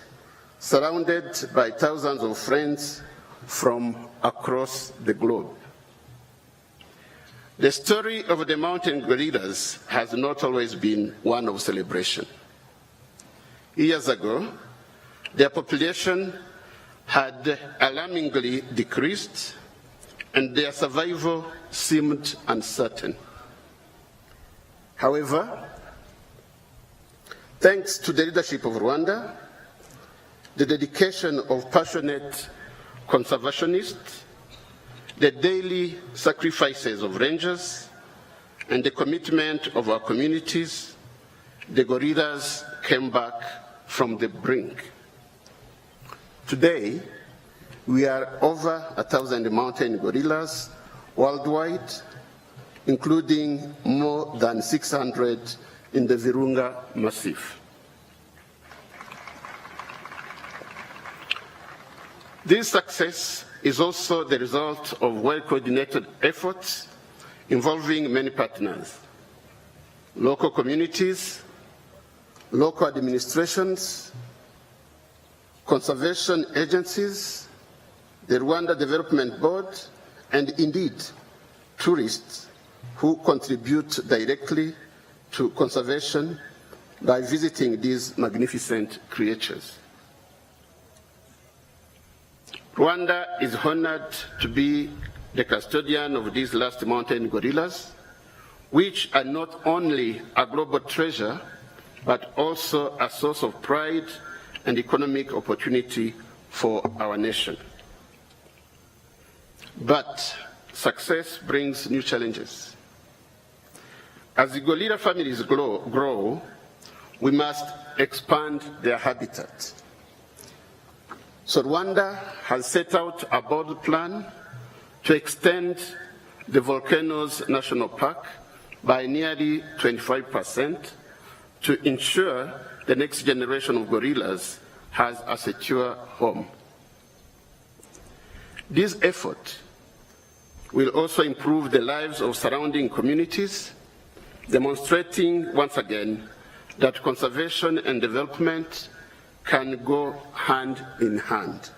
surrounded by thousands of friends from across the globe. The story of the mountain gorillas has not always been one of celebration. Years ago, their population had alarmingly decreased, and their survival seemed uncertain. However, thanks to the leadership of Rwanda, the dedication of passionate conservationists, the daily sacrifices of rangers, and the commitment of our communities, the gorillas came back from the brink. Today, we are over 1,000 mountain gorillas worldwide, including more than 600 in the Virunga Massif. This success is also the result of well-coordinated efforts involving many partners, local communities, local administrations, conservation agencies, the Rwanda Development Board, and indeed, tourists who contribute directly to conservation by visiting these magnificent creatures. Rwanda is honored to be the custodian of these last mountain gorillas, which are not only a global treasure, but also a source of pride and economic opportunity for our nation. But success brings new challenges. As the gorilla families grow, we must expand their habitat. So Rwanda has set out a bold plan to extend the Volcanoes National Park by nearly 25% to ensure the next generation of gorillas has a secure home. This effort will also improve the lives of surrounding communities, demonstrating once again that conservation and development can go hand in hand.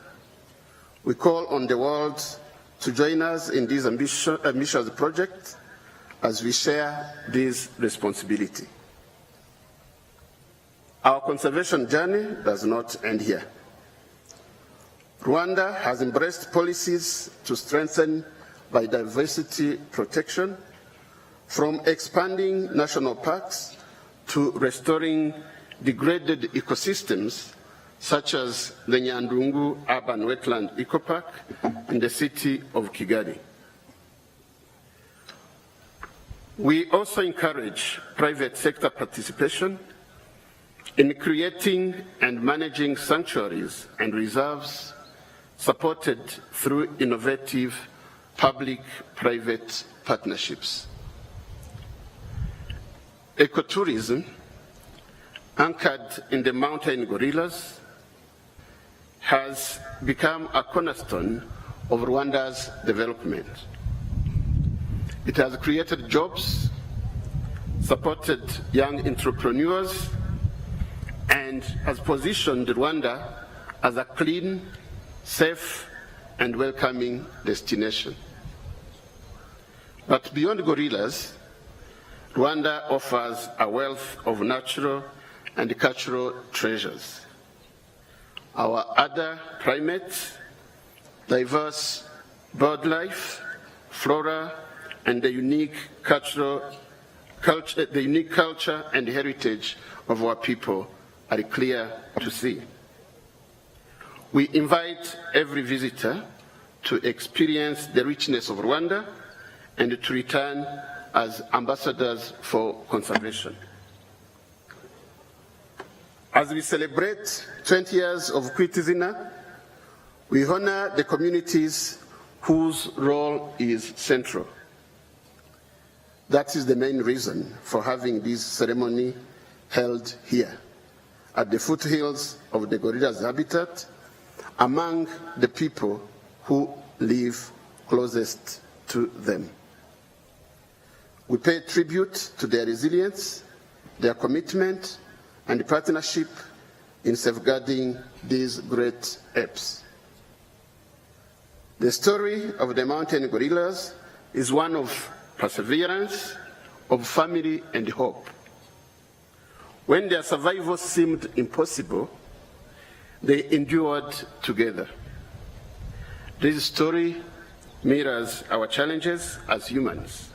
We call on the world to join us in this ambitious project as we share this responsibility. Our conservation journey does not end here. Rwanda has embraced policies to strengthen biodiversity protection, from expanding national parks to restoring degraded ecosystems such as the Nyandungu Urban Wetland Eco Park in the city of Kigali. We also encourage private sector participation in creating and managing sanctuaries and reserves supported through innovative public-private partnerships. Ecotourism, anchored in the mountain gorillas, has become a cornerstone of Rwanda's development. It has created jobs, supported young entrepreneurs, and has positioned Rwanda as a clean, safe, and welcoming destination. But beyond gorillas, Rwanda offers a wealth of natural and cultural treasures. Our other primates, diverse bird life, flora, and the unique culture and heritage of our people are clear to see. We invite every visitor to experience the richness of Rwanda and to return as ambassadors for conservation. As we celebrate 20 years of Kwita Izina, we honor the communities whose role is central. That is the main reason for having this ceremony held here, at the foothills of the gorilla's habitat, among the people who live closest to them. We pay tribute to their resilience, their commitment, and partnership in safeguarding these great apes. The story of the mountain gorillas is one of perseverance, of family and hope. When their survival seemed impossible, they endured together. This story mirrors our challenges as humans.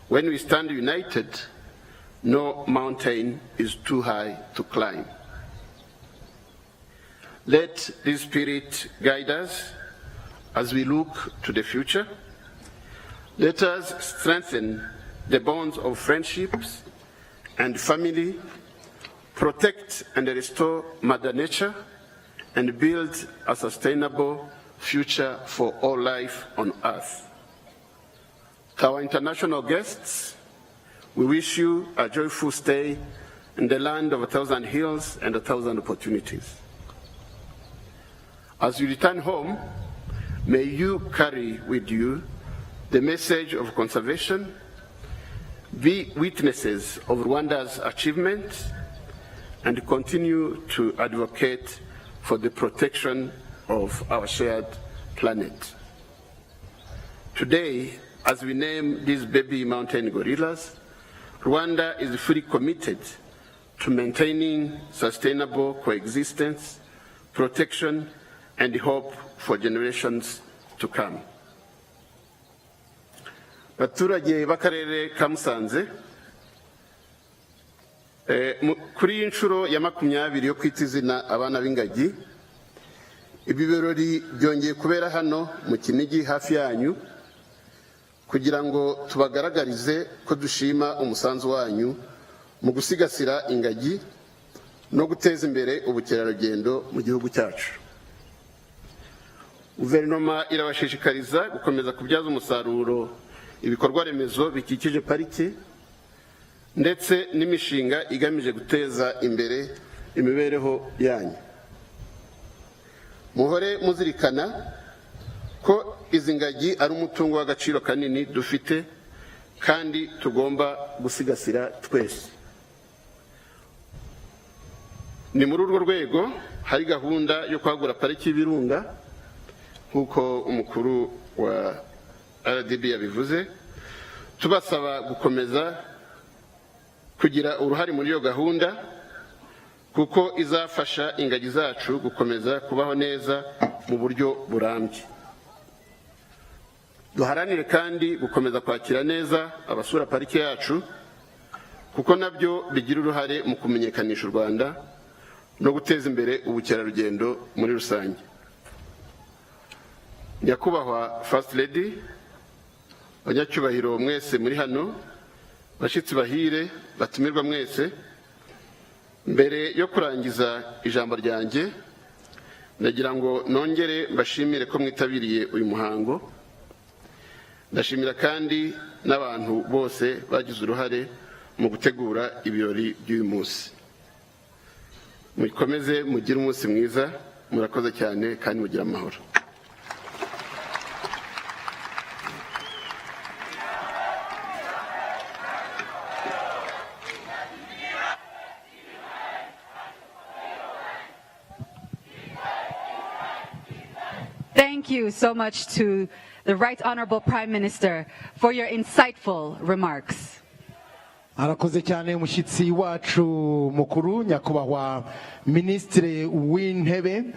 When we stand united, no mountain is too high to climb. Let this spirit guide us as we look to the future. Let us strengthen the bonds of friendships and family, protect and restore Mother Nature, and build a sustainable future for all life on Earth. To our international guests, we wish you a joyful stay in the land of 1,000 hills and 1,000 opportunities. As you return home, may you carry with you the message of conservation, be witnesses of Rwanda's achievements, and continue to advocate for the protection of our shared planet. Today, as we name these baby mountain gorillas, Rwanda is fully committed to maintaining sustainable coexistence, protection, and hope for generations to come. Baturage b'akarere ka Musanze, kuri iyi nshuro ya 20 yo kwita izina abana b'ingagi, ibi birori byongeye kubera hano mu Kinigi hafi yanyu kugira ngo tubagaragarize ko dushima umusanzu wanyu mu gusigasira ingagi no guteza imbere ubukerarugendo mu gihugu cyacu. Guverinoma irabashishikariza gukomeza kubyaza umusaruro ibikorwa remezo bikikije parike ndetse n'imishinga igamije guteza imbere imibereho yanyu. Muhore muzirikana ko izi ngagi ari umutungo w'agaciro kanini dufite kandi tugomba gusigasira twese. Ni muri urwo rwego hari gahunda yo kwagura pariki y'Ibirunga nk'uko umukuru wa RDB yabivuze, tubasaba gukomeza kugira uruhare muri iyo gahunda kuko izafasha ingagi zacu gukomeza kubaho neza mu buryo burambye. Duharanire kandi gukomeza kwakira neza abasura pariki yacu kuko nabyo bigira uruhare mu kumenyekanisha u Rwanda no guteza imbere ubukerarugendo muri rusange. Nyakubahwa First Lady, abanyacyubahiro mwese muri hano, bashitsi bahire batumirwa mwese, mbere yo kurangiza ijambo ryanjye nagira ngo nongere mbashimire ko mwitabiriye uyu muhango. Ndashimira kandi n'abantu bose bagize uruhare mu gutegura ibirori by'uyu munsi. Mukomeze mugire umunsi mwiza, murakoze cyane kandi mugire amahoro. Thank you so much to the Right Honorable Prime Minister for your insightful remarks. Arakoze cyane umushyitsi wacu mukuru nyakubahwa Ministre w'Intebe.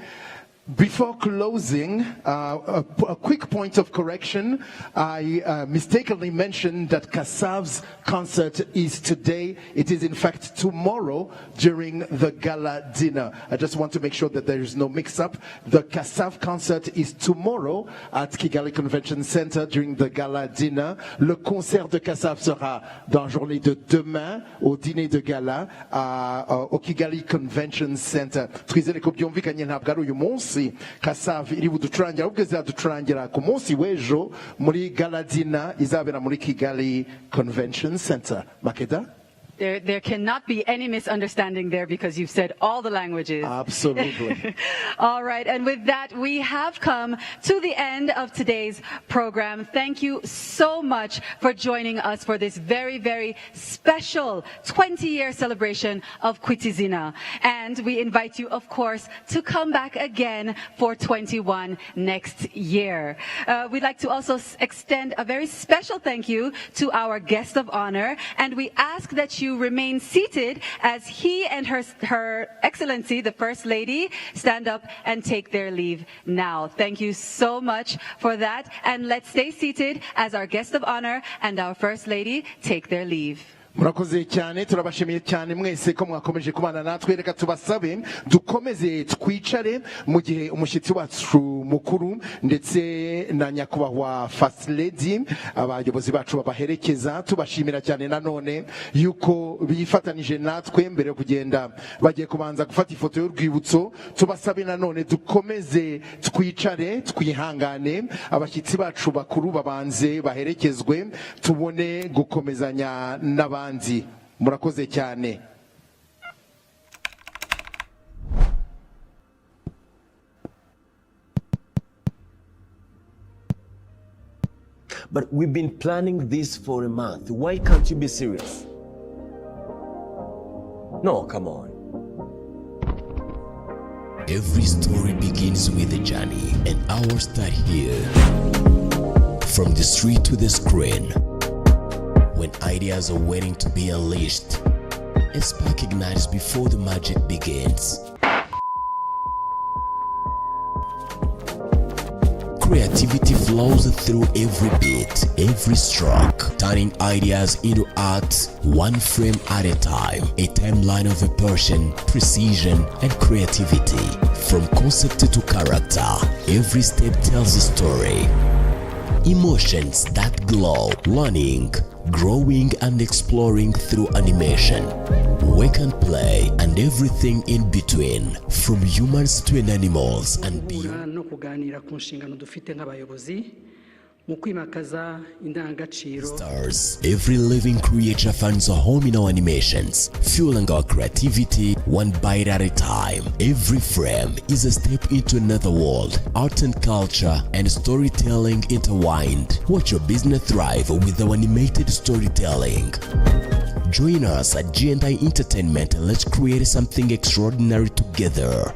Before closing, a quick point of correction. I mistakenly mentioned that Kasav's concert is today. It is in fact tomorrow during the gala dinner. I just want to make sure that there is no mix-up. The Kasav concert is tomorrow at Kigali Convention Center during the gala dinner. Le concert de Kasav sera dans la journée de demain au dîner de gala au Kigali Convention Center. Twizere ko byumvikanye ntabwo ari uyu munsi Kasav iri buducurangira ahubwo izaducurangira ku munsi w'ejo muri gala dinner izabera muri Kigali Convention Center. Makeda? There cannot be any misunderstanding there because you've said all the languages. Absolutely. All right, and with that, we have come to the end of today's program. Thank you so much for joining us for this very, very special 20-year celebration of Kwita Izina. And we invite you, of course, to come back again for 21 next year. We'd like to also extend a very special thank you to our guest of honor, and we ask that you remain seated as he and her Excellency, the First Lady, stand up and take their leave now. Thank you so much for that. And let's stay seated as our guest of honor and our First Lady take their leave. Murakoze cyane, turabashimiye cyane mwese ko mwakomeje kubana natwe. Reka tubasabe dukomeze twicare mu gihe umushyitsi wacu mukuru ndetse na nyakubahwa First Lady abayobozi bacu babaherekeza. Tubashimira cyane nanone yuko bifatanije natwe mbere yo kugenda bagiye kubanza gufata ifoto y'urwibutso. Tubasabe nanone dukomeze twicare twihangane, abashyitsi bacu bakuru babanze baherekezwe tubone gukomezanya n'abandi. Murakoze cyane. But we've been planning this for a month. Why can't you be serious? No, come on. Every story begins with a journey, and ours start here. From the street to the screen, when ideas are waiting to be unleashed, A spark ignites before the magic begins. Creativity flows through every beat, every stroke, turning ideas into art, one frame at a time. A timeline of a passion, precision, and creativity. From concept to character, every step tells a story. Emotions that glow, learning, growing, and exploring through animation. Work and play, and everything in between, from humans to animals and beyond. no kuganira ku nshingano dufite nk'abayobozi mu kwimakaza indangagaciro. Stars. Every living creature finds a home in our animations, fueling our creativity one bite at a time. Every frame is a step into another world. Art and culture and storytelling intertwined. Watch your business thrive with our animated storytelling. Join us at G&I Entertainment and let's create something extraordinary together.